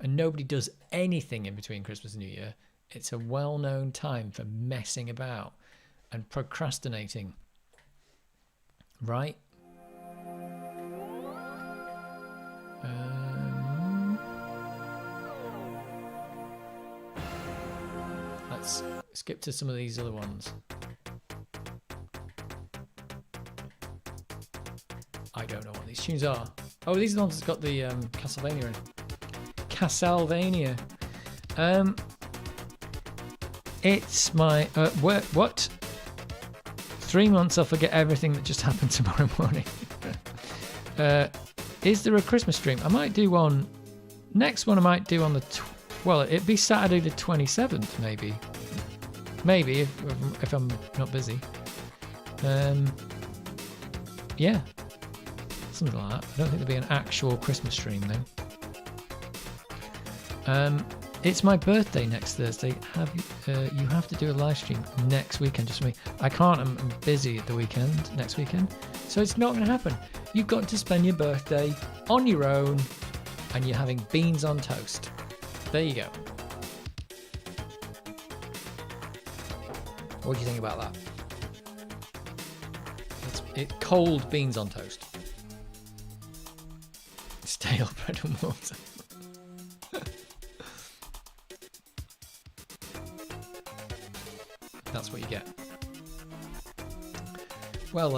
And nobody does anything in between Christmas and New Year. It's a well-known time for messing about and procrastinating. Right? Let's skip to some of these other ones. I don't know what these tunes are. Oh, these are the ones that's got the Castlevania in. Castlevania. It's my what? 3 months I'll forget everything that just happened tomorrow morning. Is there a Christmas stream? I might do one. Next one I might do on the well, it'd be Saturday the 27th, maybe. Maybe if I'm not busy. Yeah, something like that. I don't think there'll be an actual Christmas stream though. It's my birthday next Thursday. You have to do a live stream next weekend just for me. I can't. I'm busy at the weekend, next weekend, so it's not going to happen. You've got to spend your birthday on your own, and you're having beans on toast. There you go. What do you think about that? It's cold beans on toast. Stale bread and water. That's what you get. Well,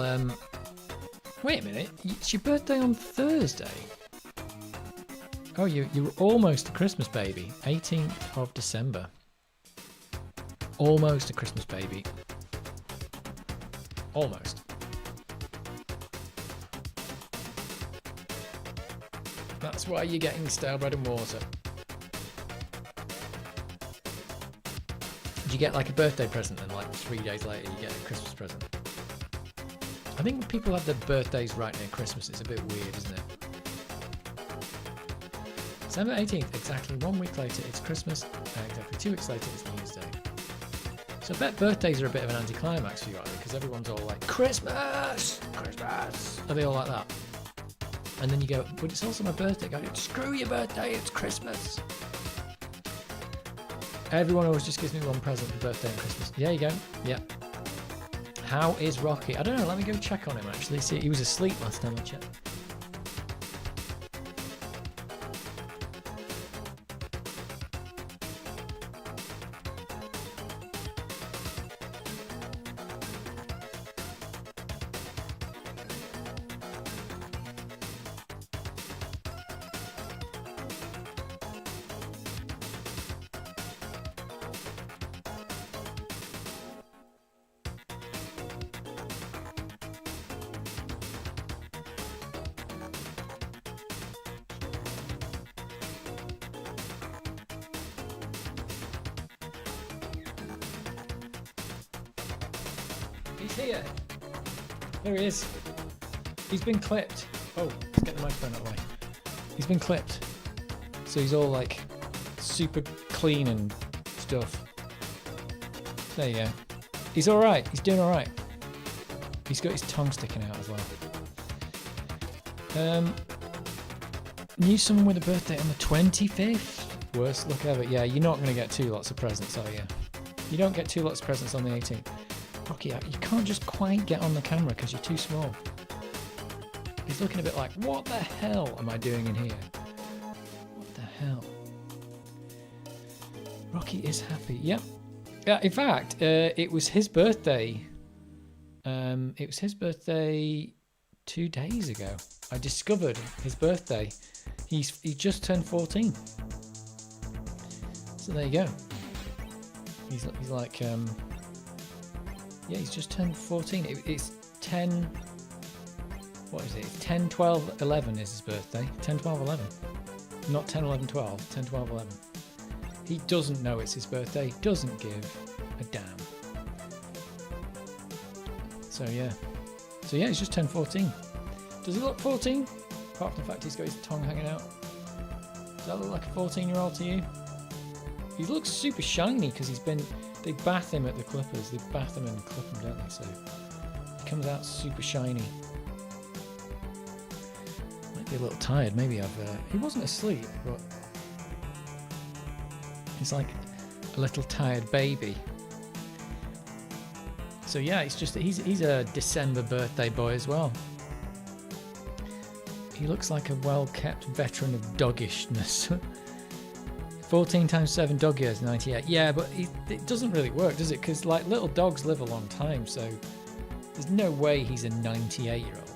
wait a minute. It's your birthday on Thursday. Oh, you're almost a Christmas baby. 18th of December. Almost a Christmas baby. Almost. That's why you're getting stale bread and water. You get like a birthday present and like 3 days later you get a Christmas present. I think when people have their birthdays right near Christmas, it's a bit weird, isn't it? December 18th, exactly 1 week later, it's Christmas. Exactly 2 weeks later, it's New Year's Day. So I bet birthdays are a bit of an anticlimax for you, right? Because everyone's all like, Christmas! Christmas! Are they all like that? And then you go, but it's also my birthday. Go, screw your birthday, it's Christmas. Everyone always just gives me one present for birthday and Christmas. There you go. Yeah. How is Rocky? I don't know. Let me go check on him, actually. See, he was asleep last time I checked. He's here. There he is. He's been clipped. Oh, let's get the microphone out of the way. He's been clipped. So he's all like super clean and stuff. There you go. He's alright. He's doing alright. He's got his tongue sticking out as well. Knew someone with a birthday on the 25th? Worst look ever. Yeah, you're not going to get 2 lots of presents, are you? You don't get 2 lots of presents on the 18th. Rocky, you can't just quite get on the camera because you're too small. He's looking a bit like, what the hell am I doing in here? What the hell? Rocky is happy. Yep. Yeah, in fact, it was his birthday. It was his birthday 2 days ago. I discovered his birthday. He just turned 14. So there you go. He's like yeah, he's just turned 14. It's 10. What is it? 10, 12, 11 is his birthday. 10, 12, 11. Not 10, 11, 12. 10, 12, 11. He doesn't know it's his birthday. Doesn't give a damn. So yeah. So yeah, he's just turned 14. Does he look 14? Apart from the fact he's got his tongue hanging out. Does that look like a 14-year-old to you? He looks super shiny because they bath him at the clippers. They bath him and clip him, don't they? So he comes out super shiny. Might be a little tired. Maybe he wasn't asleep, but he's like a little tired baby. So yeah, it's just he's a December birthday boy as well. He looks like a well-kept veteran of doggishness. 14 times 7 dog years, 98. Yeah, but it doesn't really work, does it? Because like little dogs live a long time, so there's no way he's a 98-year-old.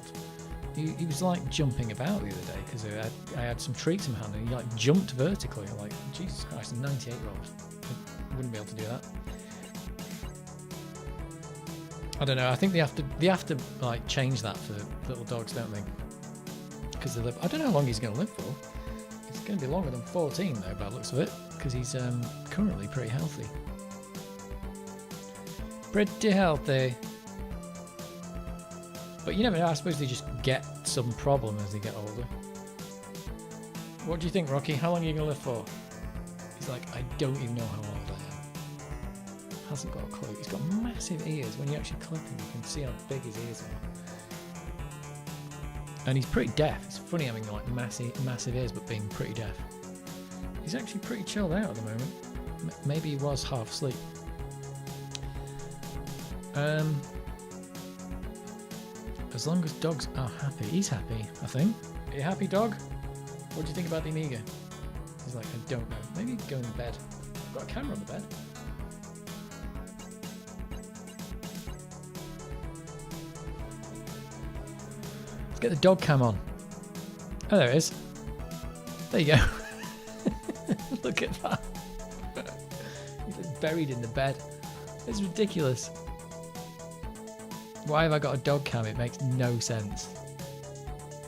He was like jumping about the other day because I had some treats in my hand and he like jumped vertically. I'm like, Jesus Christ, a 98-year-old. I wouldn't be able to do that. I don't know. I think they have to like change that for little dogs, don't they? Because they live. I don't know how long he's going to live for. It's going to be longer than 14 though, by the looks of it, because he's currently pretty healthy. Pretty healthy. But you never know. I suppose they just get some problem as they get older. What do you think, Rocky? How long are you going to live for? He's like, I don't even know how old I am. Hasn't got a clue. He's got massive ears. When you actually clip him, you can see how big his ears are. And he's pretty deaf. It's funny having like massive ears but being pretty deaf. He's actually pretty chilled out at the moment. Maybe he was half asleep. As long as dogs are happy. He's happy, I think. Are you happy, dog? What do you think about the Amiga? He's like, I don't know. Maybe go in bed. I've got a camera on the bed. Let's get the dog cam on. Oh, there it is. There you go. Look at that. He's like buried in the bed. It's ridiculous. Why have I got a dog cam? It makes no sense.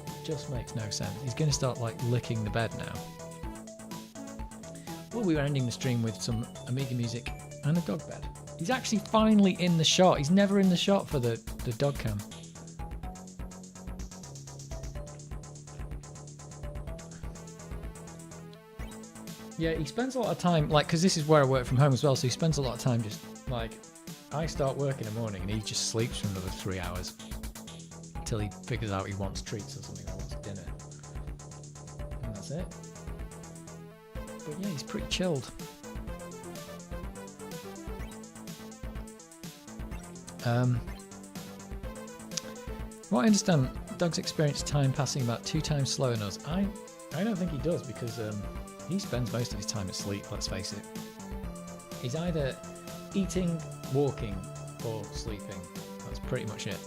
It just makes no sense. He's going to start like licking the bed now. Well, we were ending the stream with some Amiga music and a dog bed. He's actually finally in the shot. He's never in the shot for the dog cam. Yeah, he spends a lot of time, like, because this is where I work from home as well, so he spends a lot of time just, like, I start work in the morning and he just sleeps for another 3 hours until he figures out he wants treats or something, or wants dinner. And that's it. But yeah, he's pretty chilled. What I understand, dogs experience time passing about 2 times slower than us. I don't think he does, because he spends most of his time asleep, let's face it. He's either eating, walking, or sleeping. That's pretty much it.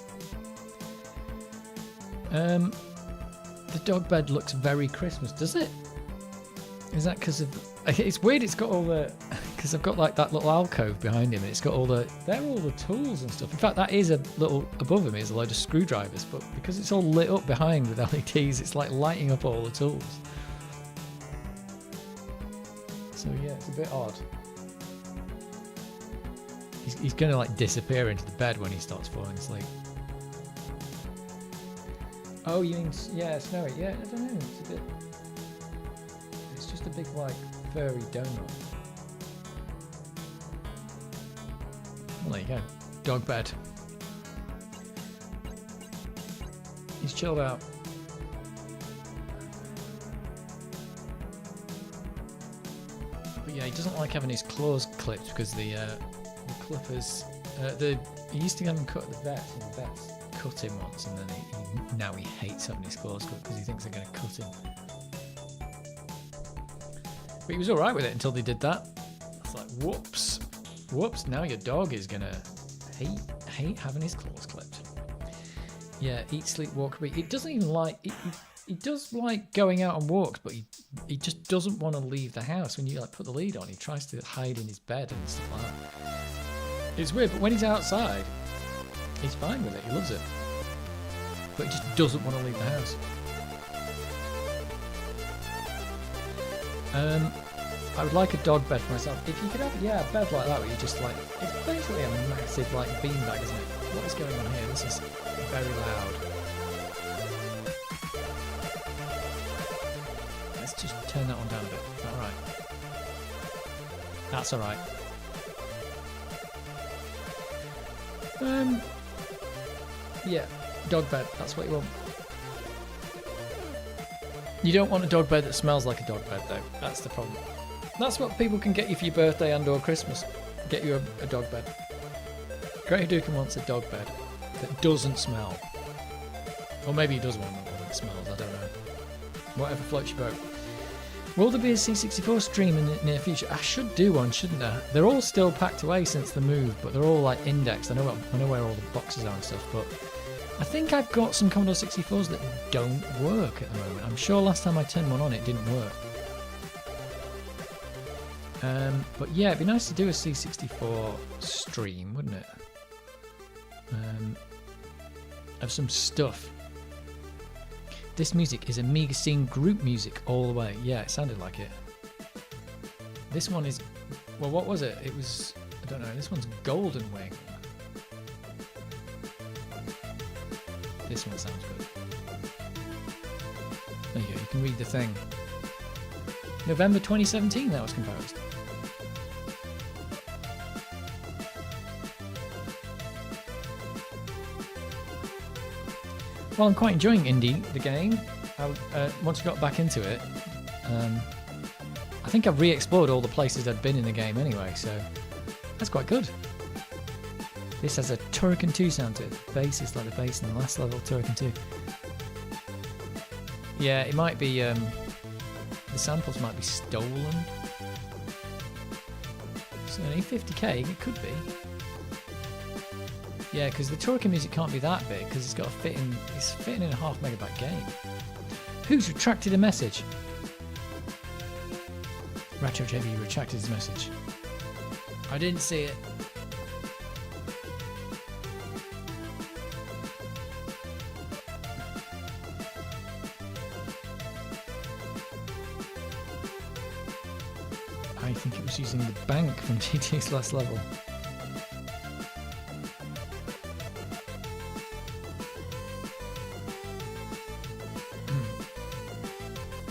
The dog bed looks very Christmas, does it? Is that because of... It's weird, it's got all the... Because I've got like that little alcove behind him and it's got all the... They're all the tools and stuff. In fact, that is a little... Above him is a load of screwdrivers, but because it's all lit up behind with LEDs, it's like lighting up all the tools. So yeah, it's a bit odd. He's going to like disappear into the bed when he starts falling asleep. Oh, you mean, yeah, Snowy. Yeah, I don't know. It's just a big, like, furry donut. Well, there you go. Dog bed. He's chilled out. But yeah, he doesn't like having his claws clipped because the clippers. He used to have them cut at the vet, and the vets cut him once, and then now he hates having his claws cut because he thinks they're going to cut him. But he was all right with it until they did that. It's like, whoops! Now your dog is gonna hate having his claws clipped. Yeah, eat, sleep, walk, repeat. It doesn't even like. He does like going out on walks, but he just doesn't want to leave the house. When you like put the lead on, he tries to hide in his bed and stuff like that. It's weird, but when he's outside, he's fine with it. He loves it, but he just doesn't want to leave the house. I would like a dog bed for myself. If you could have, a bed like that where you just like, it's basically a massive like beanbag, isn't it? What is going on here? This is very loud. Let's just turn that one down a bit. Is that alright? That's alright. Yeah, dog bed. That's what you want. You don't want a dog bed that smells like a dog bed, though. That's the problem. That's what people can get you for your birthday and/or Christmas. Get you a dog bed. Great Hadouken wants a dog bed that doesn't smell. Or maybe he does want one that smells. I don't know. Whatever floats your boat. Will there be a C64 stream in the near future? I should do one, shouldn't I? They're all still packed away since the move, but they're all like indexed. I know where all the boxes are and stuff, but I think I've got some Commodore 64s that don't work at the moment. I'm sure last time I turned one on it didn't work. But yeah, it'd be nice to do a C64 stream, wouldn't it? Of some stuff. This music is Amiga scene group music all the way. Yeah, it sounded like it. This one is, well, what was it? It was, I don't know, this one's Golden Wing. This one sounds good. There you go, you can read the thing. November 2017 that was composed. Well, I'm quite enjoying Indie, the game. Once I got back into it, I think I've re-explored all the places I'd been in the game anyway, so that's quite good. This has a Turrican 2 sound to it. The bass is like the bass in the last level of Turrican 2. Yeah, it might be, the samples might be stolen. So an A50K, it could be. Yeah, because the Turrican music can't be that big because it's got to fit in. It's fitting in a 0.5 megabyte game. Who's retracted a message? Retro JB retracted his message. I didn't see it. I think it was using the bank from GT's last level.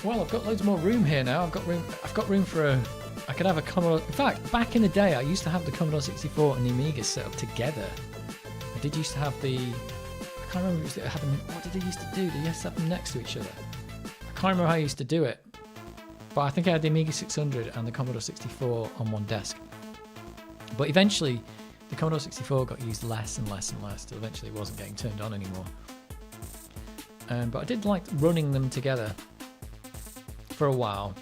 Well, I've got loads more room here now. I've got room for a. I could have a Commodore. In fact, back in the day, I used to have the Commodore 64 and the Amiga set up together. I did used to have the. I can't remember what did they used to do. They used to have them next to each other. I can't remember how I used to do it, but I think I had the Amiga 600 and the Commodore 64 on one desk. But eventually, the Commodore 64 got used less and less and less, till eventually it wasn't getting turned on anymore. But I did like running them together for a while.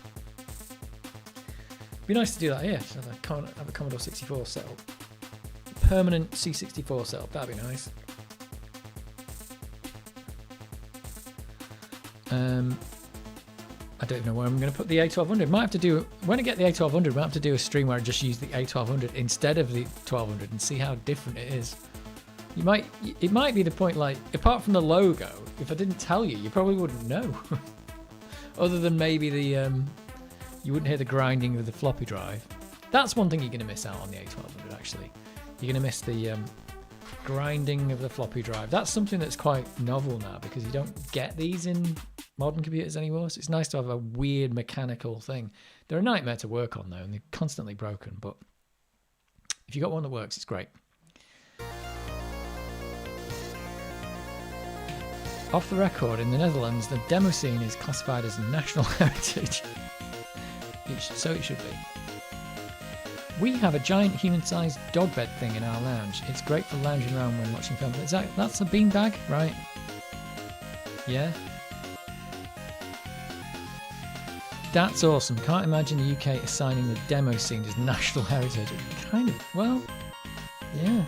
It'd be nice to do that here. So have a Commodore 64 setup. Permanent C64 setup. That'd be nice. I don't know where I'm going to put the A1200. Might have to do, when I get the A1200, might have to do a stream where I just use the A1200 instead of the 1200 and see how different it is. It might be the point, like, apart from the logo, if I didn't tell you, you probably wouldn't know. Other than maybe the, you wouldn't hear the grinding of the floppy drive. That's one thing you're going to miss out on the A1200, actually. You're going to miss the grinding of the floppy drive. That's something that's quite novel now because you don't get these in modern computers anymore. So it's nice to have a weird mechanical thing. They're a nightmare to work on though, and they're constantly broken. But if you got one that works, it's great. Off the record, in the Netherlands, the demo scene is classified as national heritage. So it should be. We have a giant human-sized dog bed thing in our lounge. It's great for lounging around when watching film. That's a beanbag, right? Yeah. That's awesome. Can't imagine the UK assigning the demo scene as national heritage. Kind of. Well, yeah.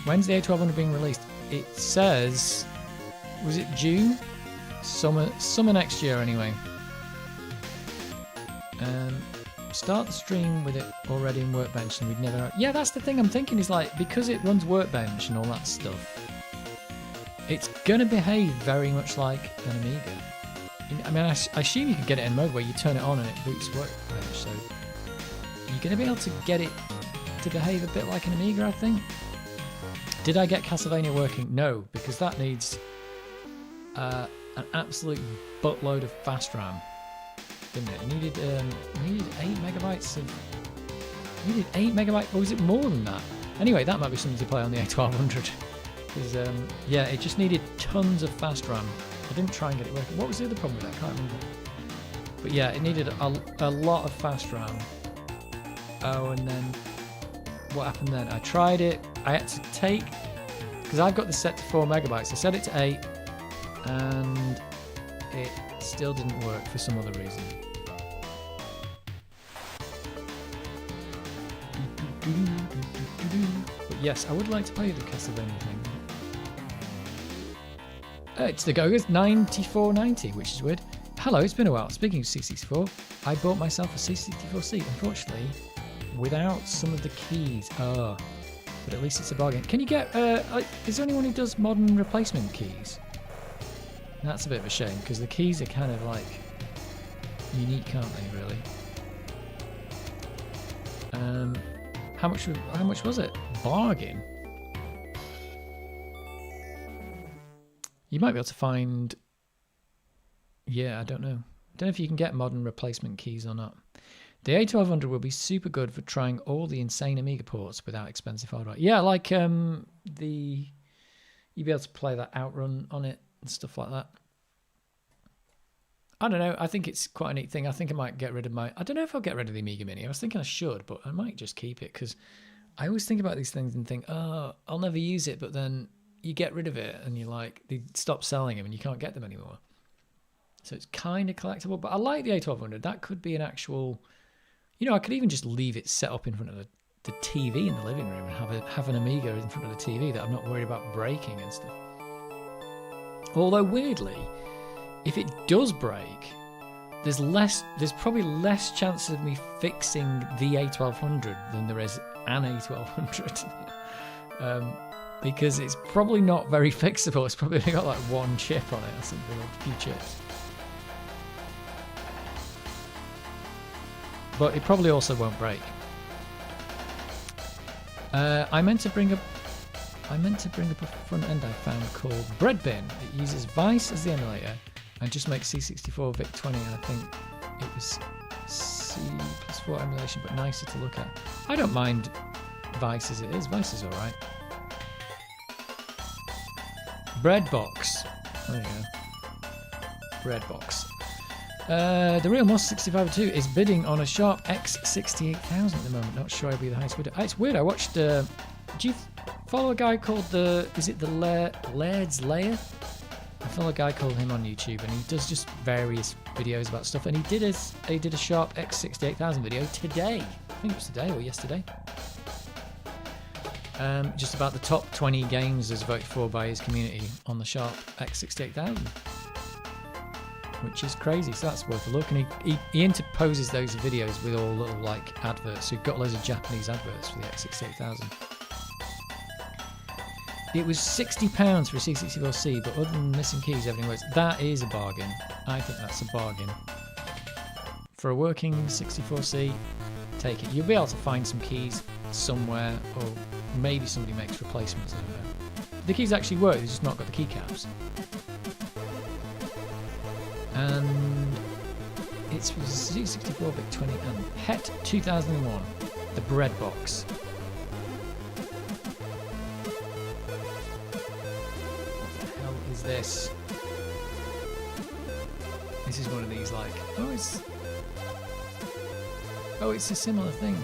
When's the A1200 being released? It says, was it June? Summer next year anyway. Start the stream with it already in Workbench and we'd never... Yeah, that's the thing I'm thinking is like, because it runs Workbench and all that stuff, it's going to behave very much like an Amiga. I mean, I assume you could get it in mode where you turn it on and it boots Workbench, so you're going to be able to get it to behave a bit like an Amiga, I think. Did I get Castlevania working? No, because that needs an absolute buttload of fast RAM. Didn't it? Needed 8 megabytes of... Needed 8 megabytes, or was it more than that? Anyway, that might be something to play on the A1200. Because, yeah, it just needed tons of fast RAM. I didn't try and get it working. What was the other problem with that? I can't remember. But yeah, it needed a lot of fast RAM. Oh, and then... What happened then? I tried it. I had to take... Because I've got this set to 4 megabytes. I set it to 8. And it still didn't work for some other reason. But yes, I would like to play the Castlevania thing. It's the Gogas 9490, which is weird. Hello, it's been a while. Speaking of C64, I bought myself a C64C, unfortunately, without some of the keys. Oh, but at least it's a bargain. Can you get... is there anyone who does modern replacement keys? That's a bit of a shame, because the keys are kind of like unique, aren't they, really? How much was it? Bargain? You might be able to find... Yeah, I don't know. Don't know if you can get modern replacement keys or not. The A1200 will be super good for trying all the insane Amiga ports without expensive hardware. Yeah, like you'd be able to play that Outrun on it and stuff like that. I don't know. I think it's quite a neat thing. I think I might get rid of my... I don't know if I'll get rid of the Amiga Mini. I was thinking I should, but I might just keep it because I always think about these things and think, oh, I'll never use it. But then you get rid of it and you're like, they stop selling them and you can't get them anymore. So it's kind of collectible. But I like the A1200. That could be an actual... You know, I could even just leave it set up in front of the TV in the living room and have an Amiga in front of the TV that I'm not worried about breaking and stuff. Although weirdly, if it does break, there's probably less chance of me fixing the A1200 than there is an A1200. Because it's probably not very fixable. It's probably got like one chip on it or something, or a few chips. But it probably also won't break. I meant to bring up a front end I found called Breadbin. It uses Vice as the emulator and just makes C64 VIC-20, and I think it was C+4 emulation, but nicer to look at. I don't mind Vice as it is. Vice is alright. Breadbox. There you go. Breadbox. The real Moss 6502 is bidding on a sharp X68000 at the moment. Not sure I'll be the highest bidder. It's weird. I watched. Do you follow a guy called is it the Laird's Lair? I follow a guy called him on YouTube, and he does just various videos about stuff. And he did a sharp X68000 video today. I think it was today or yesterday. Just about the top 20 games as voted for by his community on the sharp X68000. Which is crazy, so that's worth a look. And he interposes those videos with all little like adverts. So you've got loads of Japanese adverts for the X68000. It was £60 for a C64C, but other than missing keys, everything works. That is a bargain. I think that's a bargain. For a working 64C, take it. You'll be able to find some keys somewhere, or maybe somebody makes replacements. I don't know. The keys actually work, they've just not got the keycaps. And it's Z64 Bit 20 and PET 2001, the bread box. What the hell is this? This is one of these like, oh, it's a similar thing.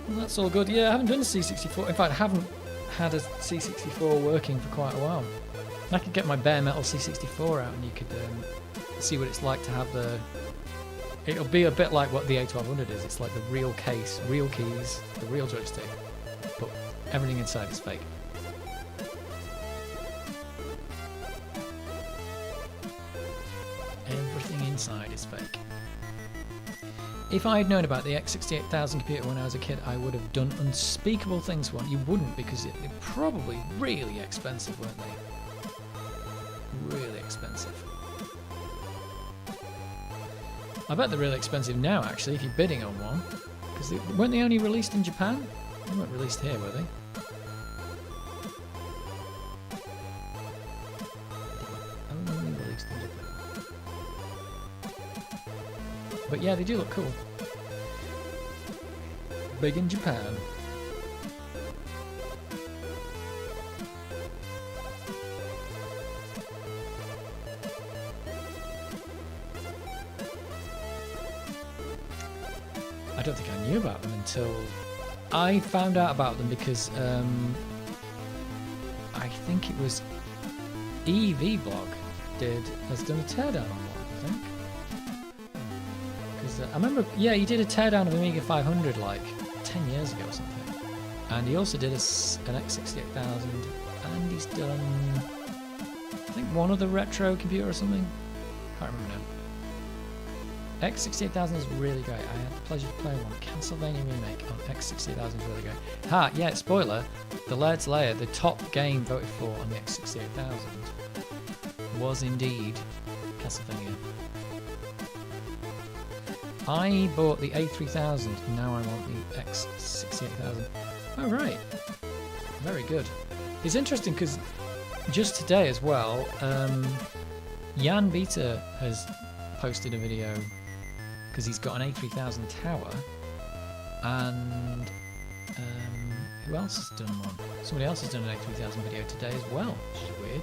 Well, that's all good. Yeah, I haven't done a C64. In fact, I haven't had a C64 working for quite a while. I could get my bare metal C64 out and you could see what it's like to have the... It'll be a bit like what the A1200 is. It's like the real case, real keys, the real joystick, but everything inside is fake. Everything inside is fake. If I had known about the X68000 computer when I was a kid, I would have done unspeakable things for one. You wouldn't, because they're probably really expensive, weren't they? Really expensive. I bet they're really expensive now, actually, if you're bidding on one. Because weren't they only released in Japan? They weren't released here, were they? Only released in Japan. But yeah, they do look cool. Big in Japan. I don't think I knew about them until I found out about them because I think it was EVblog has done a teardown on one, I think. Because I remember, yeah, he did a teardown of Amiga 500 like 10 years ago or something. And he also did an X68000, and he's done, I think, one other retro computer or something. Can't remember now. X68000 is really great. I had the pleasure to play one. Castlevania remake on X68000 is really great. Ha, yeah, spoiler. The Laird's Lair, the top game voted for on the X68000, was indeed Castlevania. I bought the A3000, now I want the X68000. Oh, right. Very good. It's interesting because just today as well, Jan Beta has posted a video because he's got an A3000 tower, and who else has done one? Somebody else has done an A3000 video today as well, which is weird.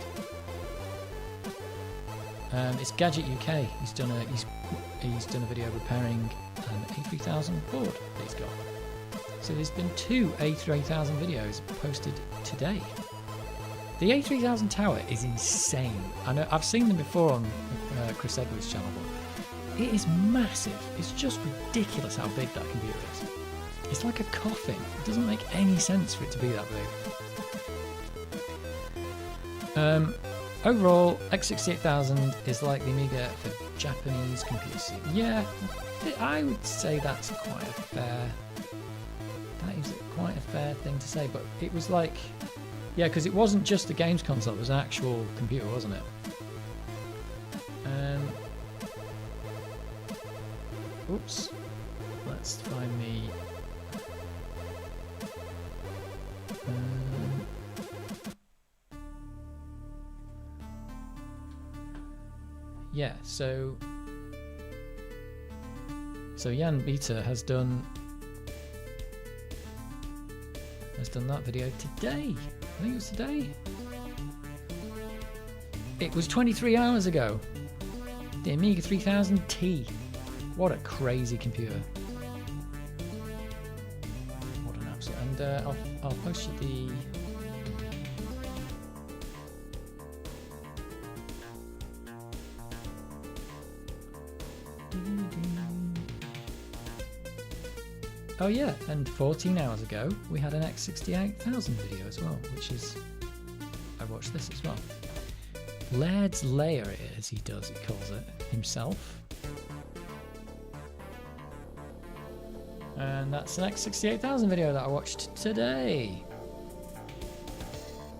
It's Gadget UK. He's done a video repairing an A3000 board that he's got. So there's been 2 A3000 videos posted today. The A3000 tower is insane. I know I've seen them before on Chris Edwards' channel, but it is massive. It's just ridiculous how big that computer is. It's like a coffin. It doesn't make any sense for it to be that big. Overall, X68000 is like the Amiga for Japanese computers. Yeah, I would say that's quite a fair thing to say, but it was like, yeah, because it wasn't just a games console, it was an actual computer, wasn't it? Oops. Let's find the... yeah, so Jan Beta has done that video today. I think it was today. It was 23 hours ago. The Amiga 3000T. What a crazy computer. What an absolute... And I'll post you the... Oh yeah, and 14 hours ago we had an X68000 video as well, which is... I watched this as well. Laird's Lair it is, he calls it himself. And that's an X68000 video that I watched today.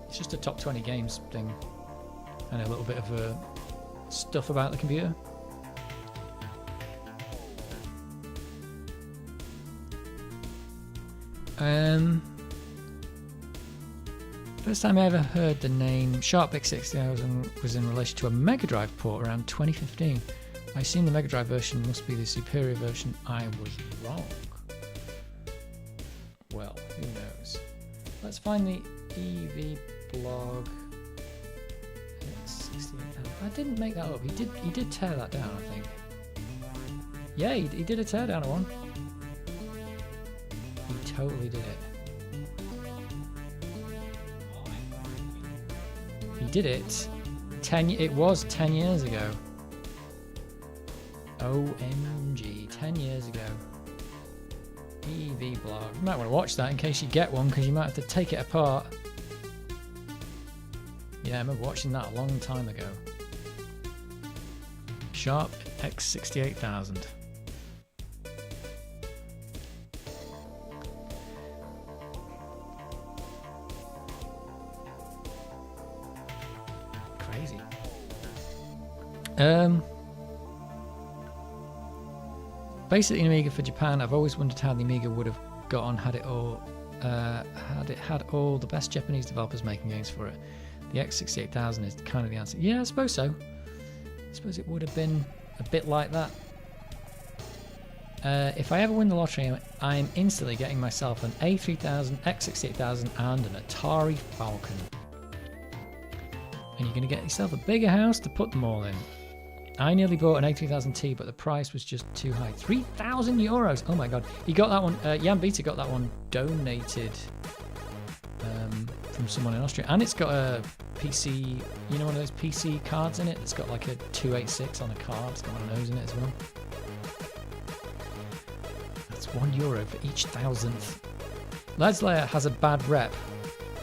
It's just a top 20 games thing and a little bit of stuff about the computer. First time I ever heard the name SharpBix 6000 was in relation to a Mega Drive port around 2015. I assume the Mega Drive version must be the superior version. I was wrong. Well, who knows? Let's find the EV blog. I didn't make that up. He did tear that down, I think. Yeah, he did a teardown of one. He totally did it. He did it. It was 10 years ago. OMG, 10 years ago. EV blog. You might want to watch that in case you get one, because you might have to take it apart. Yeah, I remember watching that a long time ago. Sharp X68000. Crazy. Basically, Amiga for Japan. I've always wondered how the Amiga would have got on had it had all the best Japanese developers making games for it. The X68000 is kind of the answer. Yeah, I suppose so. I suppose it would have been a bit like that. If I ever win the lottery, I'm instantly getting myself an A3000, X68000 and an Atari Falcon. And you're going to get yourself a bigger house to put them all in. I nearly bought an A3000T, but the price was just too high. 3,000 euros! Oh my god. He got that one, Jan Beta got that one donated from someone in Austria. And it's got a PC, you know, one of those PC cards in it that's got like a 286 on a card. It's got one of those in it as well. That's €1 for each thousandth. Lads Layer has a bad rep,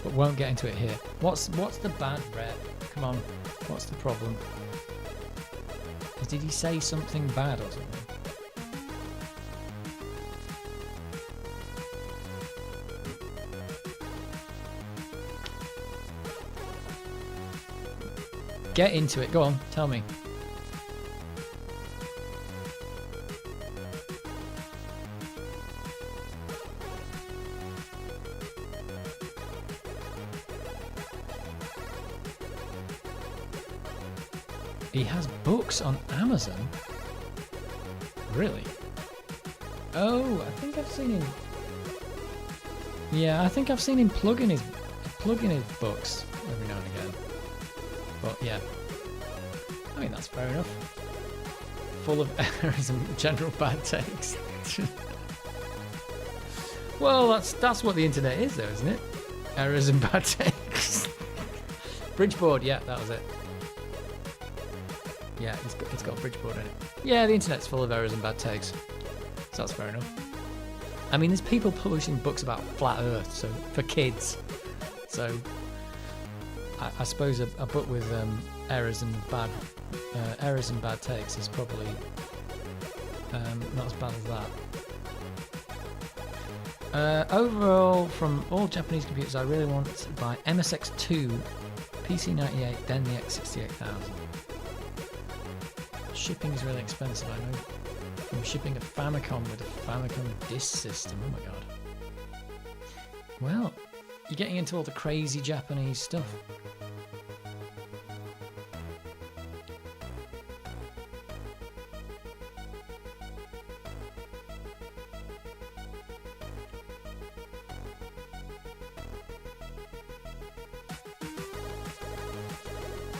but won't get into it here. What's the bad rep? Come on, what's the problem? Did he say something bad or something? Get into it. Go on, tell me. He has books on Amazon? Really? Oh, I think I've seen him. Yeah, I think I've seen him plug in his books every now and again. But yeah, I mean that's fair enough. Full of errors and general bad takes. Well, that's what the internet is, though, isn't it? Errors and bad takes. Bridgeboard, yeah, that was it. Yeah, it's got Bridgeboard in it. Yeah, the internet's full of errors and bad takes. So that's fair enough. I mean, there's people publishing books about flat Earth, so for kids. So I suppose a book with errors and bad takes is probably not as bad as that. Overall, from all Japanese computers, I really want to buy MSX2, PC98, then the X68000. Shipping is really expensive, I know. I'm shipping a Famicom with a Famicom disk system. Oh my god. Well, you're getting into all the crazy Japanese stuff.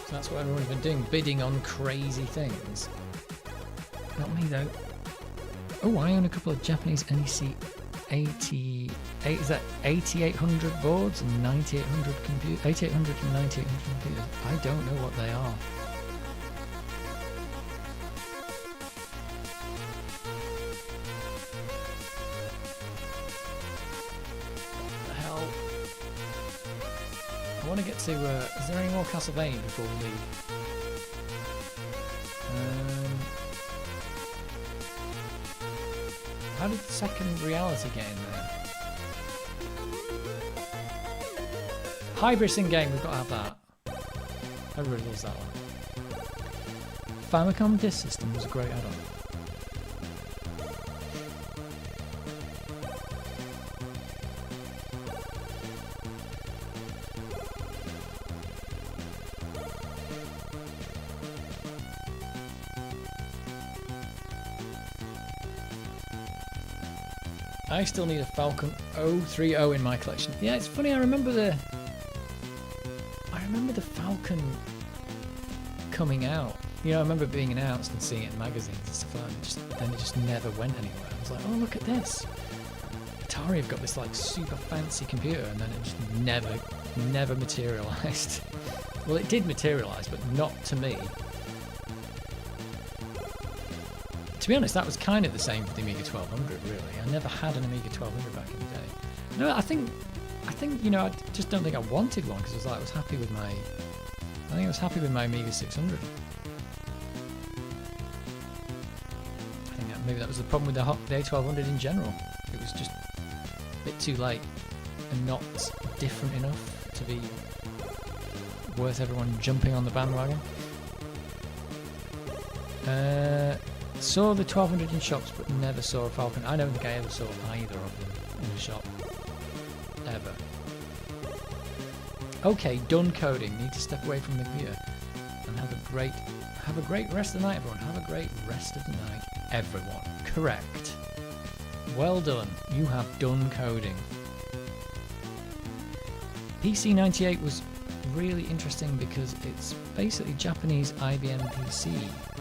So that's what everyone's been doing, bidding on crazy things. Not me though. Oh, I own a couple of Japanese NEC 8800 boards and 9800 computers. 8800 and 9800 computers. I don't know what they are. What the hell? I want to get to. Is there any more Castlevania before we leave? How did the second reality get in there? Hybrid game, we've got to have that. Everybody loves that one. Famicom Disk System was a great add-on. I still need a Falcon 030 in my collection. Yeah, it's funny. I remember the Falcon coming out. You know, I remember it being announced and seeing it in magazines and stuff like that. Then it just never went anywhere. I was like, oh, look at this. Atari have got this like super fancy computer, and then it just never materialized. Well, it did materialize, but not to me. To be honest, that was kind of the same for the Amiga 1200, really. I never had an Amiga 1200 back in the day. No, I think, you know, I just don't think I wanted one because I was happy with my. I think I was happy with my Amiga 600. I think maybe that was the problem with the A1200 in general. It was just a bit too late and not different enough to be worth everyone jumping on the bandwagon. Saw the 1200 in shops, but never saw a Falcon. I don't think I ever saw either of them in a shop. Ever. Okay, done coding. Need to step away from the computer and have a great rest of the night, everyone. Have a great rest of the night, everyone. Correct. Well done. You have done coding. PC98 was really interesting because it's basically Japanese IBM PC.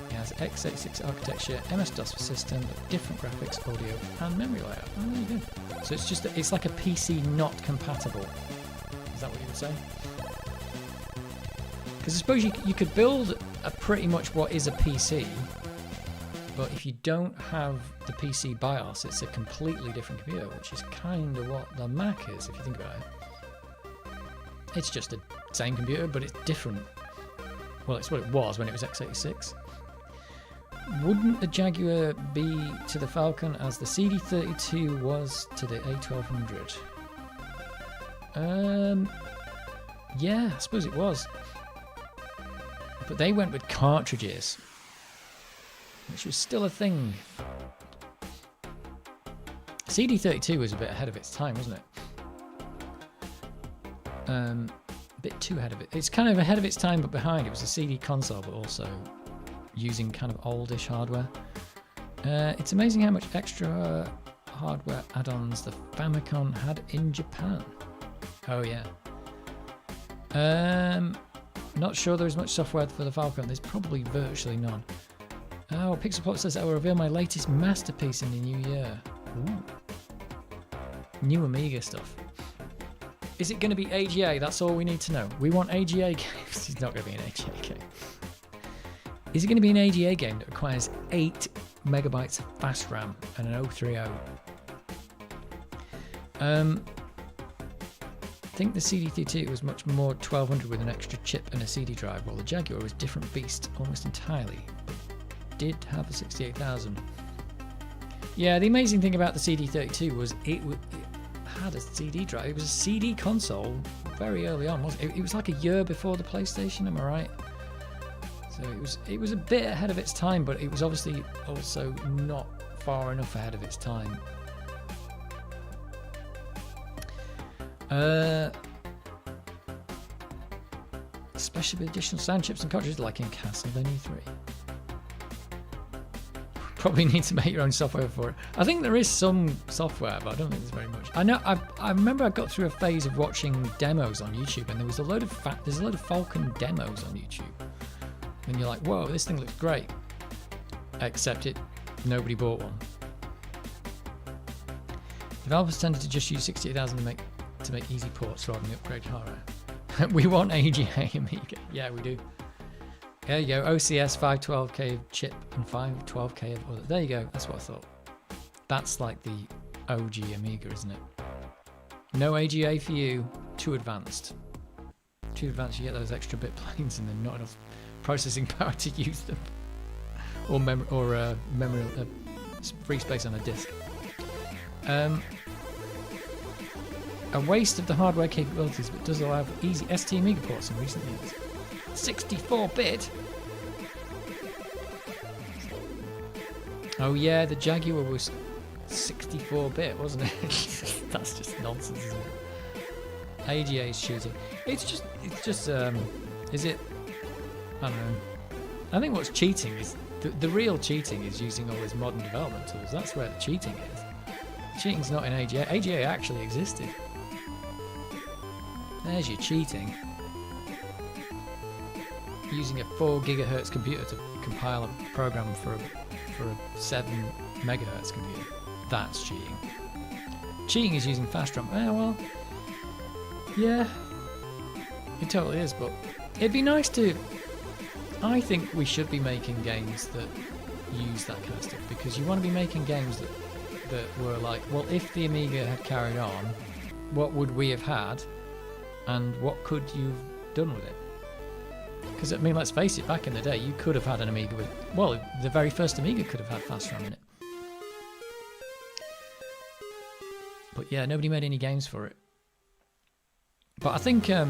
It has x86 architecture, MS-DOS for system, but different graphics, audio, and memory layout. Oh, there you go. So it's like a PC not compatible. Is that what you would say? Because I suppose you could build a pretty much what is a PC, but if you don't have the PC BIOS, it's a completely different computer, which is kind of what the Mac is, if you think about it. It's just the same computer, but it's different. Well, it's what it was when it was x86. Wouldn't the Jaguar be to the Falcon as the CD32 was to the A1200? Yeah, I suppose it was. But they went with cartridges, which was still a thing. CD32 was a bit ahead of its time, wasn't it? A bit too ahead of it. It's kind of ahead of its time, but behind. It was a CD console, but also using kind of oldish hardware. It's amazing how much extra hardware add-ons the Famicom had in Japan. Oh yeah. Not sure there is much software for the Falcon. There's probably virtually none. Oh, Pixelpop says I will reveal my latest masterpiece in the new year. Ooh. New Amiga stuff. Is it going to be AGA? That's all we need to know. We want AGA games. It's not going to be an AGA game. Is it going to be an AGA game that requires 8 megabytes of fast RAM and an 030? I think the CD32 was much more 1200 with an extra chip and a CD drive, while the Jaguar was a different beast almost entirely, but did have a 68,000. Yeah, the amazing thing about the CD32 was it had a CD drive. It was a CD console very early on, wasn't it? It was like a year before the PlayStation, am I right? So it was a bit ahead of its time, but it was obviously also not far enough ahead of its time. Especially with additional sound chips and cartridges like in Castlevania 3. Probably need to make your own software for it. I think there is some software, but I don't think there's very much. I know. I remember I got through a phase of watching demos on YouTube, and there was a load of Falcon demos on YouTube, and you're like, "Whoa, this thing looks great," except nobody bought one. Developers tended to just use 68,000 to make easy ports rather than upgrade hardware. We want AGA Amiga. Yeah, we do. There you go. OCS 512K of chip and 512K of other. There you go. That's what I thought. That's like the OG Amiga, isn't it? No AGA for you. Too advanced. Too advanced. You get those extra bit planes and then not enough processing power to use them, or memory free space on a disk. A waste of the hardware capabilities, but does allow for easy ST Amiga ports in recent years. 64-bit? Oh yeah, the Jaguar was 64-bit, wasn't it? That's just nonsense, isn't it? AGA is cheating. It's just, is it? I don't know. I think what's cheating is, the real cheating is using all these modern development tools. That's where the cheating is. Cheating's not in AGA. AGA actually existed. There's your cheating. Using a 4 gigahertz computer to compile a program for a 7 megahertz computer. That's cheating. Cheating is using fast RAM. Well, yeah, it totally is, but it'd be nice to... I think we should be making games that use that kind of stuff, because you want to be making games that were like, well, if the Amiga had carried on, what would we have had, and what could you have done with it? Because, I mean, let's face it, back in the day, you could have had an Amiga with... Well, the very first Amiga could have had fast RAM in it. But yeah, nobody made any games for it. But I think it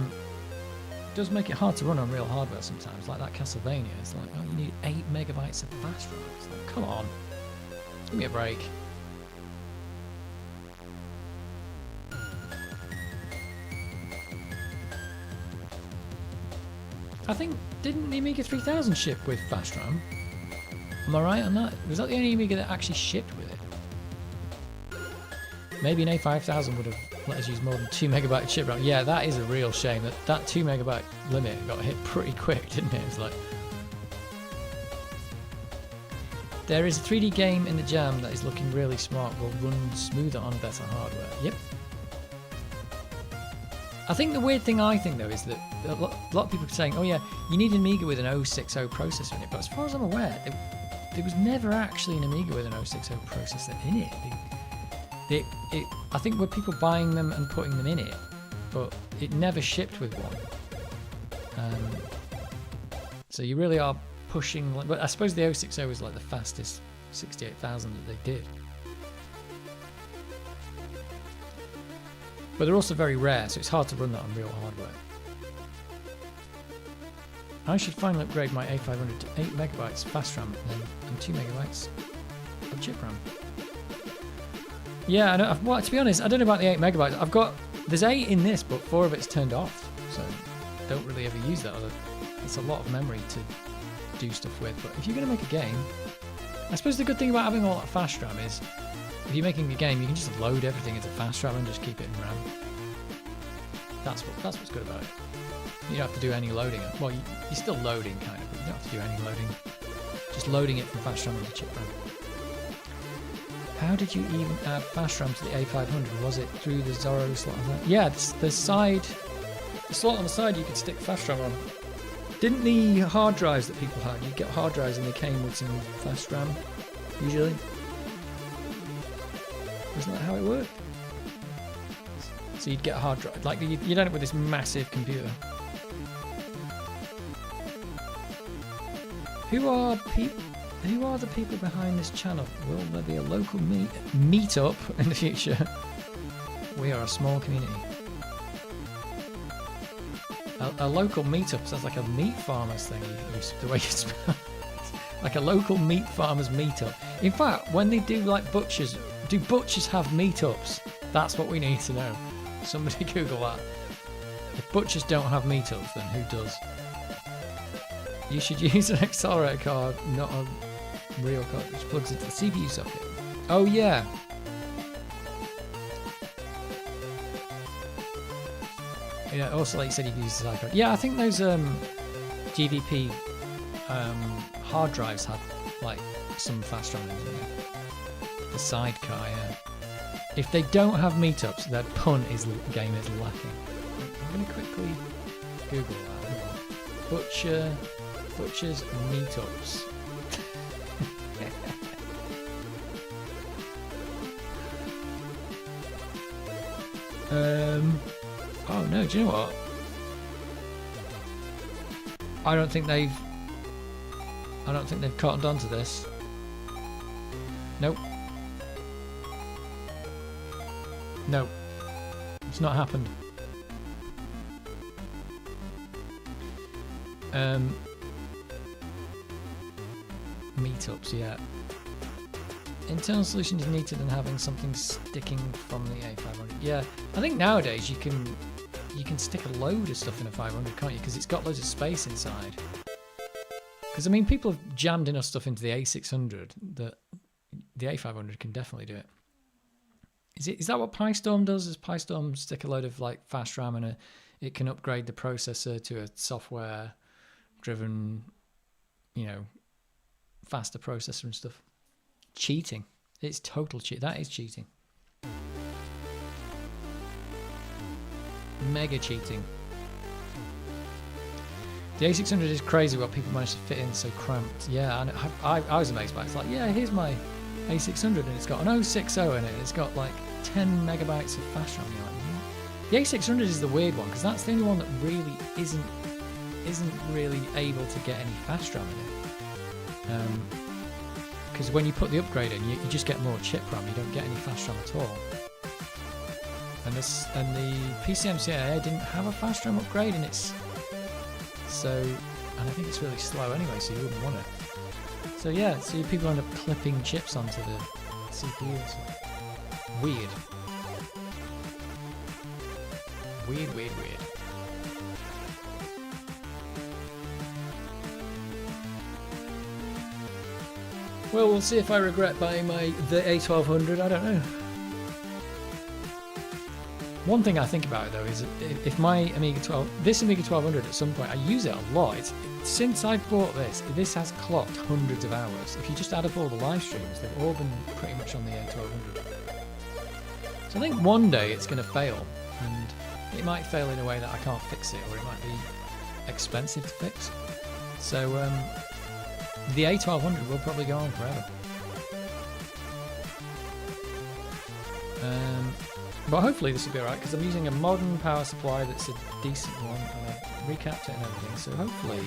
does make it hard to run on real hardware sometimes, like that Castlevania. It's like, oh, you need 8 megabytes of fast RAM. It's like, come on, give me a break. I think, didn't the Amiga 3000 ship with fast RAM? Am I right on that? Was that the only Amiga that actually shipped with it? Maybe an A5000 would have let us use more than 2 megabyte chip RAM. Yeah, that is a real shame. That 2 megabyte limit got hit pretty quick, didn't it? It's like... There is a 3D game in the jam that is looking really smart, will run smoother on better hardware. Yep. I think the weird thing I think though is that a lot of people are saying, oh yeah, you need an Amiga with an 060 processor in it, but as far as I'm aware, there was never actually an Amiga with an 060 processor in it. I think were people buying them and putting them in it, but it never shipped with one. So you really are pushing, but I suppose the 060 was like the fastest 68,000 that they did. But they're also very rare, so it's hard to run that on real hardware. I should finally upgrade my A500 to 8 megabytes fast RAM and 2 megabytes of chip RAM. Yeah, I know, well, to be honest, I don't know about the 8 megabytes. There's 8 in this, but 4 of it's turned off, so I don't really ever use that. It's a lot of memory to do stuff with, but if you're going to make a game, I suppose the good thing about having all that fast RAM is, if you're making a game, you can just load everything into fast RAM and just keep it in RAM. That's what's good about it. You don't have to do any loading. Well, you're still loading, kind of, but you don't have to do any loading. Just loading it from fast RAM into chip RAM. How did you even add fast RAM to the A500? Was it through the Zorro slot? Yeah, the slot on the side you could stick fast RAM on. Didn't the hard drives that people had, you'd get hard drives and they came with some fast RAM, usually? Isn't that how it worked? So you'd get a hard drive, like you'd end up with this massive computer. Who are the people behind this channel? Will there be a local meetup in the future? We are a small community. A local meetup sounds like a meat farmers thing, the way you spell it. Like a local meat farmers meetup. In fact, when they do like butchers, do butchers have meetups? That's what we need to know. Somebody Google that. If butchers don't have meetups, then who does? You should use an accelerator card, not a real card, which plugs into the CPU socket. Oh yeah. Yeah, also like you said, you can use the side card. Yeah, I think those GVP hard drives had like some fast RAM in them. The sidecar, yeah. If they don't have meetups, their game is lacking. I'm going to quickly Google that. Butchers meetups. Oh no, do you know what? I don't think they've cottoned onto this. Nope. No. It's not happened. Meetups, yeah. Internal solution is neater than having something sticking from the A500. Yeah, I think nowadays you can stick a load of stuff in a 500, can't you? Because it's got loads of space inside. Because I mean, people have jammed enough stuff into the A600 that the A500 can definitely do it. Is that what PyStorm does? Does PyStorm stick a load of like fast RAM and it can upgrade the processor to a software driven, you know, faster processor and stuff? Cheating. It's total cheat. That is cheating. Mega cheating. The A600 is crazy what people manage to fit in so cramped. Yeah, and I was amazed by it. It's like, yeah, here's my A600 and it's got an 060 in it. It's got like 10 megabytes of flash RAM. You're like, what? The A600 is the weird one because that's the only one that really isn't really able to get any fast RAM in it. Because when you put the upgrade in, you just get more chip RAM. You don't get any fast RAM at all. And the PCMCIA didn't have a fast RAM upgrade, and it's and I think it's really slow anyway, so you wouldn't want it. So yeah, so people end up clipping chips onto the CPU. So weird. Weird. Well, we'll see if I regret buying the A1200. I don't know. One thing I think about it though is if my this Amiga 1200 at some point, I use it a lot. Since I bought this has clocked hundreds of hours. If you just add up all the live streams, they've all been pretty much on the A1200. So I think one day it's going to fail, and it might fail in a way that I can't fix it, or it might be expensive to fix. So the A1200 will probably go on forever. But hopefully this will be alright because I'm using a modern power supply that's a decent one, and I've recapped it and everything, so hopefully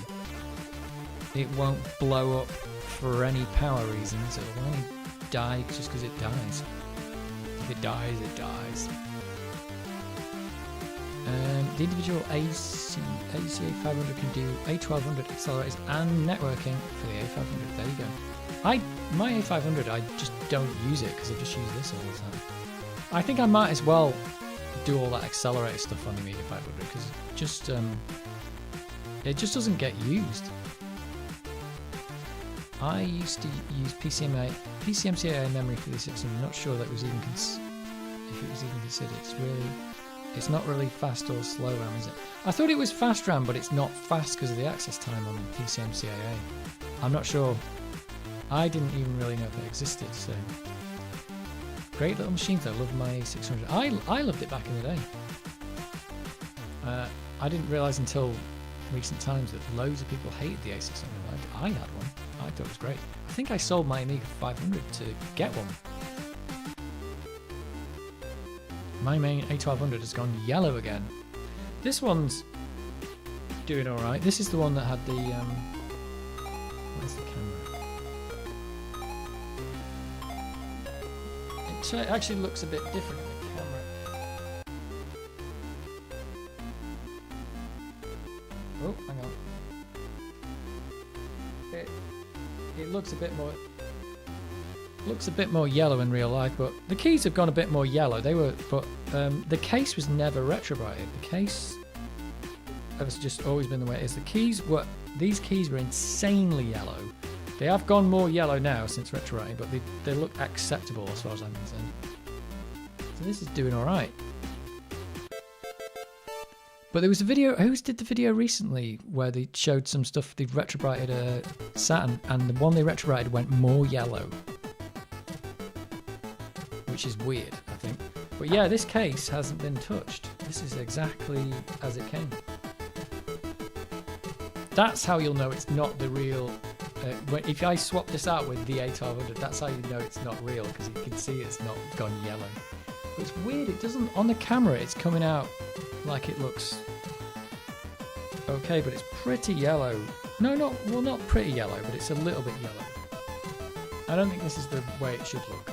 it won't blow up for any power reasons. It'll only die just because it dies. If it dies, it dies. The individual ACA 500 can do A1200 accelerators and networking for the A500. There you go. My A500, I just don't use it because I just use this all the time. I think I might as well do all that accelerator stuff on the Amiga 500 because it just doesn't get used. I used to use PCMCIA memory for the 600. I'm not sure that was even if it was even considered. It's not really fast or slow RAM, is it? I thought it was fast RAM, but it's not fast because of the access time on PCMCIA. I'm not sure. I didn't even really know if it existed, so. Great little machine though, love my 600. I loved it back in the day. I didn't realise until recent times that loads of people hated the A600. I had one. I thought it was great. I think I sold my Amiga 500 to get one. My main A1200 has gone yellow again. This one's doing alright. This is the one that had the... where's the camera? It actually looks a bit different in the camera. Oh, hang on. It looks a bit more yellow in real life, but the keys have gone a bit more yellow. The case was never retrobrighted. The case has just always been the way it is. These keys were insanely yellow. They have gone more yellow now since retrowriting, but they look acceptable as far as I'm concerned. So this is doing alright. But there was a video, who did the video recently where they showed some stuff, they retrobrighted a Saturn, and the one they retrobrighted went more yellow. Which is weird, I think. But yeah, this case hasn't been touched. This is exactly as it came. That's how you'll know it's not the real... if I swap this out with the A1200, that's how you know it's not real, because you can see it's not gone yellow. But it's weird, it doesn't... On the camera, it's coming out like it looks okay, but it's pretty yellow. No, not pretty yellow, but it's a little bit yellow. I don't think this is the way it should look.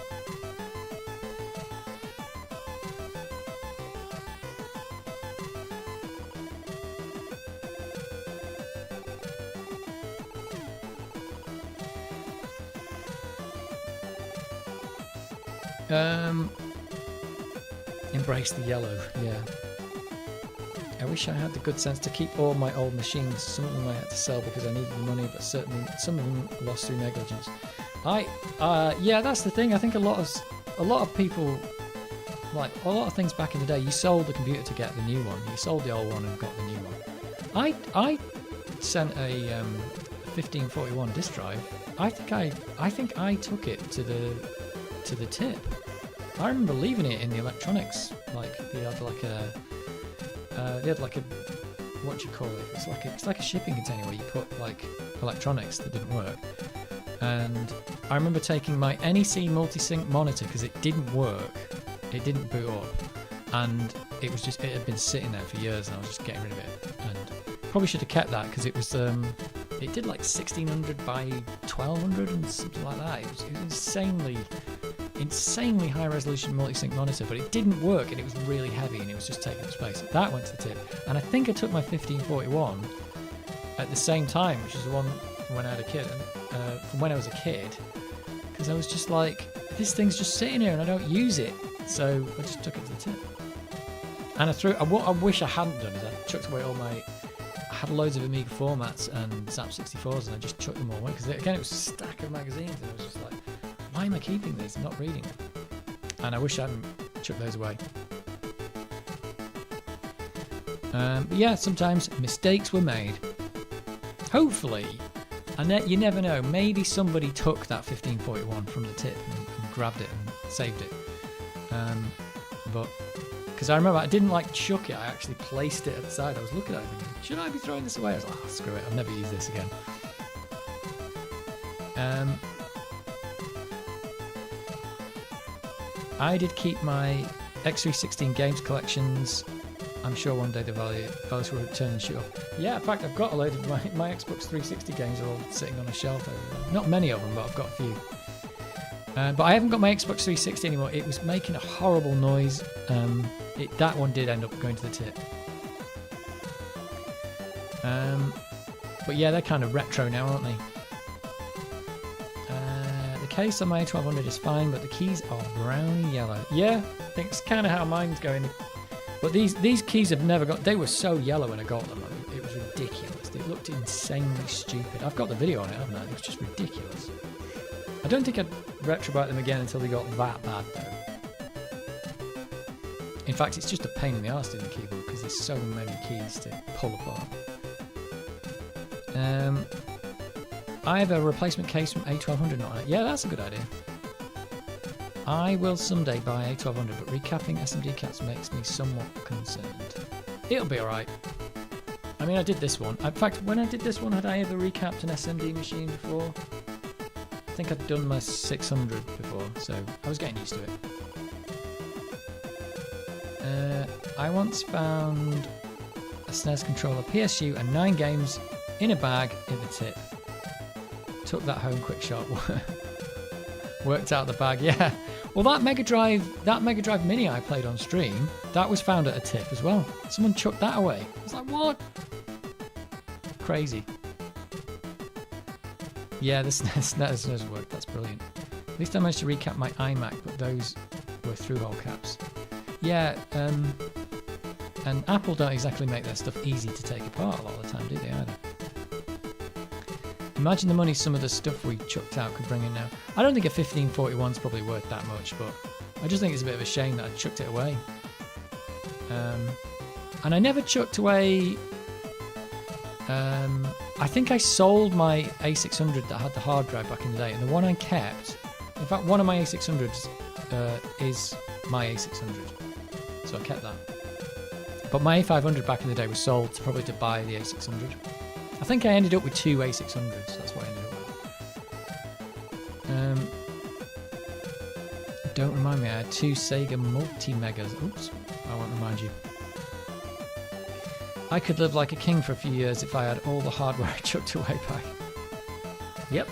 Embrace the yellow, yeah. I wish I had the good sense to keep all my old machines. Some of them I had to sell because I needed the money, but certainly some of them lost through negligence. Yeah, that's the thing. I think a lot of people like a lot of things back in the day, you sold the computer to get the new one. You sold the old one and got the new one. I sent a 1541 disk drive. I think I took it to the tip. I remember leaving it in the electronics. Like they had like a what do you call it? It's like a shipping container where you put like electronics that didn't work. And I remember taking my NEC multi-sync monitor because it didn't work. It didn't boot up, and it had been sitting there for years, and I was just getting rid of it. And probably should have kept that because it was it did like 1600 by 1200 and something like that. It was insanely high resolution multi-sync monitor, but it didn't work, and it was really heavy, and it was just taking up space. That went to the tip, and I think I took my 1541 at the same time, which is the one from when I had a kid, from when I was a kid, because I was just like, this thing's just sitting here and I don't use it, so I just took it to the tip. And what I wish I hadn't done is I chucked away I had loads of Amiga formats and Zap 64s, and I just chucked them all away, because again it was a stack of magazines, and I was just like, why am I keeping these? I'm not reading them. And I wish I hadn't chucked those away. But yeah, sometimes mistakes were made. Hopefully, and you never know, maybe somebody took that 1541 from the tip and grabbed it and saved it. But because I remember I didn't like chuck it, I actually placed it at the side. I was looking at it thinking, should I be throwing this away? I was like, oh, screw it, I'll never use this again. I did keep my X316 games collections. I'm sure one day the values will return and shoot up. Yeah, in fact, I've got a load of my Xbox 360 games are all sitting on a shelf over there. Not many of them, but I've got a few. But I haven't got my Xbox 360 anymore. It was making a horrible noise. That one did end up going to the tip. But yeah, they're kind of retro now, aren't they? The case on my A1200 is fine, but the keys are browny yellow. Yeah, I think it's kind of how mine's going. But these keys have never got... They were so yellow when I got them. I mean, it was ridiculous. They looked insanely stupid. I've got the video on it, haven't I? It was just ridiculous. I don't think I'd retrobyte them again until they got that bad, though. In fact, it's just a pain in the arse doing the keyboard because there's so many keys to pull apart. I have a replacement case from A1200 not on it. Yeah, that's a good idea. I will someday buy A1200, but recapping SMD caps makes me somewhat concerned. It'll be alright. I mean, I did this one. In fact, when I did this one, had I ever recapped an SMD machine before? I think I'd done my 600 before, so I was getting used to it. I once found a SNES controller, PSU, and 9 games in a bag in the tip. Took that home quick shot. Worked out the bag, yeah. Well, that Mega Drive Mini I played on stream, that was found at a tip as well. Someone chucked that away. I was like, what? Crazy. Yeah, the SNES worked. That's brilliant. At least I managed to recap my iMac, but those were through-hole caps. Yeah, and Apple don't exactly make their stuff easy to take apart a lot of the time, do they either? Imagine the money some of the stuff we chucked out could bring in now. I don't think a 1541 is probably worth that much, but I just think it's a bit of a shame that I chucked it away. And I never chucked away... I think I sold my A600 that had the hard drive back in the day, and the one I kept... In fact, one of my A600s is my A600, so I kept that. But my A500 back in the day was sold probably to buy the A600. I think I ended up with 2 A600s, that's what I ended up with. Don't remind me, I had 2 Sega Multi-Megas. Oops, I won't remind you. I could live like a king for a few years if I had all the hardware I chucked away back. Yep.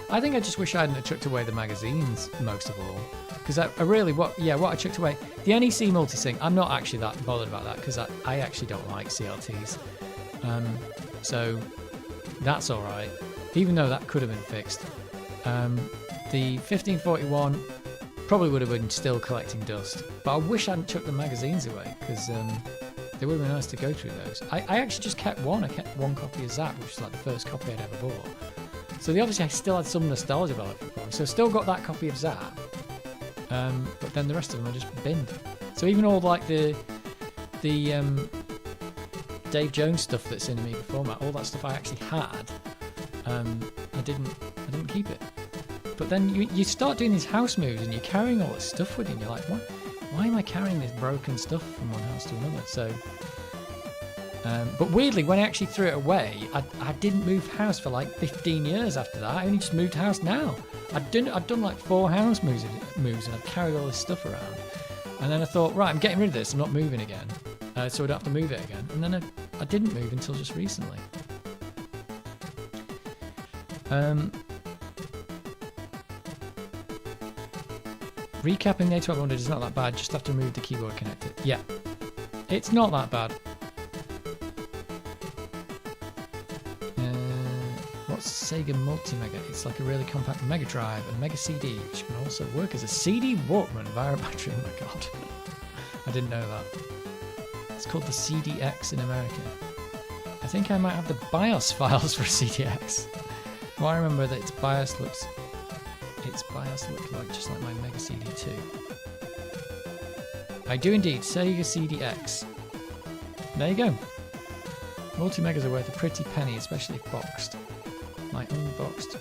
I think I just wish I hadn't have chucked away the magazines most of all. Because I really, what I chucked away, the NEC multisync, I'm not actually that bothered about that because I actually don't like CRTs. So that's alright, even though that could have been fixed. The 1541 probably would have been still collecting dust, but I wish I hadn't chucked the magazines away because they would have been nice to go through those. I actually just kept one. I kept one copy of Zap, which was like the first copy I'd ever bought. So obviously I still had some nostalgia about it. So I still got that copy of Zap. but then the rest of them are just binned. So even all like the Dave Jones stuff that's in Amiga format, all that stuff I actually had, I didn't keep it. But then you start doing these house moves and you're carrying all this stuff with you, and you're like, why am I carrying this broken stuff from one house to another? So, but weirdly, when I actually threw it away, I didn't move house for like 15 years after that. I only just moved house now. I'd done like 4 house moves and I'd carried all this stuff around. And then I thought, right, I'm getting rid of this. I'm not moving again. So I don't have to move it again. And then I didn't move until just recently. Recapping the A1200 is not that bad. Just have to remove the keyboard connector. Yeah, it's not that bad. What's Sega Multimega? It's like a really compact Mega Drive and Mega CD, which can also work as a CD Walkman via a battery. Oh my god, I didn't know that. It's called the CDX in America. I think I might have the BIOS files for a CDX. Well, I remember that its BIOS looked like just like my Mega CD2. I do indeed. Sega CDX. There you go. Multi-megas are worth a pretty penny, especially if boxed. My unboxed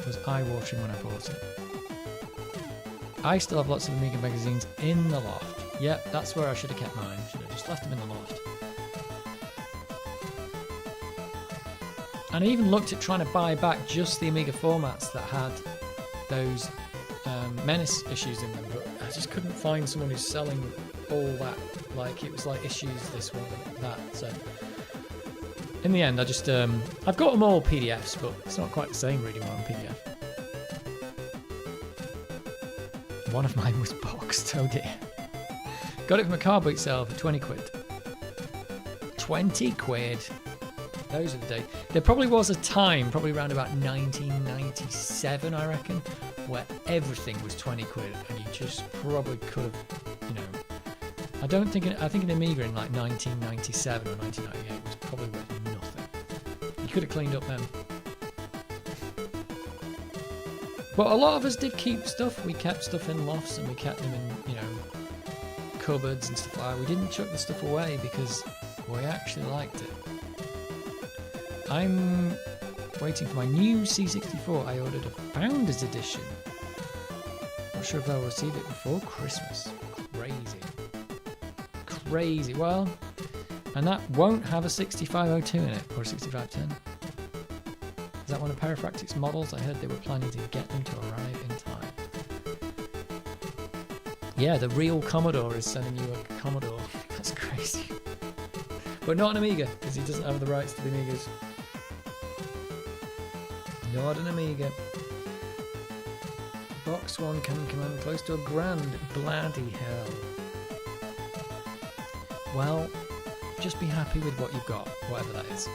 was eye-watering when I bought it. I still have lots of Amiga magazines in the loft. Yep, that's where I should have kept mine. Should have just left them in the loft. And I even looked at trying to buy back just the Amiga formats that had those Menace issues in them, but I just couldn't find someone who's selling all that. Like, it was like issues this one, that. So in the end, I just I've got them all PDFs, but it's not quite the same reading one on PDF. One of mine was boxed. Oh dear. Got it from a car boot sale for 20 quid. 20 quid. Those are the days. There probably was a time, probably around about 1997, I reckon, where everything was 20 quid, and you just probably could have, you know. I think an Amiga in like 1997 or 1998 was probably worth nothing. You could have cleaned up then. But a lot of us did keep stuff. We kept stuff in lofts and we kept them in, you know, cupboards and stuff like that. We didn't chuck the stuff away because we actually liked it. I'm waiting for my new C64. I ordered a Founders Edition. Not sure if I'll receive it before Christmas. Crazy. Well, and that won't have a 6502 in it, or a 6510. Is that one of Perifractic's models? I heard they were planning to get them to arrive in time. Yeah, the real Commodore is sending you a Commodore. That's crazy. But not an Amiga, because he doesn't have the rights to the Amigas. Not an Amiga. Box one can command close to £1,000. Bloody hell. Well, just be happy with what you've got, whatever that is.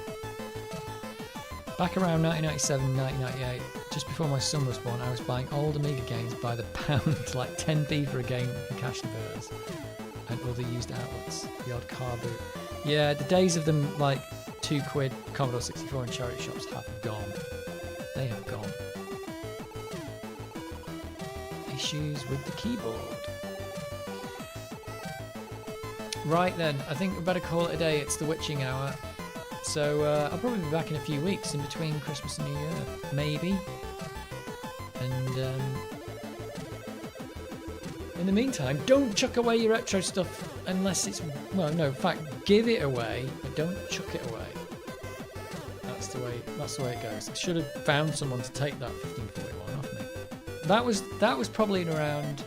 Back around 1997, 1998, just before my son was born, I was buying old Amiga games by the pound, like 10p for a game in cash converters, and other used outlets, the odd car boot. Yeah, the days of them, like 2 quid Commodore 64 in charity shops have gone. They have gone. Issues with the keyboard. Right then, I think we better call it a day. It's the witching hour. So I'll probably be back in a few weeks in between Christmas and New Year, maybe. And in the meantime, don't chuck away your retro stuff unless it's, well, no, in fact, give it away, but don't chuck it away. That's the way it goes. I should have found someone to take that 1541 off me. That was probably in around,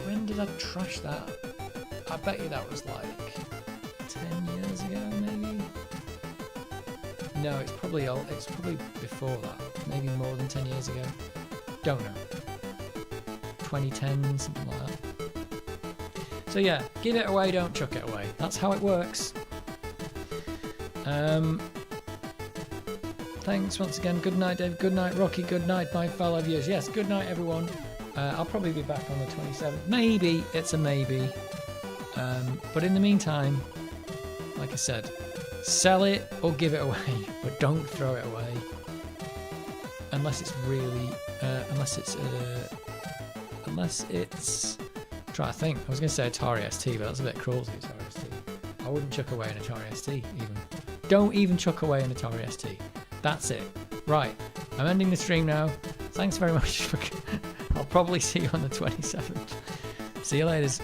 when did I trash that? I bet you that was like 10 years ago, maybe? No, it's probably old. It's probably before that. Maybe more than 10 years ago. Don't know. 2010, something like that. So yeah, give it away, don't chuck it away. That's how it works. Thanks once again. Good night, Dave. Good night, Rocky. Good night, my fellow viewers. Yes, good night, everyone. I'll probably be back on the 27th. Maybe. It's a maybe. But in the meantime, like I said, sell it or give it away, but don't throw it away unless it's really, unless it's a unless it's... Try to think. I was going to say Atari ST, but that's a bit cruel to Atari ST. I wouldn't chuck away an Atari ST even. Don't even chuck away an Atari ST. That's it. Right. I'm ending the stream now. Thanks very much for... I'll probably see you on the 27th. See you later.